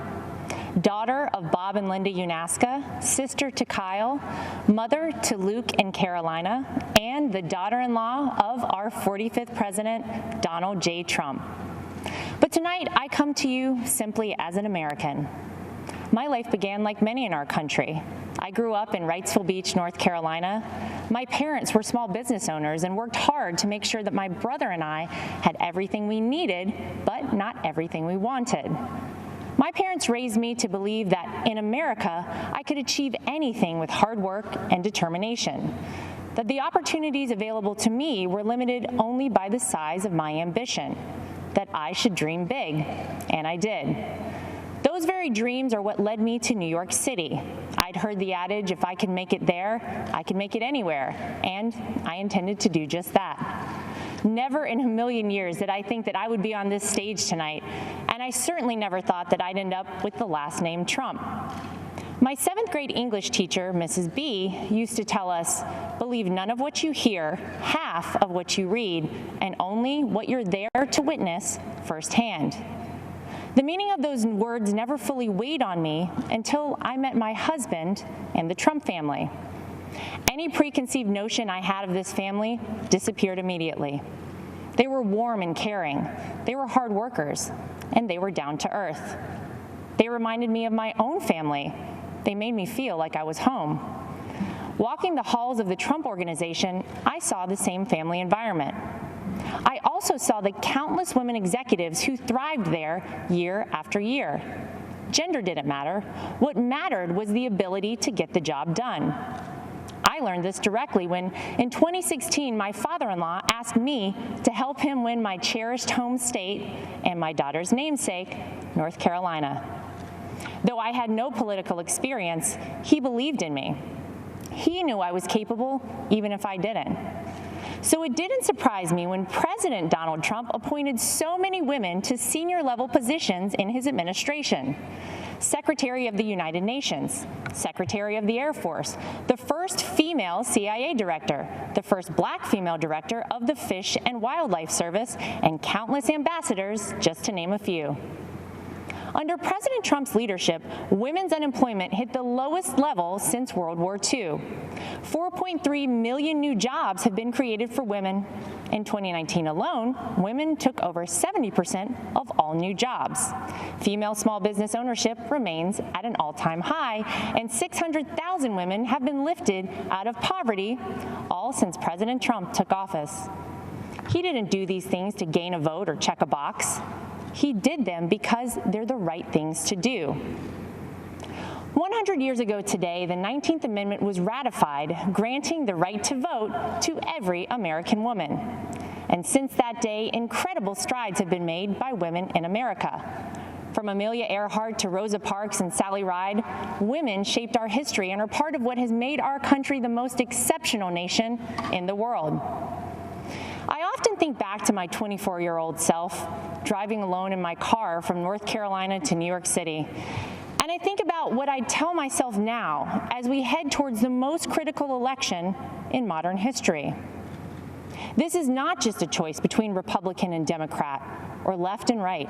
daughter of Bob and Linda Unaska, sister to Kyle, mother to Luke and Carolina, and the daughter-in-law of our 45th president, Donald J. Trump. But tonight, I come to you simply as an American. My life began like many in our country. I grew up in Wrightsville Beach, North Carolina. My parents were small business owners and worked hard to make sure that my brother and I had everything we needed, but not everything we wanted. My parents raised me to believe that in America, I could achieve anything with hard work and determination, that the opportunities available to me were limited only by the size of my ambition, that I should dream big, and I did. Those very dreams are what led me to New York City. I'd heard the adage, if I can make it there, I can make it anywhere, and I intended to do just that. Never in a million years did I think that I would be on this stage tonight, and I certainly never thought that I'd end up with the last name Trump. My 7th grade English teacher, Mrs. B, used to tell us, believe none of what you hear, half of what you read, and only what you're there to witness firsthand. The meaning of those words never fully weighed on me until I met my husband and the Trump family. Any preconceived notion I had of this family disappeared immediately. They were warm and caring, they were hard workers, and they were down to earth. They reminded me of my own family. They made me feel like I was home. Walking the halls of the Trump Organization, I saw the same family environment. I also saw the countless women executives who thrived there year after year. Gender didn't matter. What mattered was the ability to get the job done. I learned this directly when, in 2016, my father-in-law asked me to help him win my cherished home state and my daughter's namesake, North Carolina. Though I had no political experience, he believed in me. He knew I was capable, even if I didn't. So it didn't surprise me when President Donald Trump appointed so many women to senior level positions in his administration. Secretary of the United Nations, Secretary of the Air Force, the first female CIA director, the first black female director of the Fish and Wildlife Service, and countless ambassadors, just to name a few. Under President Trump's leadership, women's unemployment hit the lowest level since World War II. 4.3 million new jobs have been created for women. In 2019 alone, women took over 70% of all new jobs. Female small business ownership remains at an all-time high, and 600,000 women have been lifted out of poverty, all since President Trump took office. He didn't do these things to gain a vote or check a box. He did them because they're the right things to do. 100 years ago today, the 19th Amendment was ratified, granting the right to vote to every American woman. And since that day, incredible strides have been made by women in America. From Amelia Earhart to Rosa Parks and Sally Ride, women shaped our history and are part of what has made our country the most exceptional nation in the world. I often think back to my 24-year-old self, driving alone in my car from North Carolina to New York City. And I think about what I'd tell myself now as we head towards the most critical election in modern history. This is not just a choice between Republican and Democrat, or left and right.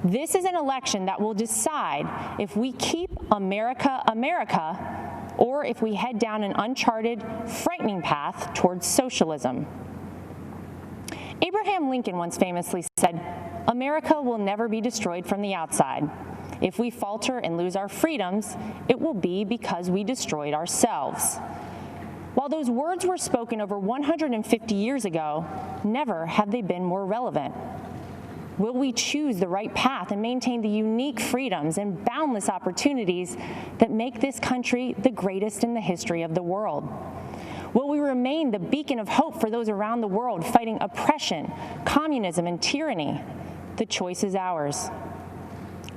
This is an election that will decide if we keep America, America, or if we head down an uncharted, frightening path towards socialism. Abraham Lincoln once famously said, "America will never be destroyed from the outside. If we falter and lose our freedoms, it will be because we destroyed ourselves." While those words were spoken over 150 years ago, never have they been more relevant. Will we choose the right path and maintain the unique freedoms and boundless opportunities that make this country the greatest in the history of the world? Will we remain the beacon of hope for those around the world fighting oppression, communism, and tyranny? The choice is ours.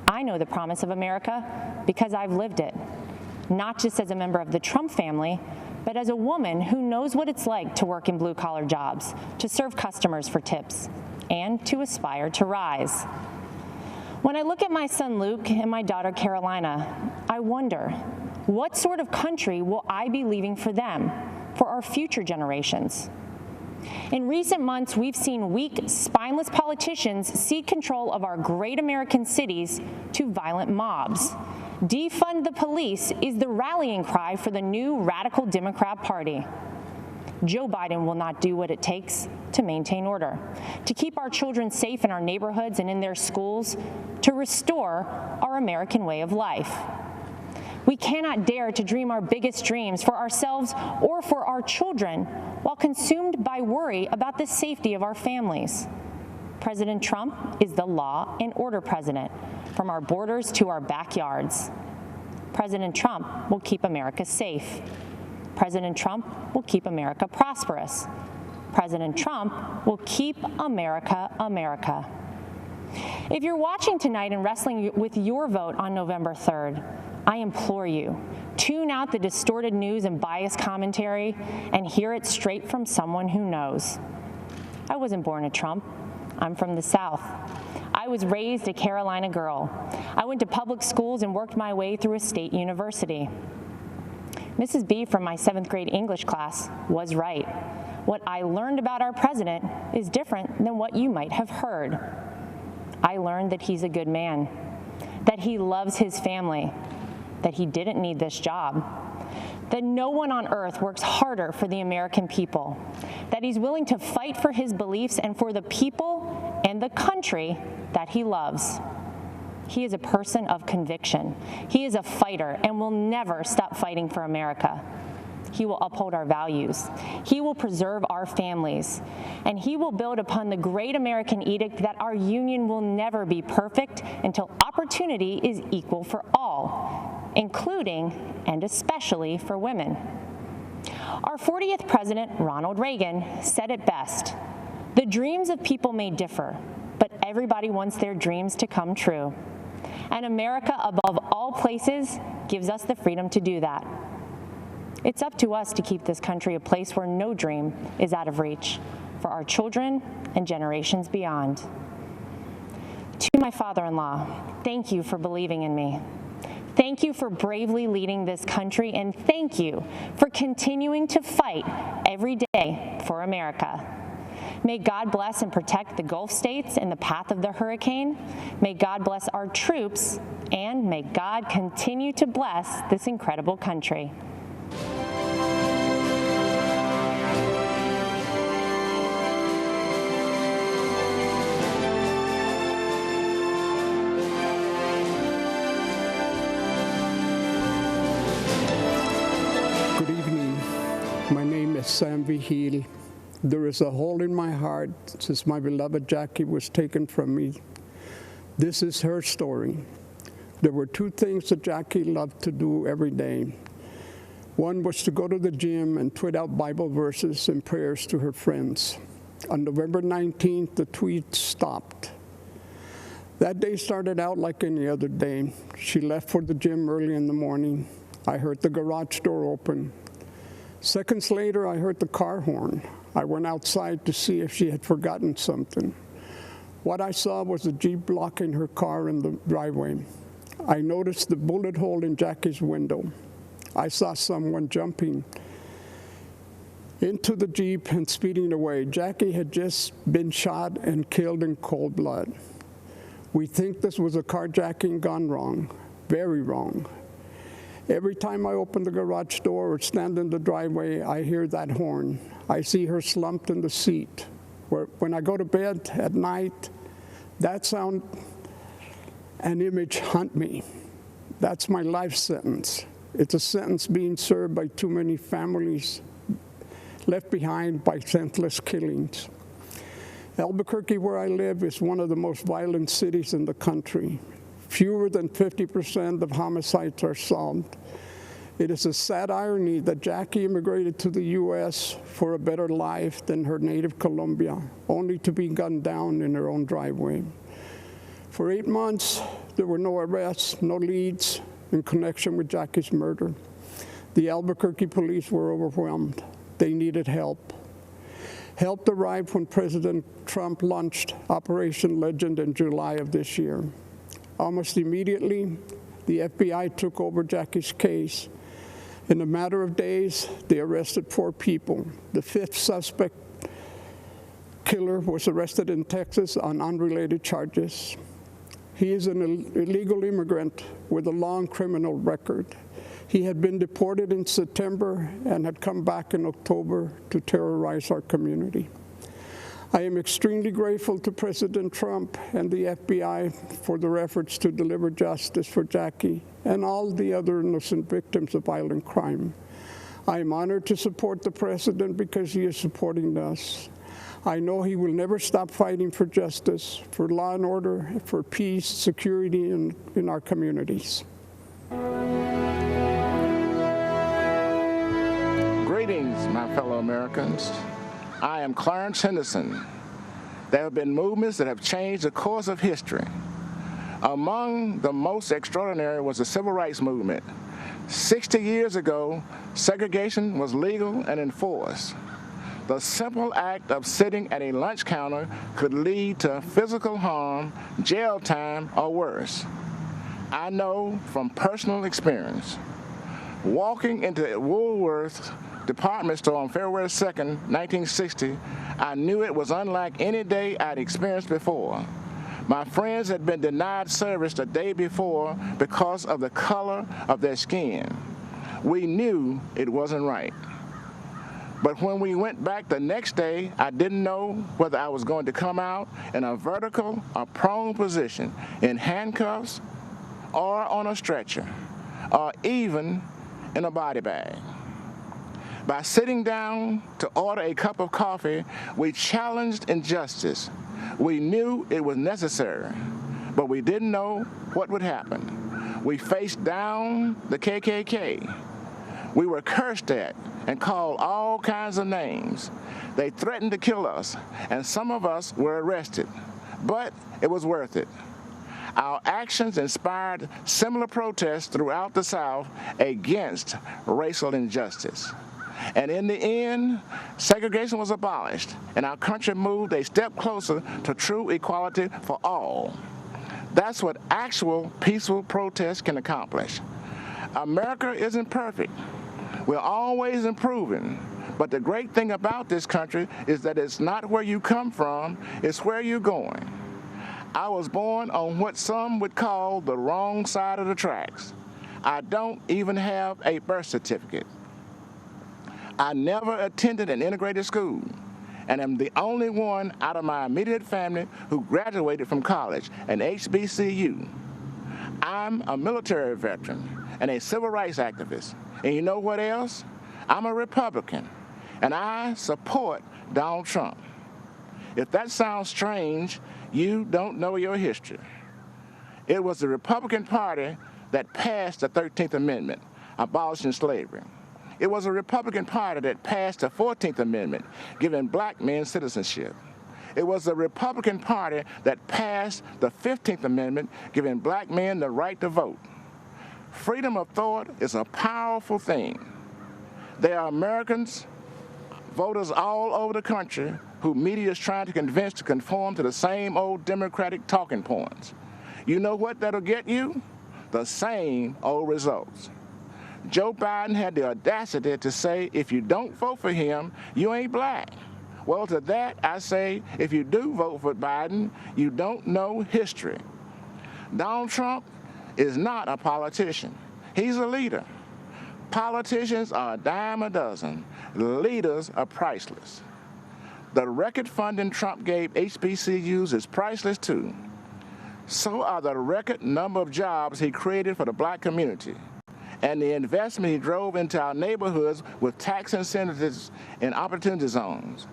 I know the promise of America because I've lived it, not just as a member of the Trump family, but as a woman who knows what it's like to work in blue-collar jobs, to serve customers for tips, and to aspire to rise. When I look at my son Luke and my daughter Carolina, I wonder, what sort of country will I be leaving for them, for our future generations? In recent months, we've seen weak, spineless politicians cede control of our great American cities to violent mobs. Defund the police is the rallying cry for the new radical Democrat Party. Joe Biden will not do what it takes to maintain order, to keep our children safe in our neighborhoods and in their schools, to restore our American way of life. We cannot dare to dream our biggest dreams for ourselves or for our children while consumed by worry about the safety of our families. President Trump is the law and order president, from our borders to our backyards. President Trump will keep America safe. President Trump will keep America prosperous. President Trump will keep America, America. If you're watching tonight and wrestling with your vote on November 3rd, I implore you, tune out the distorted news and biased commentary and hear it straight from someone who knows. I wasn't born a Trump. I'm from the South. I was raised a Carolina girl. I went to public schools and worked my way through a state university. Mrs. B from my 7th grade English class was right. What I learned about our president is different than what you might have heard. I learned that he's a good man, that he loves his family, that he didn't need this job, that no one on earth works harder for the American people, that he's willing to fight for his beliefs and for the people and the country that he loves. He is a person of conviction. He is a fighter and will never stop fighting for America. He will uphold our values. He will preserve our families. And he will build upon the great American edict that our union will never be perfect until opportunity is equal for all, including and especially for women. Our 40th president, Ronald Reagan, said it best: "The dreams of people may differ, but everybody wants their dreams to come true. And America, above all places, gives us the freedom to do that." It's up to us to keep this country a place where no dream is out of reach for our children and generations beyond. To my father-in-law, thank you for believing in me. Thank you for bravely leading this country, and thank you for continuing to fight every day for America. May God bless and protect the Gulf states in the path of the hurricane. May God bless our troops, and may God continue to bless this incredible country. Good evening. My name is Sam Vigil. There is a hole in my heart since my beloved Jackie was taken from me. This is her story. There were two things that Jackie loved to do every day. One was to go to the gym and tweet out Bible verses and prayers to her friends. On November 19th, the tweet stopped. That day started out like any other day. She left for the gym early in the morning. I heard the garage door open. Seconds later, I heard the car horn. I went outside to see if she had forgotten something. What I saw was a Jeep blocking her car in the driveway. I noticed the bullet hole in Jackie's window. I saw someone jumping into the Jeep and speeding away. Jackie had just been shot and killed in cold blood. We think this was a carjacking gone wrong, very wrong. Every time I open the garage door or stand in the driveway, I hear that horn. I see her slumped in the seat. When I go to bed at night, that sound and image haunt me. That's my life sentence. It's a sentence being served by too many families left behind by senseless killings. Albuquerque, where I live, is one of the most violent cities in the country. Fewer than 50% of homicides are solved. It is a sad irony that Jackie immigrated to the U.S. for a better life than her native Colombia, only to be gunned down in her own driveway. For 8 months, there were no arrests, no leads in connection with Jackie's murder. The Albuquerque police were overwhelmed. They needed help. Help arrived when President Trump launched Operation Legend in July of this year. Almost immediately, the FBI took over Jackie's case. In a matter of days, they arrested 4 people. The 5th suspect killer was arrested in Texas on unrelated charges. He is an illegal immigrant with a long criminal record. He had been deported in September and had come back in October to terrorize our community. I am extremely grateful to President Trump and the FBI for their efforts to deliver justice for Jackie and all the other innocent victims of violent crime. I am honored to support the President because he is supporting us. I know he will never stop fighting for justice, for law and order, for peace, security in our communities. Greetings, my fellow Americans. I am Clarence Henderson. There have been movements that have changed the course of history. Among the most extraordinary was the Civil Rights Movement. 60 years ago, segregation was legal and enforced. The simple act of sitting at a lunch counter could lead to physical harm, jail time, or worse. I know from personal experience. Walking into Woolworth's department store on February 2nd, 1960, I knew it was unlike any day I'd experienced before. My friends had been denied service the day before because of the color of their skin. We knew it wasn't right. But when we went back the next day, I didn't know whether I was going to come out in a vertical or prone position, in handcuffs or on a stretcher, or even in a body bag. By sitting down to order a cup of coffee, we challenged injustice. We knew it was necessary, but we didn't know what would happen. We faced down the KKK. We were cursed at and called all kinds of names. They threatened to kill us, and some of us were arrested, but it was worth it. Our actions inspired similar protests throughout the South against racial injustice. And in the end, segregation was abolished, and our country moved a step closer to true equality for all. That's what actual peaceful protest can accomplish. America isn't perfect. We're always improving. But the great thing about this country is that it's not where you come from, it's where you're going. I was born on what some would call the wrong side of the tracks. I don't even have a birth certificate. I never attended an integrated school, and am the only one out of my immediate family who graduated from college, an HBCU. I'm a military veteran and a civil rights activist. And you know what else? I'm a Republican, and I support Donald Trump. If that sounds strange, you don't know your history. It was the Republican Party that passed the 13th Amendment, abolishing slavery. It was the Republican Party that passed the 14th Amendment, giving black men citizenship. It was the Republican Party that passed the 15th Amendment, giving black men the right to vote. Freedom of thought is a powerful thing. There are Americans, voters all over the country, who media is trying to convince to conform to the same old Democratic talking points. You know what that'll get you? The same old results. Joe Biden had the audacity to say, if you don't vote for him, you ain't black. Well, to that, I say, if you do vote for Biden, you don't know history. Donald Trump is not a politician. He's a leader. Politicians are a dime a dozen. Leaders are priceless. The record funding Trump gave HBCUs is priceless too. So are the record number of jobs he created for the black community, and the investment he drove into our neighborhoods with tax incentives and opportunity zones.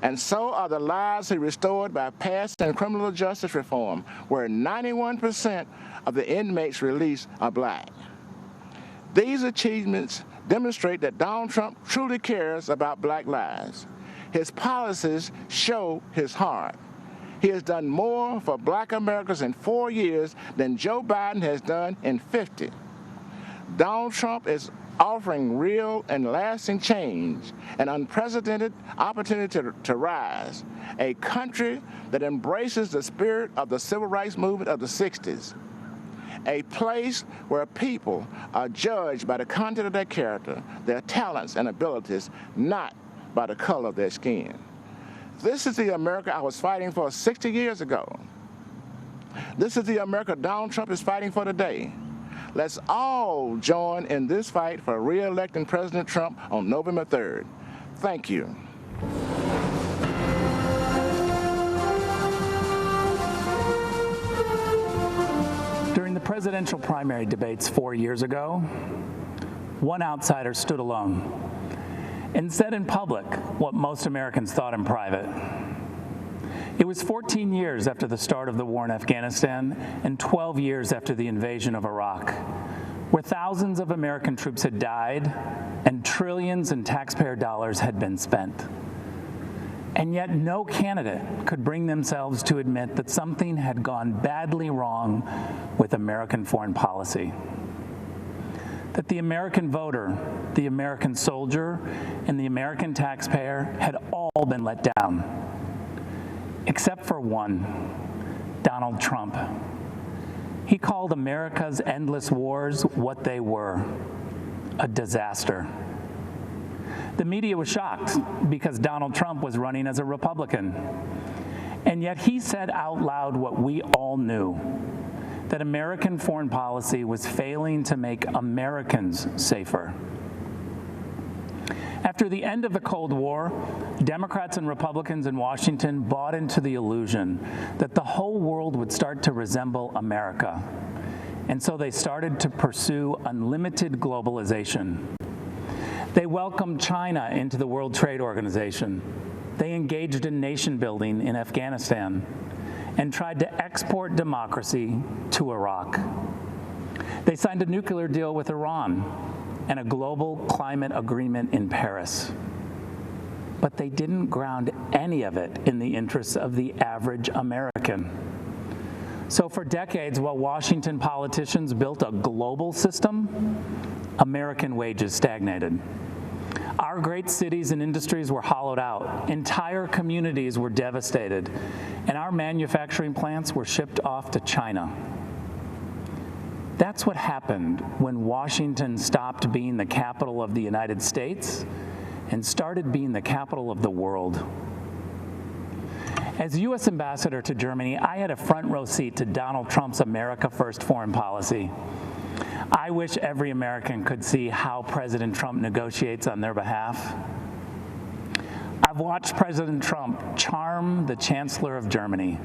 And so are the lives he restored by passing criminal justice reform, where 91% of the inmates released are black. These achievements demonstrate that Donald Trump truly cares about black lives. His policies show his heart. He has done more for black Americans in 4 years than Joe Biden has done in 50. Donald Trump is offering real and lasting change, an unprecedented opportunity to rise, a country that embraces the spirit of the civil rights movement of the 60s, a place where people are judged by the content of their character, their talents and abilities, not by the color of their skin. This is the America I was fighting for 60 years ago. This is the America Donald Trump is fighting for today. Let's all join in this fight for re-electing President Trump on November 3rd. Thank you. During the presidential primary debates 4 years ago, one outsider stood alone and said in public what most Americans thought in private. It was 14 years after the start of the war in Afghanistan and 12 years after the invasion of Iraq, where thousands of American troops had died and trillions in taxpayer dollars had been spent. And yet no candidate could bring themselves to admit that something had gone badly wrong with American foreign policy. That the American voter, the American soldier, and the American taxpayer had all been let down. Except for one, Donald Trump. He called America's endless wars what they were, a disaster. The media was shocked because Donald Trump was running as a Republican. And yet he said out loud what we all knew, that American foreign policy was failing to make Americans safer. After the end of the Cold War, Democrats and Republicans in Washington bought into the illusion that the whole world would start to resemble America. And so they started to pursue unlimited globalization. They welcomed China into the World Trade Organization. They engaged in nation building in Afghanistan and tried to export democracy to Iraq. They signed a nuclear deal with Iran and a global climate agreement in Paris. But they didn't ground any of it in the interests of the average American. So for decades, while Washington politicians built a global system, American wages stagnated. Our great cities and industries were hollowed out. Entire communities were devastated, and our manufacturing plants were shipped off to China. That's what happened when Washington stopped being the capital of the United States and started being the capital of the world. As U.S. ambassador to Germany, I had a front row seat to Donald Trump's America First foreign policy. I wish every American could see how President Trump negotiates on their behalf. I've watched President Trump charm the Chancellor of Germany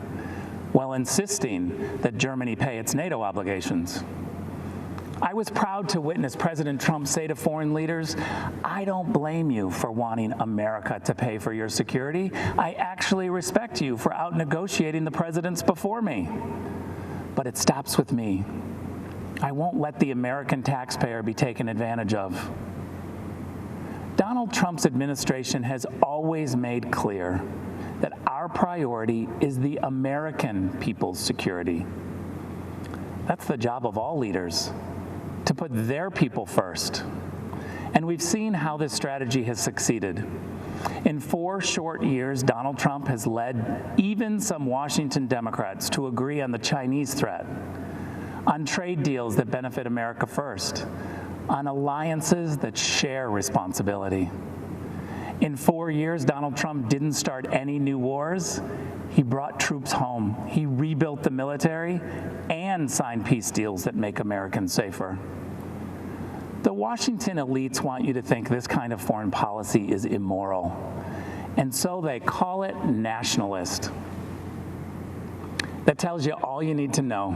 while insisting that Germany pay its NATO obligations. I was proud to witness President Trump say to foreign leaders, "I don't blame you for wanting America to pay for your security. I actually respect you for out-negotiating the presidents before me. But it stops with me. I won't let the American taxpayer be taken advantage of." Donald Trump's administration has always made clear that our priority is the American people's security. That's the job of all leaders, to put their people first. And we've seen how this strategy has succeeded. In 4 short years, Donald Trump has led even some Washington Democrats to agree on the Chinese threat, on trade deals that benefit America first, on alliances that share responsibility. In 4 years, Donald Trump didn't start any new wars. He brought troops home. He rebuilt the military and signed peace deals that make Americans safer. The Washington elites want you to think this kind of foreign policy is immoral, and so they call it nationalist. That tells you all you need to know.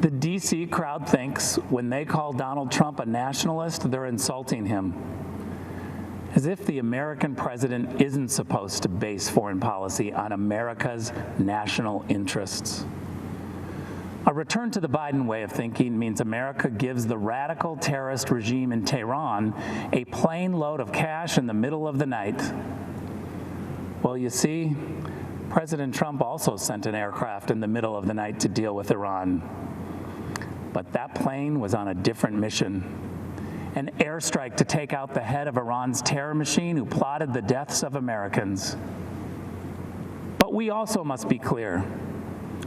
The D.C. crowd thinks when they call Donald Trump a nationalist, they're insulting him, as if the American president isn't supposed to base foreign policy on America's national interests. A return to the Biden way of thinking means America gives the radical terrorist regime in Tehran a plane load of cash in the middle of the night. Well, you see, President Trump also sent an aircraft in the middle of the night to deal with Iran. But that plane was on a different mission. An airstrike to take out the head of Iran's terror machine who plotted the deaths of Americans. But we also must be clear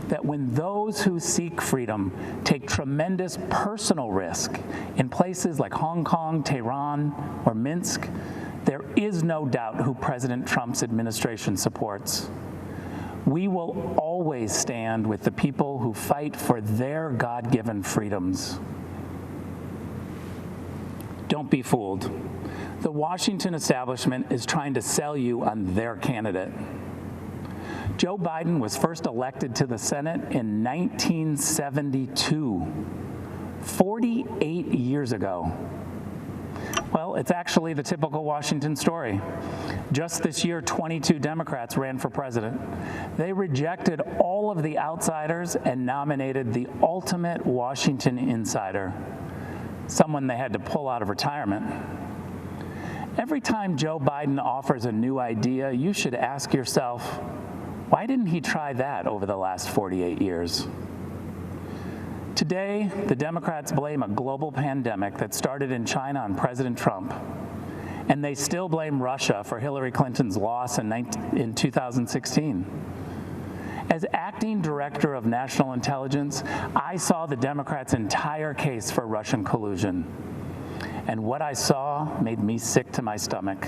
that when those who seek freedom take tremendous personal risk in places like Hong Kong, Tehran, or Minsk, there is no doubt who President Trump's administration supports. We will always stand with the people who fight for their God-given freedoms. Don't be fooled. The Washington establishment is trying to sell you on their candidate. Joe Biden was first elected to the Senate in 1972, 48 years ago. Well, it's actually the typical Washington story. Just this year, 22 Democrats ran for president. They rejected all of the outsiders and nominated the ultimate Washington insider, someone they had to pull out of retirement. Every time Joe Biden offers a new idea, you should ask yourself, why didn't he try that over the last 48 years? Today, the Democrats blame a global pandemic that started in China on President Trump, and they still blame Russia for Hillary Clinton's loss in 2016. As acting director of national intelligence, I saw the Democrats' entire case for Russian collusion, and what I saw made me sick to my stomach.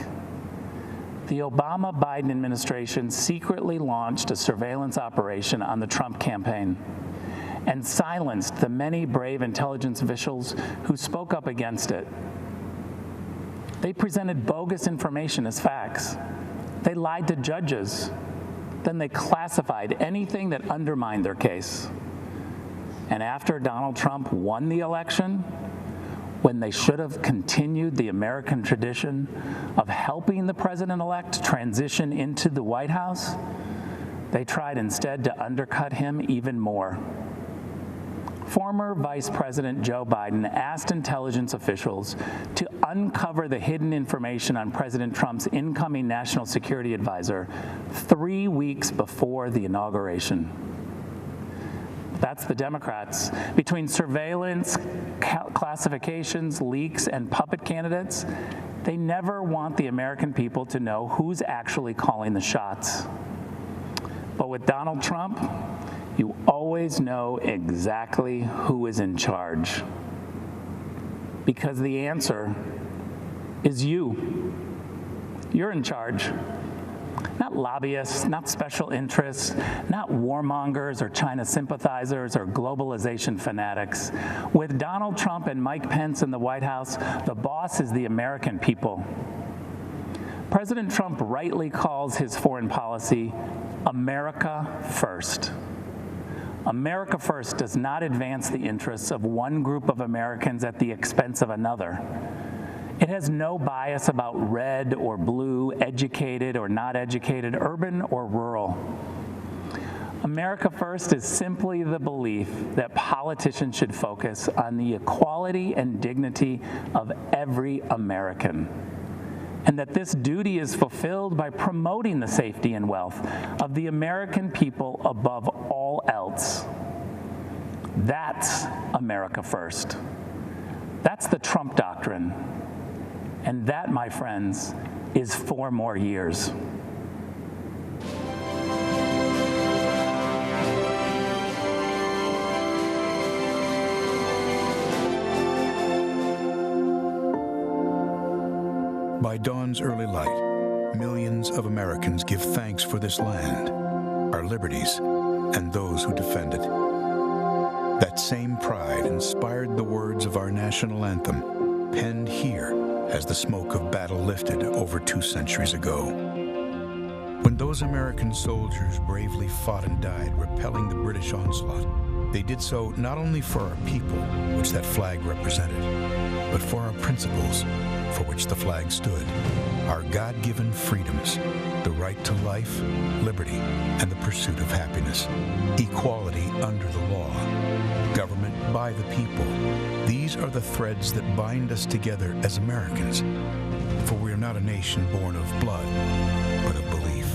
The Obama-Biden administration secretly launched a surveillance operation on the Trump campaign and silenced the many brave intelligence officials who spoke up against it. They presented bogus information as facts. They lied to judges. Then they classified anything that undermined their case. And after Donald Trump won the election, when they should have continued the American tradition of helping the president-elect transition into the White House, they tried instead to undercut him even more. Former Vice President Joe Biden asked intelligence officials to uncover the hidden information on President Trump's incoming national security advisor 3 weeks before the inauguration. that's the Democrats, between surveillance, classifications, leaks, and puppet candidates, they never want the American people to know who's actually calling the shots. But with Donald Trump, you always know exactly who is in charge. Because the answer is you. You're in charge. Not lobbyists, not special interests, not warmongers or China sympathizers or globalization fanatics. With Donald Trump and Mike Pence in the White House, the boss is the American people. President Trump rightly calls his foreign policy America First. America First does not advance the interests of one group of Americans at the expense of another. It has no bias about red or blue, educated or not educated, urban or rural. America First is simply the belief that politicians should focus on the equality and dignity of every American, and that this duty is fulfilled by promoting the safety and wealth of the American people above all else. That's America First. That's the Trump doctrine. And that, my friends, is 4 more years. By dawn's early light, millions of Americans give thanks for this land, our liberties, and those who defend it. That same pride inspired the words of our national anthem, penned here as the smoke of battle lifted over 2 centuries ago. When those American soldiers bravely fought and died, repelling the British onslaught, they did so not only for our people, which that flag represented, but for our principles, for which the flag stood, our God-given freedoms, the right to life, liberty, and the pursuit of happiness, equality under the law, government by the people. These are the threads that bind us together as Americans, for we are not a nation born of blood, but of belief.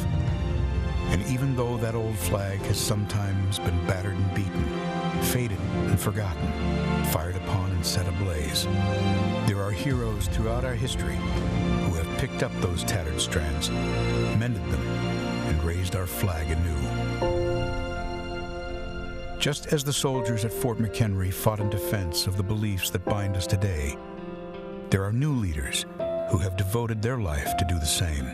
And even though that old flag has sometimes been battered and beaten, faded and forgotten, fired upon and set ablaze, there are heroes throughout our history who have picked up those tattered strands, mended them, and raised our flag anew. Just as the soldiers at Fort McHenry fought in defense of the beliefs that bind us today, there are new leaders who have devoted their life to do the same.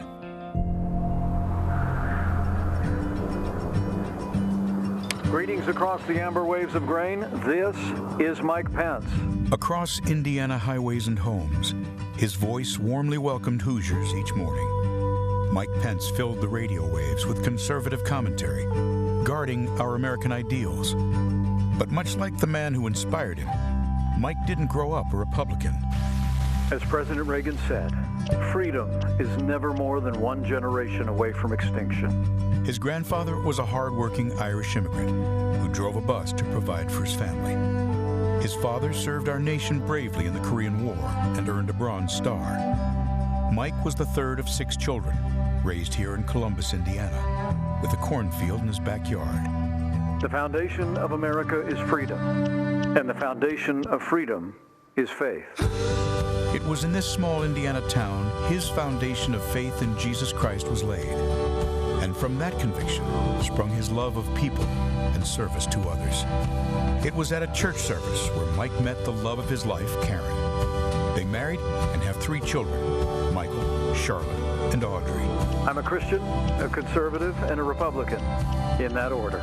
Greetings across the amber waves of grain. This is Mike Pence. Across Indiana highways and homes, his voice warmly welcomed Hoosiers each morning. Mike Pence filled the radio waves with conservative commentary, guarding our American ideals. But much like the man who inspired him, Mike didn't grow up a Republican. As President Reagan said, freedom is never more than 1 generation away from extinction. His grandfather was a hard-working Irish immigrant who drove a bus to provide for his family. His father served our nation bravely in the Korean War and earned a Bronze Star. Mike was the 3rd of 6 children, raised here in Columbus, Indiana, with a cornfield in his backyard. The foundation of America is freedom, and the foundation of freedom is faith. It was in this small Indiana town his foundation of faith in Jesus Christ was laid. And from that conviction sprung his love of people and service to others. It was at a church service where Mike met the love of his life, Karen. They married and have 3 children, Michael, Charlotte, and Audrey. I'm a Christian, a conservative, and a Republican, in that order.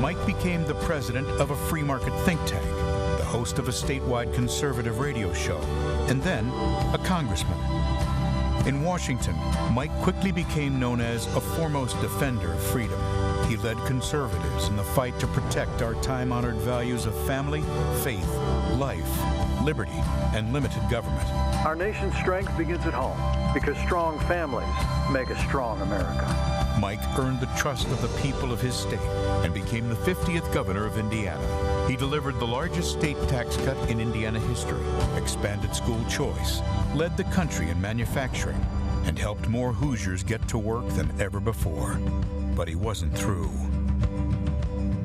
Mike became the president of a free market think tank, the host of a statewide conservative radio show, and then a congressman. In Washington, Mike quickly became known as a foremost defender of freedom. He led conservatives in the fight to protect our time-honored values of family, faith, life, liberty, and limited government. Our nation's strength begins at home, because strong families make a strong America. Mike earned the trust of the people of his state and became the 50th governor of Indiana. He delivered the largest state tax cut in Indiana history, expanded school choice, led the country in manufacturing, and helped more Hoosiers get to work than ever before. But he wasn't through.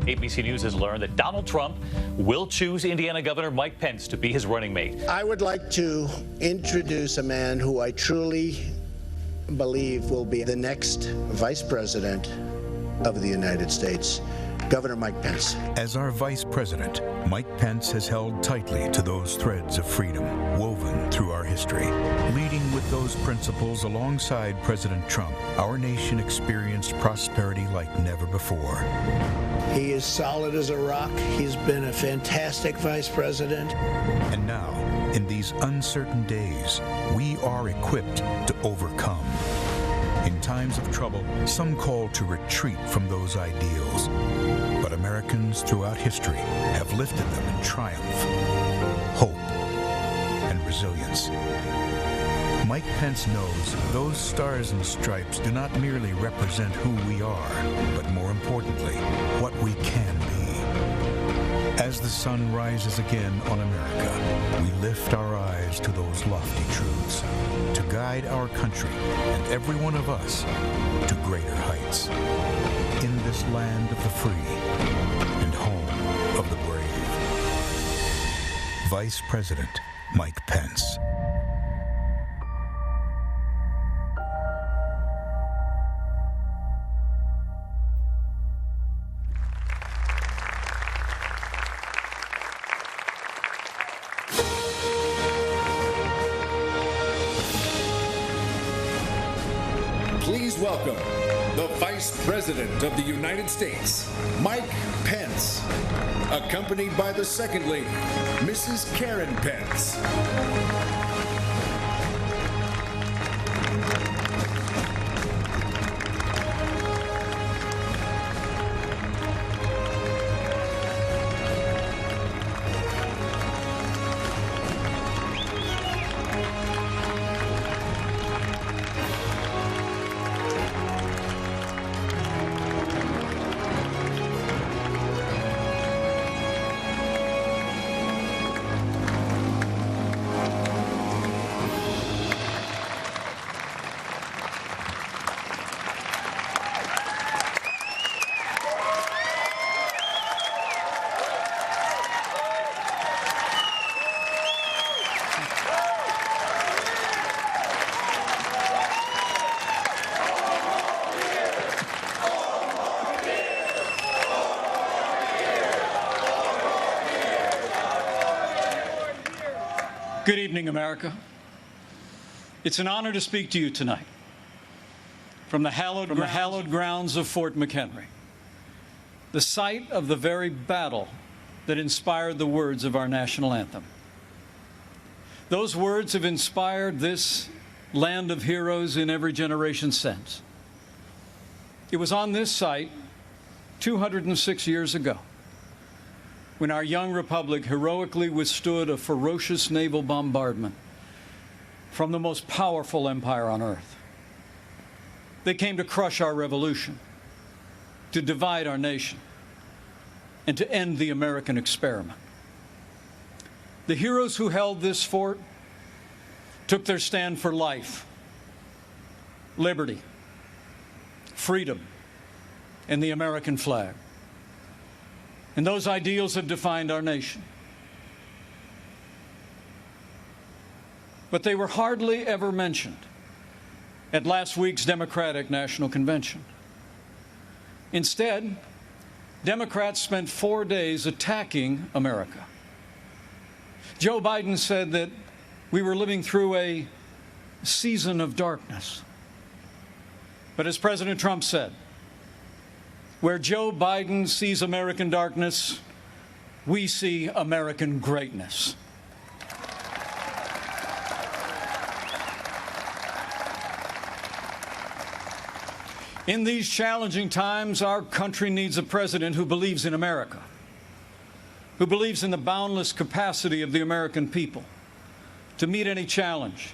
ABC News has learned that Donald Trump will choose Indiana Governor Mike Pence to be his running mate. I would like to introduce a man who I truly believe will be the next Vice President of the United States, Governor Mike Pence. As our Vice President, Mike Pence has held tightly to those threads of freedom woven through our history. Leading with those principles alongside President Trump, our nation experienced prosperity like never before. He is solid as a rock. He's been a fantastic Vice President. And now, in these uncertain days, we are equipped to overcome. In times of trouble, some call to retreat from those ideals. But Americans throughout history have lifted them in triumph, hope, and resilience. Mike Pence knows those stars and stripes do not merely represent who we are, but more importantly, what we can be. As the sun rises again on America, we lift our eyes to those lofty truths, to guide our country and every one of us to greater heights. In this land of the free and home of the brave. Vice President Mike Pence. Please welcome the Vice President of the United States, Mike Pence, accompanied by the Second Lady, Mrs. Karen Pence. Good evening, America. It's an honor to speak to you tonight from the hallowed grounds of Fort McHenry, the site of the very battle that inspired the words of our national anthem. Those words have inspired this land of heroes in every generation since. It was on this site 206 years ago when our young republic heroically withstood a ferocious naval bombardment from the most powerful empire on earth. They came to crush our revolution, to divide our nation, and to end the American experiment. The heroes who held this fort took their stand for life, liberty, freedom, and the American flag. And those ideals have defined our nation. But they were hardly ever mentioned at last week's Democratic National Convention. Instead, Democrats spent 4 days attacking America. Joe Biden said that we were living through a season of darkness. But as President Trump said, where Joe Biden sees American darkness, we see American greatness. In these challenging times, our country needs a president who believes in America, who believes in the boundless capacity of the American people to meet any challenge,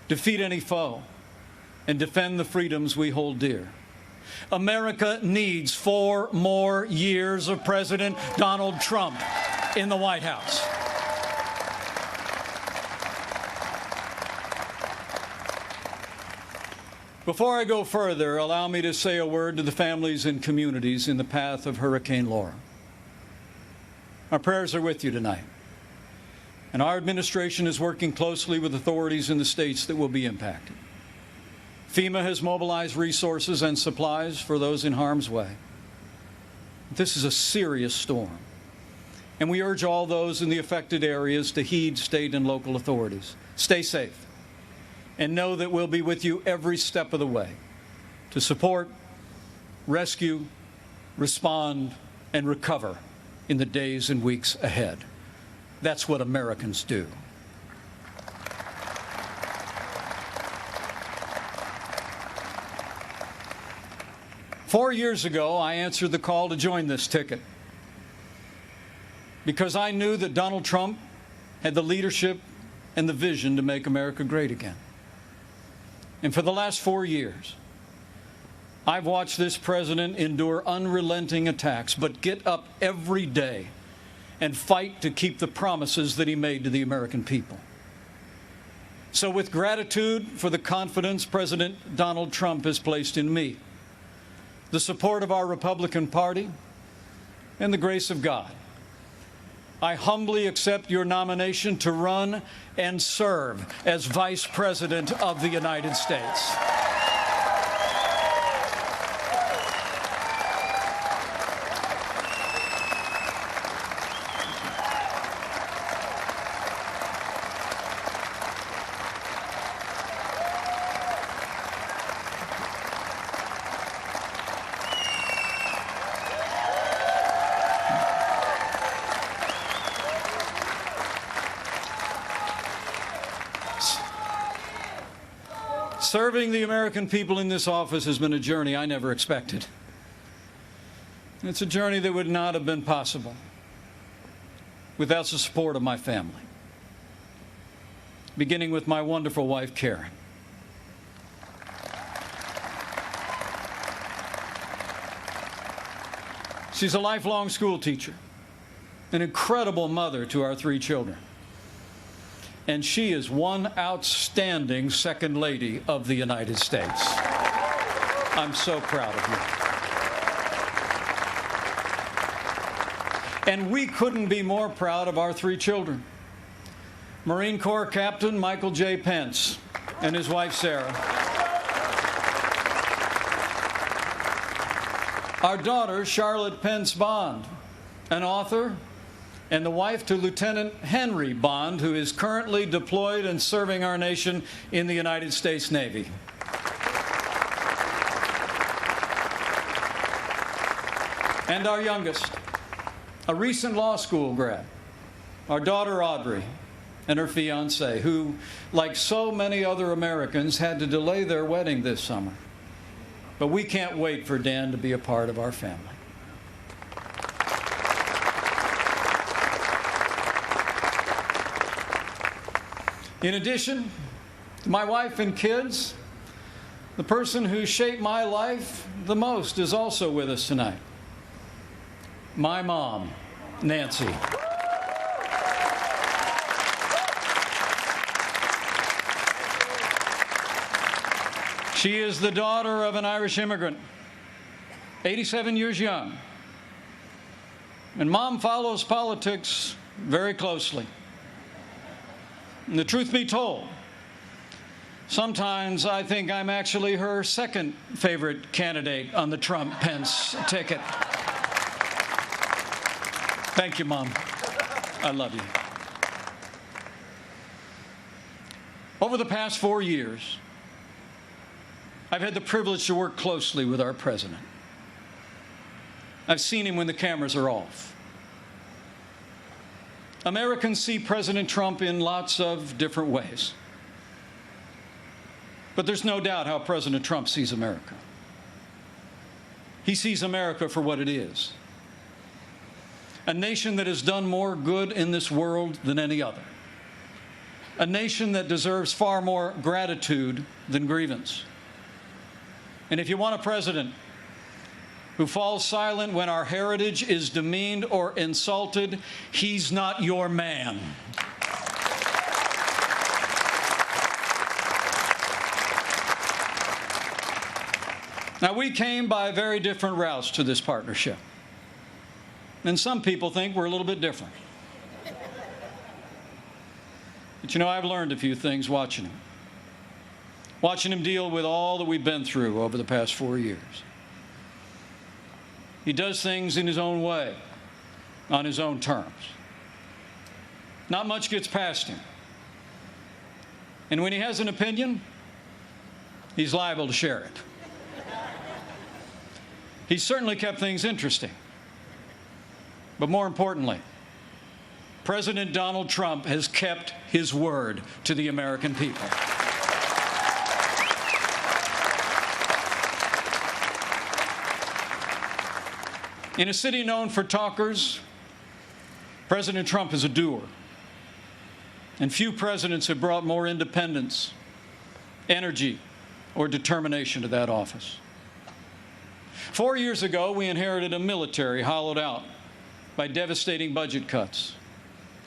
defeat any foe, and defend the freedoms we hold dear. America needs 4 more years of President Donald Trump in the White House. Before I go further, allow me to say a word to the families and communities in the path of Hurricane Laura. Our prayers are with you tonight. And our administration is working closely with authorities in the states that will be impacted. FEMA has mobilized resources and supplies for those in harm's way. This is a serious storm, and we urge all those in the affected areas to heed state and local authorities. Stay safe, and know that we'll be with you every step of the way to support, rescue, respond, and recover in the days and weeks ahead. That's what Americans do. Four years ago, I answered the call to join this ticket because I knew that Donald Trump had the leadership and the vision to make America great again. And for the last 4 years, I've watched this president endure unrelenting attacks, but get up every day and fight to keep the promises that he made to the American people. So with gratitude for the confidence President Donald Trump has placed in me, the support of our Republican Party, and the grace of God, I humbly accept your nomination to run and serve as Vice President of the United States. Serving the American people in this office has been a journey I never expected. It's a journey that would not have been possible without the support of my family, beginning with my wonderful wife, Karen. She's a lifelong school teacher, an incredible mother to our 3 children. And she is one outstanding Second Lady of the United States. I'm so proud of you. And we couldn't be more proud of our 3 children. Marine Corps Captain Michael J. Pence and his wife, Sarah. Our daughter, Charlotte Pence Bond, an author, and the wife to Lieutenant Henry Bond, who is currently deployed and serving our nation in the United States Navy. And our youngest, a recent law school grad, our daughter Audrey, and her fiancé, who, like so many other Americans, had to delay their wedding this summer. But we can't wait for Dan to be a part of our family. In addition to my wife and kids, the person who shaped my life the most is also with us tonight. My mom, Nancy. She is the daughter of an Irish immigrant, 87 years young. And Mom follows politics very closely. And the truth be told, sometimes I think I'm actually her second favorite candidate on the Trump-Pence ticket. Thank you, Mom. I love you. Over the past 4 years, I've had the privilege to work closely with our president. I've seen him when the cameras are off. Americans see President Trump in lots of different ways. But there's no doubt how President Trump sees America. He sees America for what it is. A nation that has done more good in this world than any other. A nation that deserves far more gratitude than grievance. And if you want a president who falls silent when our heritage is demeaned or insulted, he's not your man. Now, we came by very different routes to this partnership. And some people think we're a little bit different. But you know, I've learned a few things watching him. Watching him deal with all that we've been through over the past 4 years. He does things in his own way, on his own terms. Not much gets past him. And when he has an opinion, he's liable to share it. He's certainly kept things interesting. But more importantly, President Donald Trump has kept his word to the American people. In a city known for talkers, President Trump is a doer. And few presidents have brought more independence, energy, or determination to that office. 4 years ago, we inherited a military hollowed out by devastating budget cuts,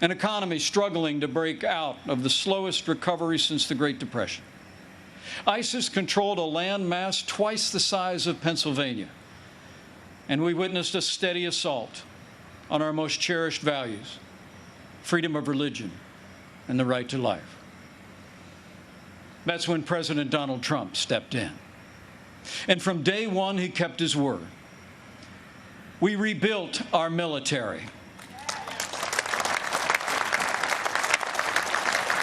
an economy struggling to break out of the slowest recovery since the Great Depression. ISIS controlled a land mass twice the size of Pennsylvania, and we witnessed a steady assault on our most cherished values, freedom of religion and the right to life. That's when President Donald Trump stepped in. And from day one, he kept his word. We rebuilt our military.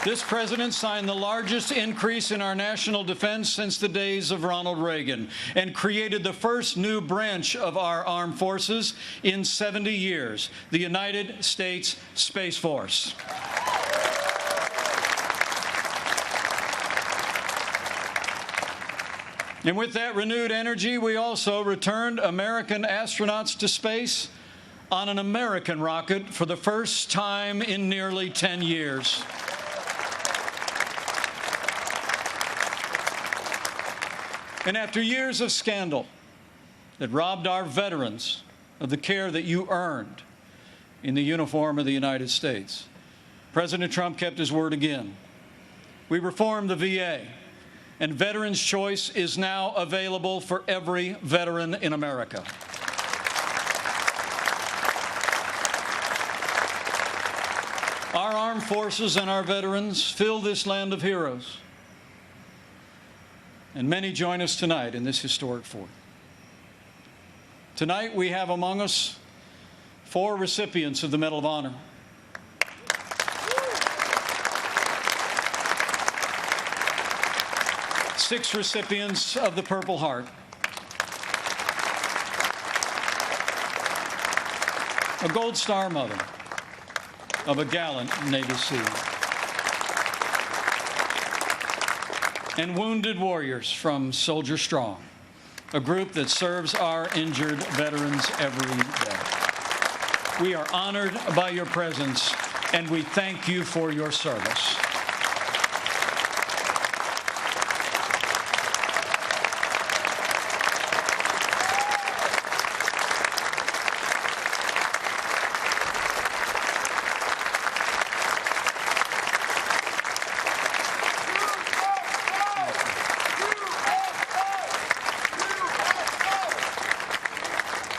This president signed the largest increase in our national defense since the days of Ronald Reagan and created the first new branch of our armed forces in 70 years, the United States Space Force. And with that renewed energy, we also returned American astronauts to space on an American rocket for the first time in nearly 10 years. And after years of scandal that robbed our veterans of the care that you earned in the uniform of the United States, President Trump kept his word again. We reformed the VA, and Veterans Choice is now available for every veteran in America. Our armed forces and our veterans fill this land of heroes. And many join us tonight in this historic fort. Tonight we have among us 4 recipients of the Medal of Honor. Six recipients of the Purple Heart. A Gold Star mother of a gallant Navy SEAL. And wounded warriors from Soldier Strong, a group that serves our injured veterans every day. We are honored by your presence, and we thank you for your service.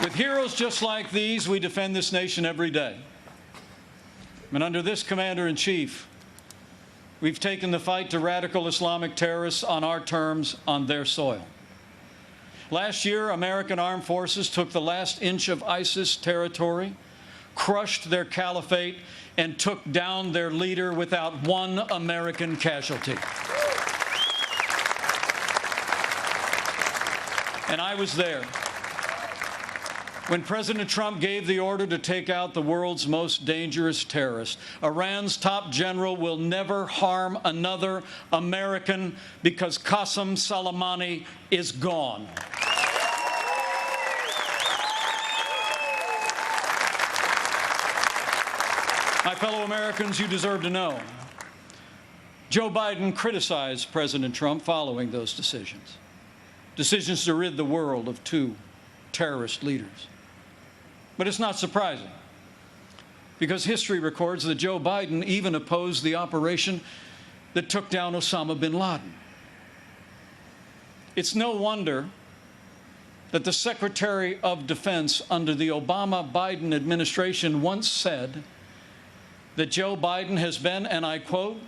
With heroes just like these, we defend this nation every day. And under this Commander-in-Chief, we've taken the fight to radical Islamic terrorists on our terms, on their soil. Last year, American armed forces took the last inch of ISIS territory, crushed their caliphate, and took down their leader without one American casualty. And I was there when President Trump gave the order to take out the world's most dangerous terrorist. Iran's top general will never harm another American because Qasem Soleimani is gone. My fellow Americans, you deserve to know. Joe Biden criticized President Trump following those decisions. Decisions to rid the world of 2 terrorist leaders. But it's not surprising, because history records that Joe Biden even opposed the operation that took down Osama bin Laden. It's no wonder that the Secretary of Defense under the Obama-Biden administration once said that Joe Biden has been, and I quote,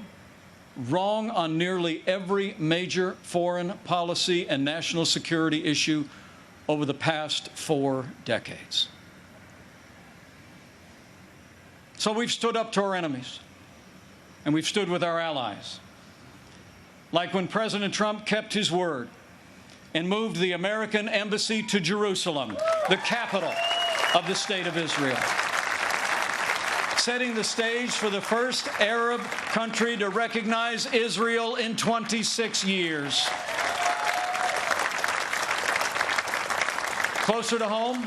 wrong on nearly every major foreign policy and national security issue over the past 4 decades. So we've stood up to our enemies, and we've stood with our allies. Like when President Trump kept his word and moved the American embassy to Jerusalem, the capital of the State of Israel, setting the stage for the first Arab country to recognize Israel in 26 years. Closer to home,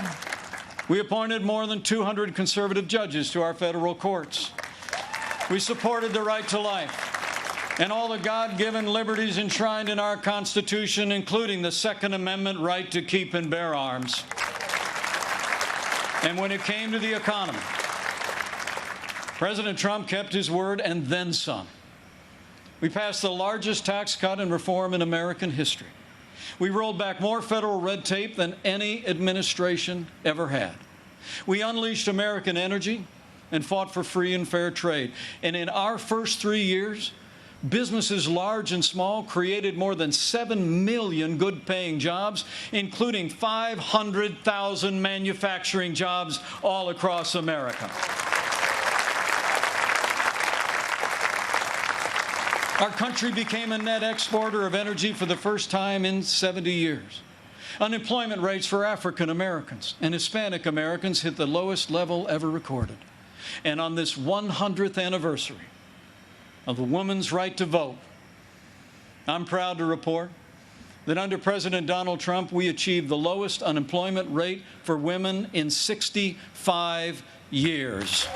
we appointed more than 200 conservative judges to our federal courts. We supported the right to life and all the God-given liberties enshrined in our Constitution, including the Second Amendment right to keep and bear arms. And when it came to the economy, President Trump kept his word and then some. We passed the largest tax cut and reform in American history. We rolled back more federal red tape than any administration ever had. We unleashed American energy and fought for free and fair trade. And in our first 3 years, businesses large and small created more than 7 million good-paying jobs, including 500,000 manufacturing jobs all across America. Our country became a net exporter of energy for the first time in 70 years. Unemployment rates for African Americans and Hispanic Americans hit the lowest level ever recorded. And on this 100th anniversary of the woman's right to vote, I'm proud to report that under President Donald Trump, we achieved the lowest unemployment rate for women in 65 years.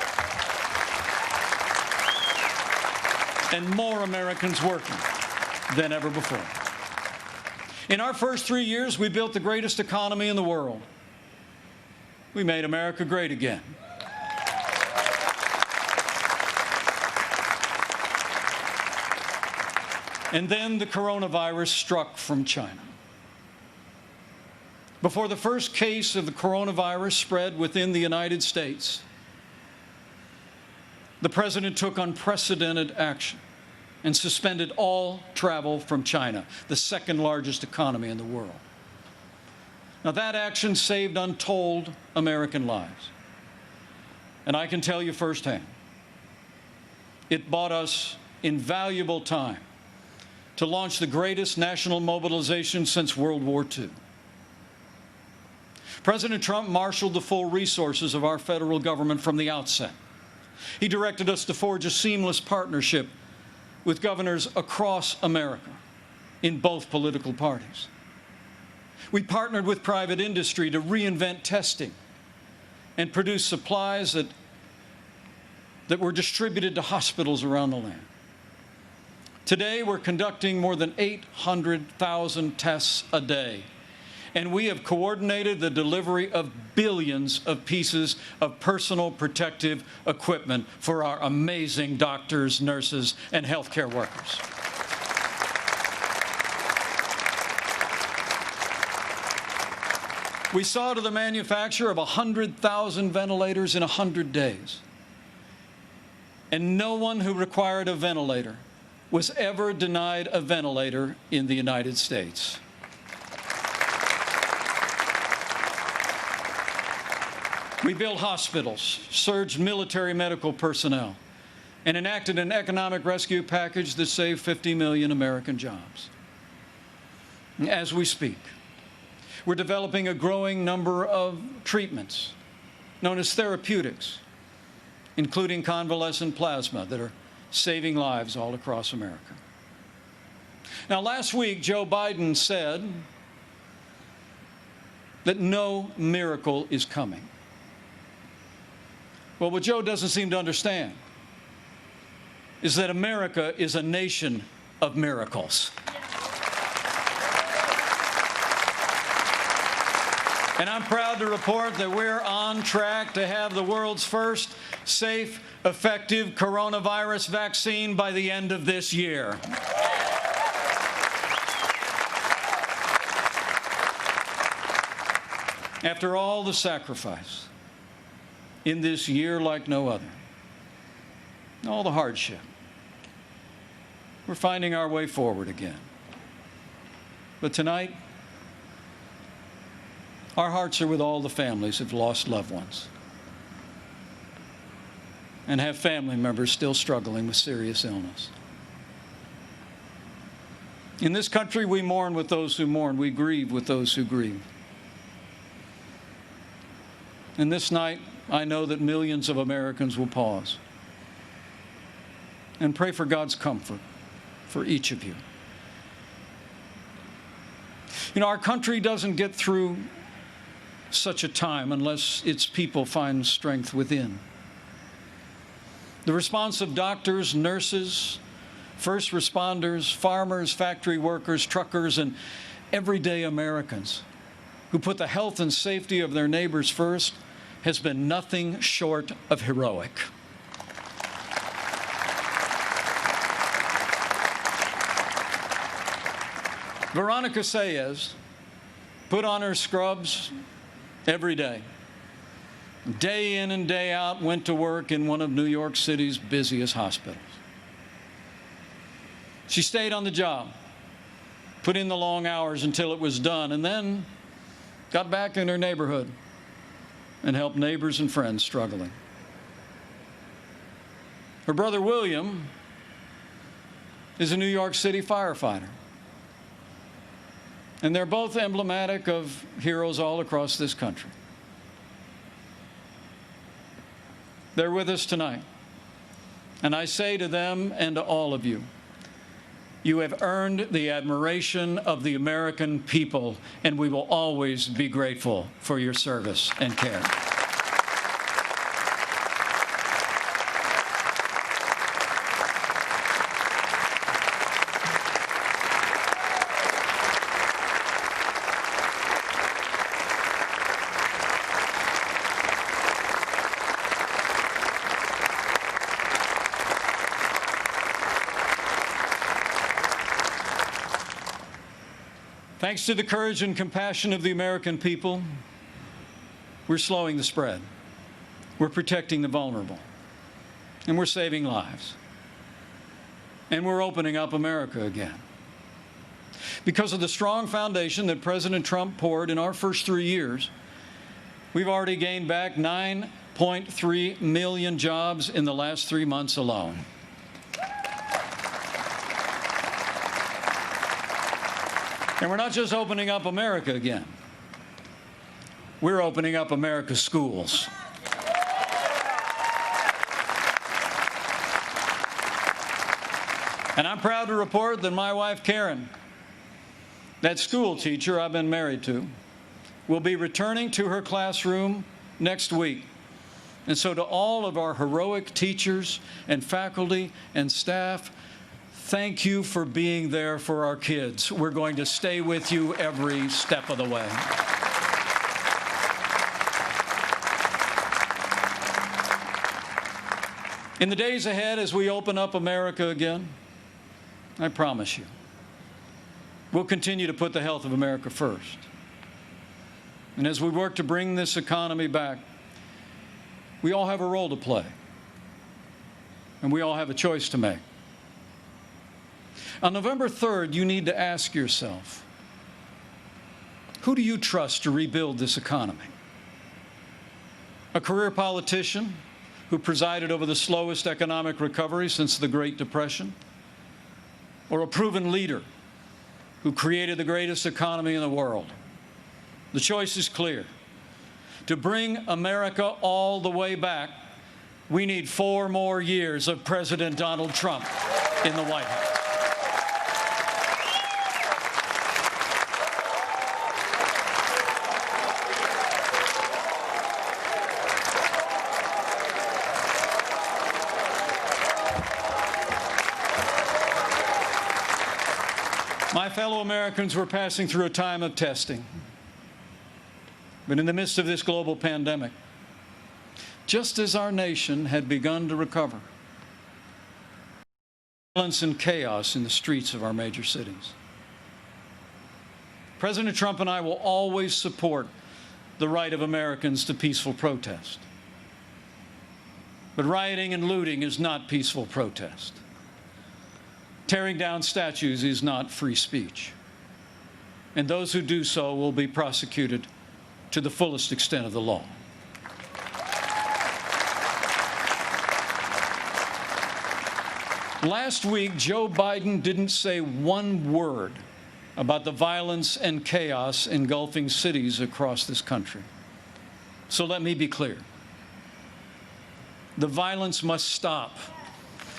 And more Americans working than ever before. In our first 3 years, we built the greatest economy in the world. We made America great again. And then the coronavirus struck from China. Before the first case of the coronavirus spread within the United States, the President took unprecedented action and suspended all travel from China, the second largest economy in the world. Now, that action saved untold American lives. And I can tell you firsthand, it bought us invaluable time to launch the greatest national mobilization since World War II. President Trump marshaled the full resources of our federal government from the outset. He directed us to forge a seamless partnership with governors across America in both political parties. We partnered with private industry to reinvent testing and produce supplies that were distributed to hospitals around the land. Today, we're conducting more than 800,000 tests a day, and we have coordinated the delivery of billions of pieces of personal protective equipment for our amazing doctors, nurses, and healthcare workers. We saw to the manufacture of 100,000 ventilators in 100 days. And no one who required a ventilator was ever denied a ventilator in the United States. We built hospitals, surged military medical personnel, and enacted an economic rescue package that saved 50 million American jobs. As we speak, we're developing a growing number of treatments known as therapeutics, including convalescent plasma, that are saving lives all across America. Now, last week, Joe Biden said that no miracle is coming. Well, what Joe doesn't seem to understand is that America is a nation of miracles. And I'm proud to report that we're on track to have the world's first safe, effective coronavirus vaccine by the end of this year. After all the sacrifice in this year like no other, all the hardship, we're finding our way forward again. But tonight, our hearts are with all the families who've lost loved ones and have family members still struggling with serious illness. In this country, we mourn with those who mourn. We grieve with those who grieve. And this night, I know that millions of Americans will pause and pray for God's comfort for each of you. You know, our country doesn't get through such a time unless its people find strength within. The response of doctors, nurses, first responders, farmers, factory workers, truckers, and everyday Americans who put the health and safety of their neighbors first has been nothing short of heroic. Veronica Sayez put on her scrubs every day. Day in and day out, went to work in one of New York City's busiest hospitals. She stayed on the job, put in the long hours until it was done, and then got back in her neighborhood and helped neighbors and friends struggling. Her brother William is a New York City firefighter. And they're both emblematic of heroes all across this country. They're with us tonight. And I say to them and to all of you, you have earned the admiration of the American people, and we will always be grateful for your service and care. Thanks to the courage and compassion of the American people, we're slowing the spread. We're protecting the vulnerable. And we're saving lives. And we're opening up America again. Because of the strong foundation that President Trump poured in our first 3 years, we've already gained back 9.3 million jobs in the last 3 months alone. And we're not just opening up America again. We're opening up America's schools. And I'm proud to report that my wife, Karen, that school teacher I've been married to, will be returning to her classroom next week. And so to all of our heroic teachers and faculty and staff, thank you for being there for our kids. We're going to stay with you every step of the way. In the days ahead, as we open up America again, I promise you, we'll continue to put the health of America first. And as we work to bring this economy back, we all have a role to play, and we all have a choice to make. On November 3rd, you need to ask yourself, who do you trust to rebuild this economy? A career politician who presided over the slowest economic recovery since the Great Depression? Or a proven leader who created the greatest economy in the world? The choice is clear. To bring America all the way back, we need 4 more years of President Donald Trump in the White House. My fellow Americans, we're passing through a time of testing. But in the midst of this global pandemic, just as our nation had begun to recover, violence and chaos in the streets of our major cities. President Trump and I will always support the right of Americans to peaceful protest. But rioting and looting is not peaceful protest. Tearing down statues is not free speech. And those who do so will be prosecuted to the fullest extent of the law. Last week, Joe Biden didn't say one word about the violence and chaos engulfing cities across this country. So let me be clear. The violence must stop,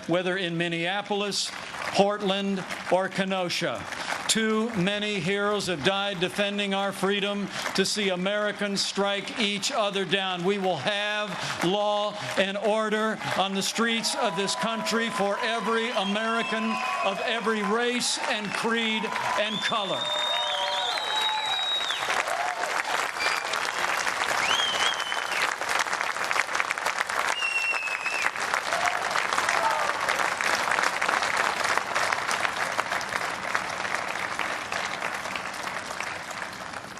whether in Minneapolis, Portland, or Kenosha. Too many heroes have died defending our freedom to see Americans strike each other down. We will have law and order on the streets of this country for every American of every race and creed and color.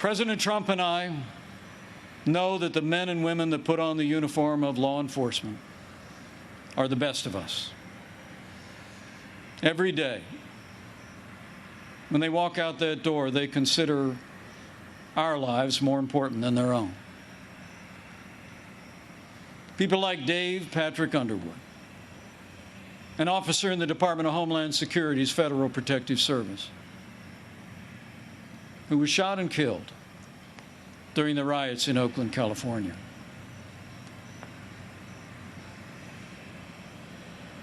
President Trump and I know that the men and women that put on the uniform of law enforcement are the best of us. Every day, when they walk out that door, they consider our lives more important than their own. People like Dave Patrick Underwood, an officer in the Department of Homeland Security's Federal Protective Service, who was shot and killed during the riots in Oakland, California.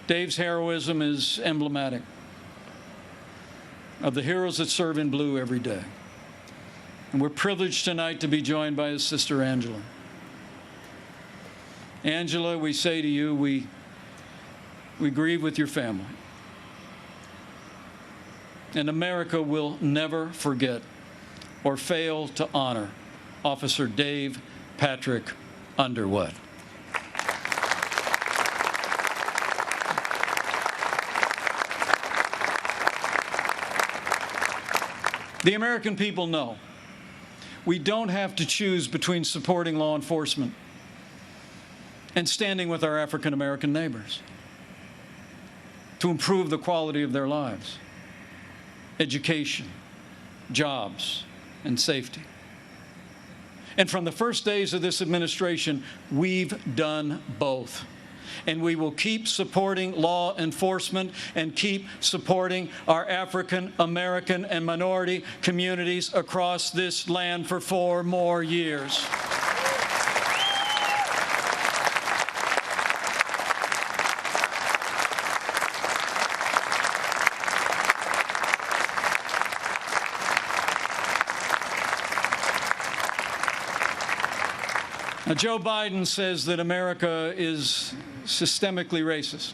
Dave's heroism is emblematic of the heroes that serve in blue every day. And we're privileged tonight to be joined by his sister, Angela. Angela, we say to you, we grieve with your family. And America will never forget or fail to honor Officer Dave Patrick Underwood. The American people know we don't have to choose between supporting law enforcement and standing with our African American neighbors to improve the quality of their lives, education, jobs, and safety. And from the first days of this administration, we've done both. And we will keep supporting law enforcement and keep supporting our African American and minority communities across this land for 4 more years. Now, Joe Biden says that America is systemically racist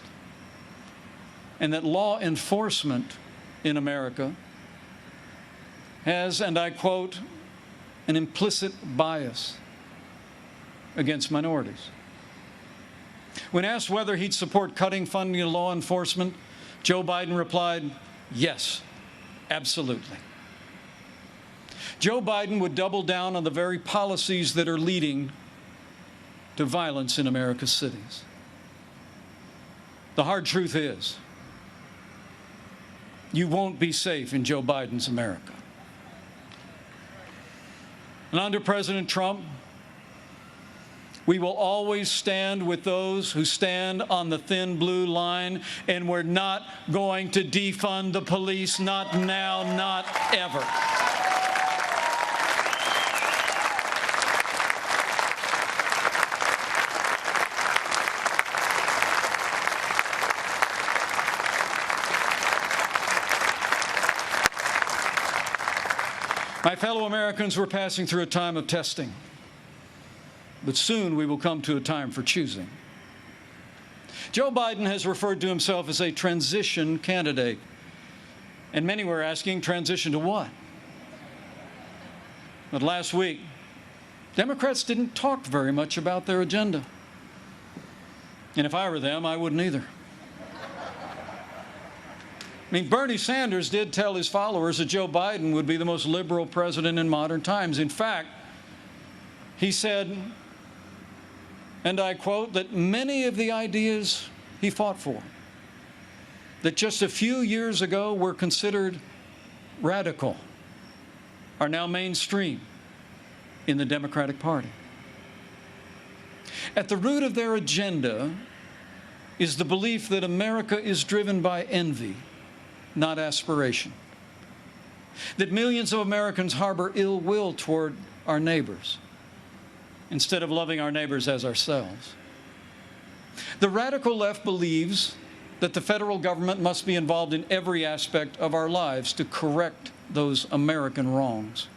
and that law enforcement in America has, and I quote, an implicit bias against minorities. When asked whether he'd support cutting funding to law enforcement, Joe Biden replied, yes, absolutely. Joe Biden would double down on the very policies that are leading to violence in America's cities. The hard truth is, you won't be safe in Joe Biden's America. And under President Trump, we will always stand with those who stand on the thin blue line, and we're not going to defund the police, not now, not ever. My fellow Americans, we're passing through a time of testing, but soon we will come to a time for choosing. Joe Biden has referred to himself as a transition candidate, and many were asking, transition to what? But last week, Democrats didn't talk very much about their agenda. And if I were them, I wouldn't either. I mean, Bernie Sanders did tell his followers that Joe Biden would be the most liberal president in modern times. In fact, He said, and I quote, that many of the ideas he fought for, that just a few years ago were considered radical, are now mainstream in the Democratic Party. At the root of their agenda is the belief that America is driven by envy, not aspiration. That millions of Americans harbor ill will toward our neighbors instead of loving our neighbors as ourselves. The radical left believes that the federal government must be involved in every aspect of our lives to correct those American wrongs.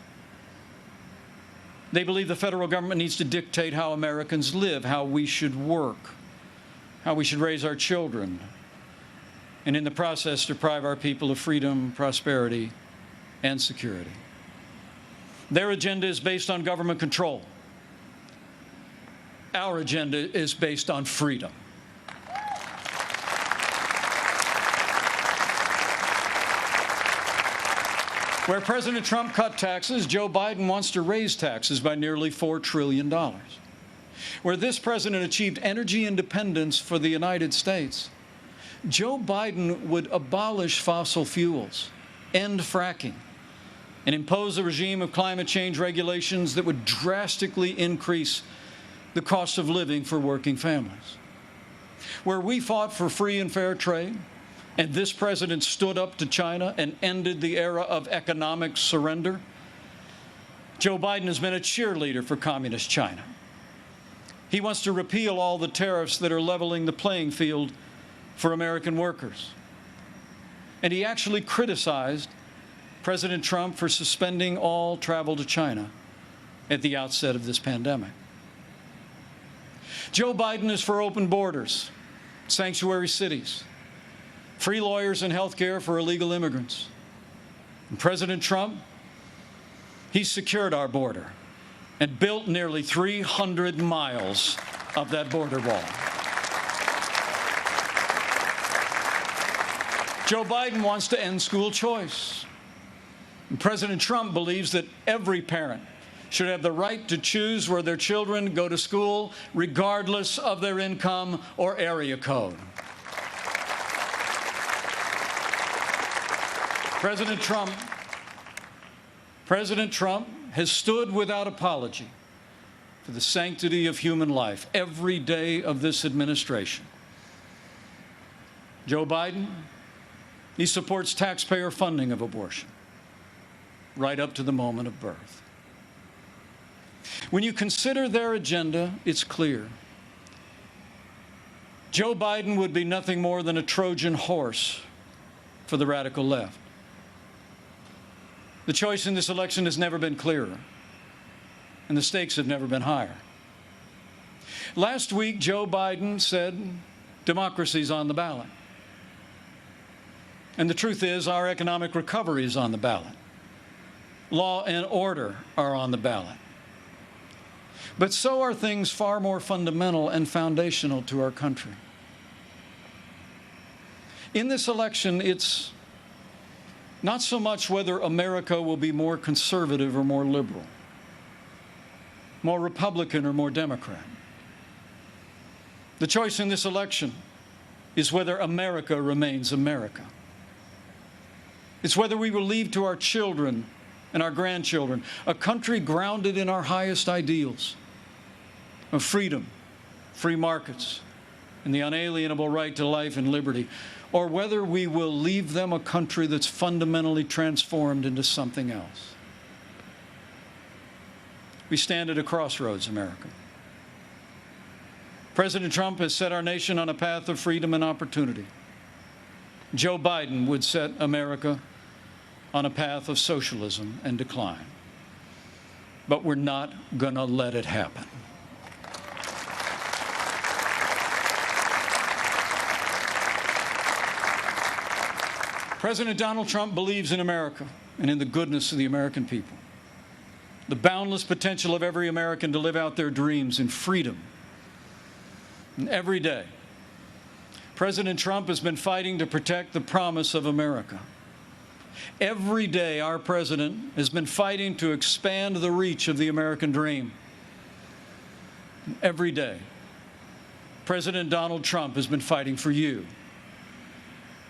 They believe the federal government needs to dictate how Americans live, how we should work, how we should raise our children, and in the process deprive our people of freedom, prosperity, and security. Their agenda is based on government control. Our agenda is based on freedom. Where President Trump cut taxes, Joe Biden wants to raise taxes by nearly $4 trillion. Where this president achieved energy independence for the United States, Joe Biden would abolish fossil fuels, end fracking, and impose a regime of climate change regulations that would drastically increase the cost of living for working families. Where we fought for free and fair trade, and this president stood up to China and ended the era of economic surrender, Joe Biden has been a cheerleader for communist China. He wants to repeal all the tariffs that are leveling the playing field for American workers. And he actually criticized President Trump for suspending all travel to China at the outset of this pandemic. Joe Biden is for open borders, sanctuary cities, free lawyers and health care for illegal immigrants. And President Trump, he secured our border and built nearly 300 miles of that border wall. Joe Biden wants to end school choice. And President Trump believes that every parent should have the right to choose where their children go to school, regardless of their income or area code. President Trump has stood without apology for the sanctity of human life every day of this administration. Joe Biden, he supports taxpayer funding of abortion right up to the moment of birth. When you consider their agenda, it's clear. Joe Biden would be nothing more than a Trojan horse for the radical left. The choice in this election has never been clearer, and the stakes have never been higher. Last week, Joe Biden said democracy's on the ballot. And the truth is, our economic recovery is on the ballot. Law and order are on the ballot. But so are things far more fundamental and foundational to our country. In this election, it's not so much whether America will be more conservative or more liberal, more Republican or more Democrat. The choice in this election is whether America remains America. It's whether we will leave to our children and our grandchildren a country grounded in our highest ideals of freedom, free markets, and the unalienable right to life and liberty, or whether we will leave them a country that's fundamentally transformed into something else. We stand at a crossroads, America. President Trump has set our nation on a path of freedom and opportunity. Joe Biden would set America on a path of socialism and decline. But we're not going to let it happen. President Donald Trump believes in America and in the goodness of the American people, the boundless potential of every American to live out their dreams in freedom. And every day, President Trump has been fighting to protect the promise of America. Every day, our president has been fighting to expand the reach of the American dream, Every day, President Donald Trump has been fighting for you.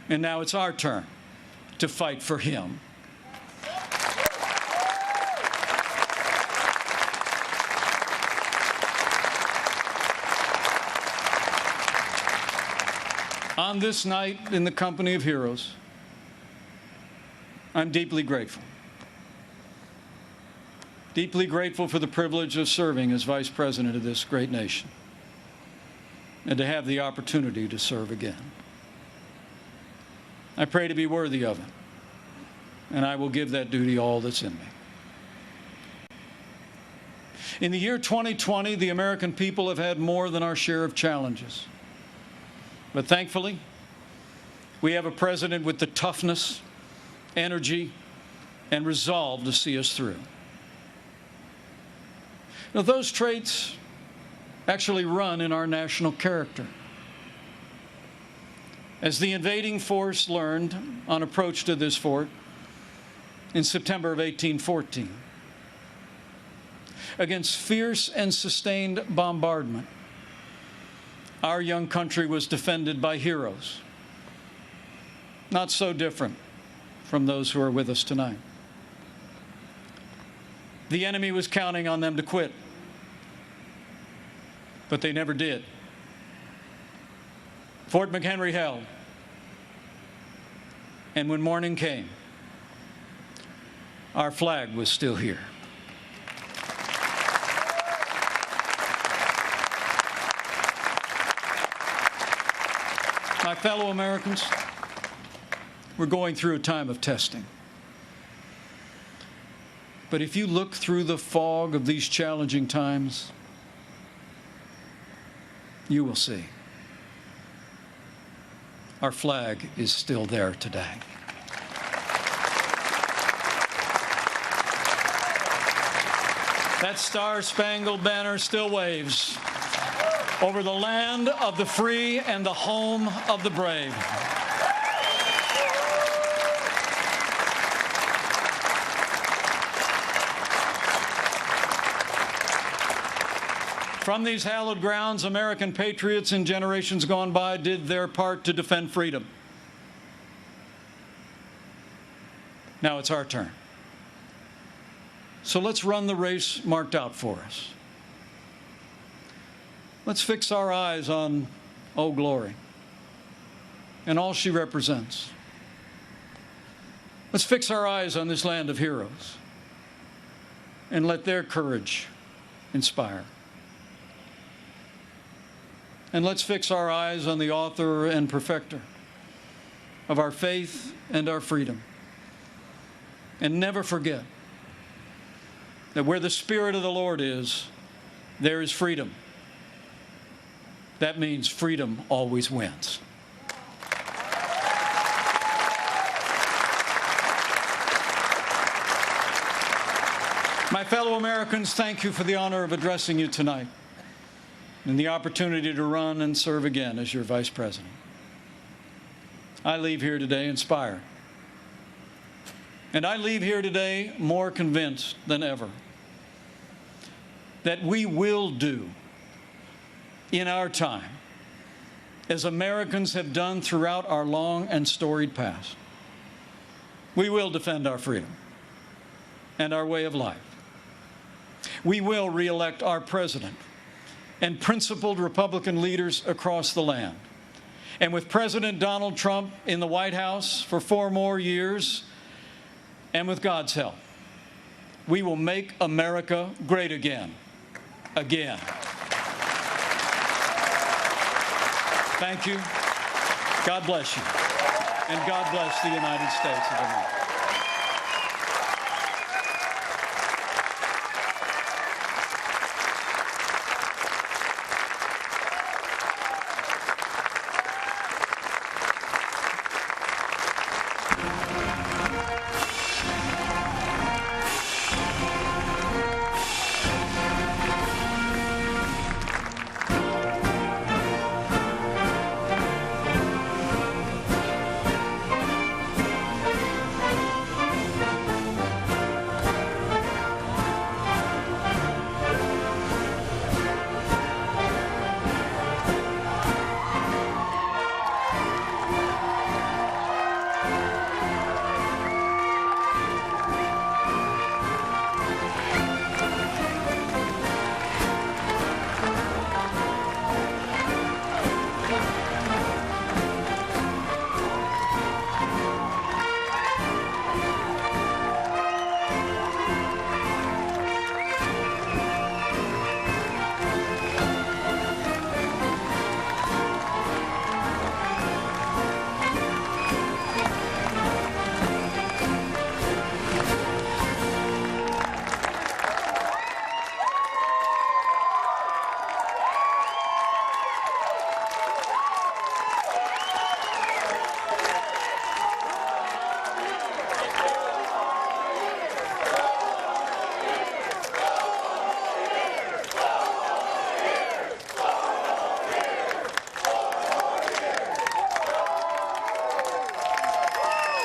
And now it's our turn to fight for him. On this night in the company of heroes, I'm deeply grateful. Deeply grateful for the privilege of serving as Vice President of this great nation and to have the opportunity to serve again. I pray to be worthy of it, and I will give that duty all that's in me. In the year 2020, the American people have had more than our share of challenges. But thankfully, we have a president with the toughness, energy, and resolve to see us through. Now, those traits actually run in our national character. As the invading force learned on approach to this fort in September of 1814, against fierce and sustained bombardment, our young country was defended by heroes, not so different from those who are with us tonight. The enemy was counting on them to quit, but they never did. Fort McHenry held, and when morning came, our flag was still here. My fellow Americans, we're going through a time of testing. But if you look through the fog of these challenging times, you will see our flag is still there today. That star-spangled banner still waves over the land of the free and the home of the brave. From these hallowed grounds, American patriots in generations gone by did their part to defend freedom. Now it's our turn. So let's run the race marked out for us. Let's fix our eyes on Old Glory and all she represents. Let's fix our eyes on this land of heroes and let their courage inspire. And let's fix our eyes on the author and perfecter of our faith and our freedom. And never forget that where the Spirit of the Lord is, there is freedom. That means freedom always wins. My fellow Americans, thank you for the honor of addressing you tonight and the opportunity to run and serve again as your Vice President. I leave here today inspired. And I leave here today more convinced than ever that we will do in our time as Americans have done throughout our long and storied past. We will defend our freedom and our way of life. We will re-elect our president and principled Republican leaders across the land. And with President Donald Trump in the White House for 4 more years, and with God's help, we will make America great again. Again. Thank you. God bless you. And God bless the United States of America.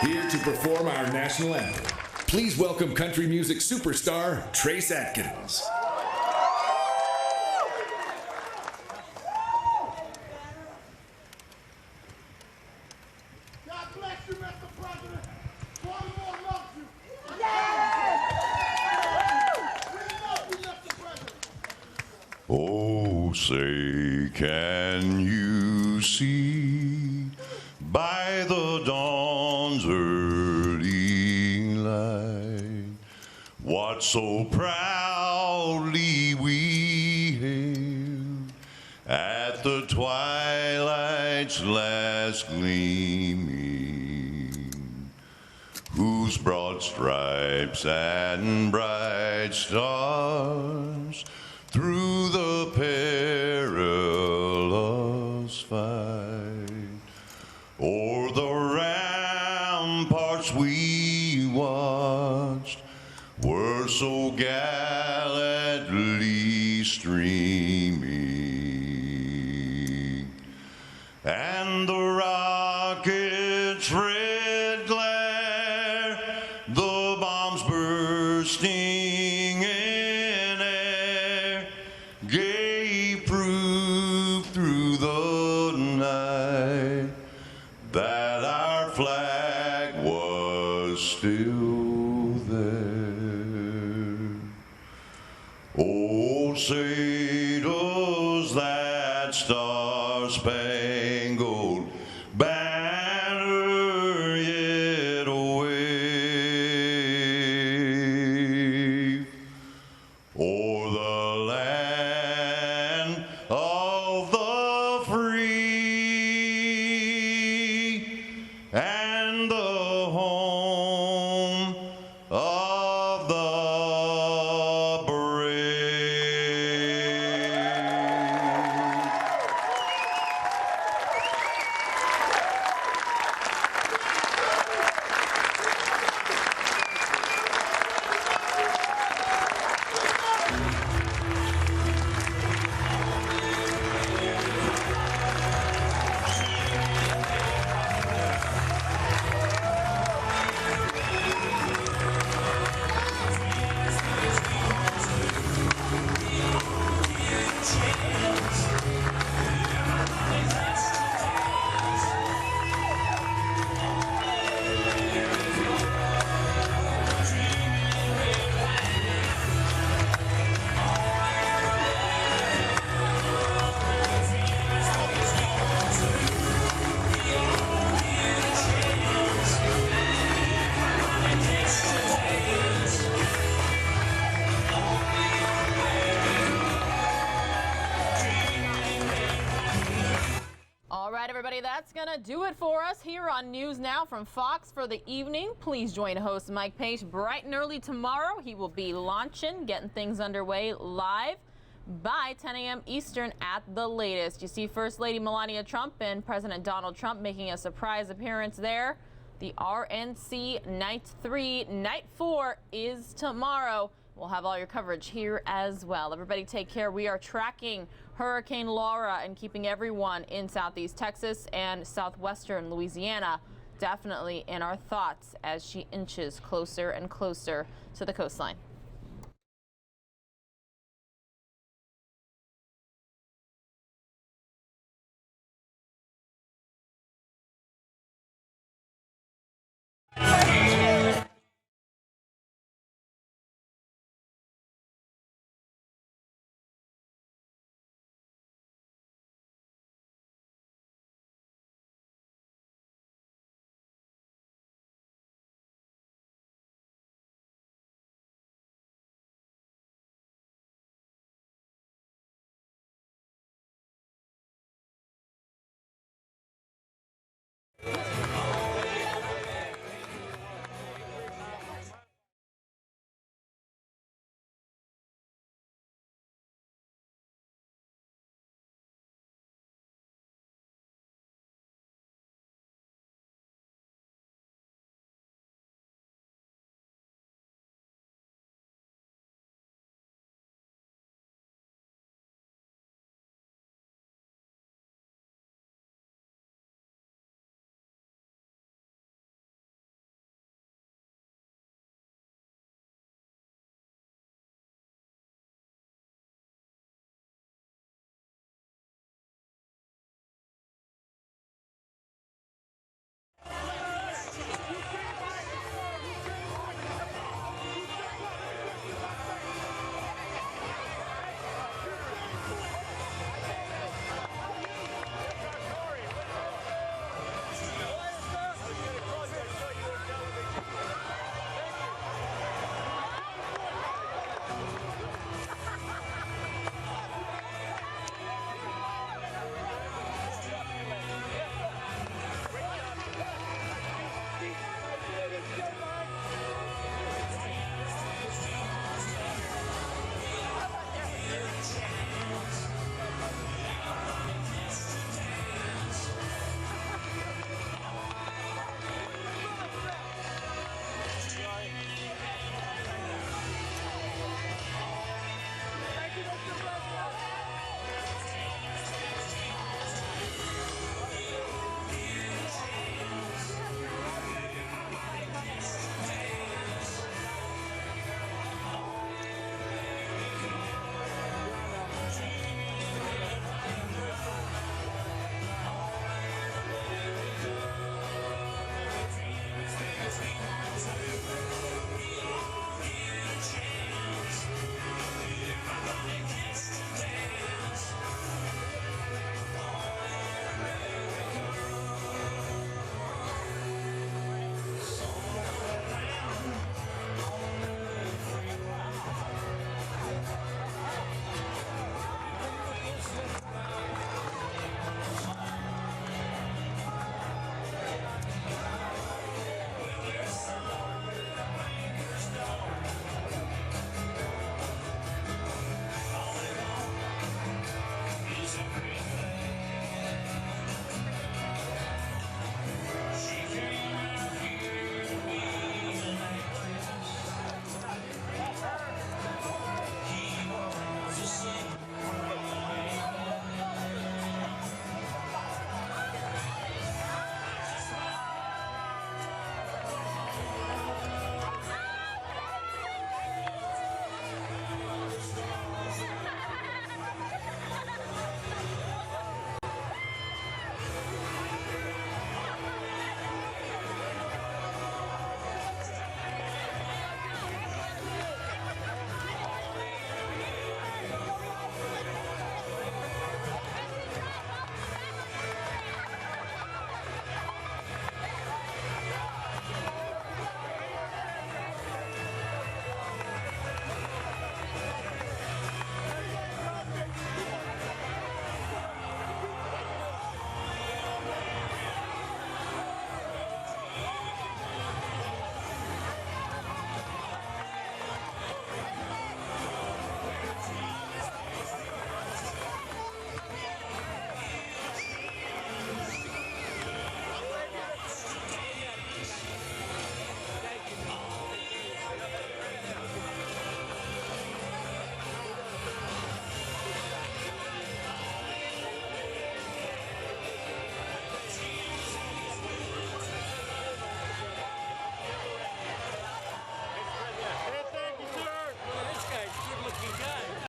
Here to perform our national anthem, please welcome country music superstar Trace Atkins. Oh, say, can you see by the dawn's early light what so proudly we hailed at the twilight's last gleaming, whose broad stripes and bright stars through the perilous fight, o'er the ramparts we watched, were so gallantly streaming, and the rocket's red glare, the bombs bursting gave proof through the night that our flag was still there. Oh, say does that star-spangled banner yet wave o'er the land of the free and the home of the brave. All right, everybody, that's going to do it for us here on News Now from Fox for the evening. Please join host Mike Pence bright and early tomorrow. He will be launching, getting things underway live by 10 a.m. Eastern at the latest. You see First Lady Melania Trump and President Donald Trump making a surprise appearance there. The RNC Night 3, Night 4 is tomorrow. We'll have all your coverage here as well. Everybody take care. We are tracking Hurricane Lara and keeping everyone in Southeast Texas and Southwestern Louisiana definitely in our thoughts as she inches closer and closer to the coastline.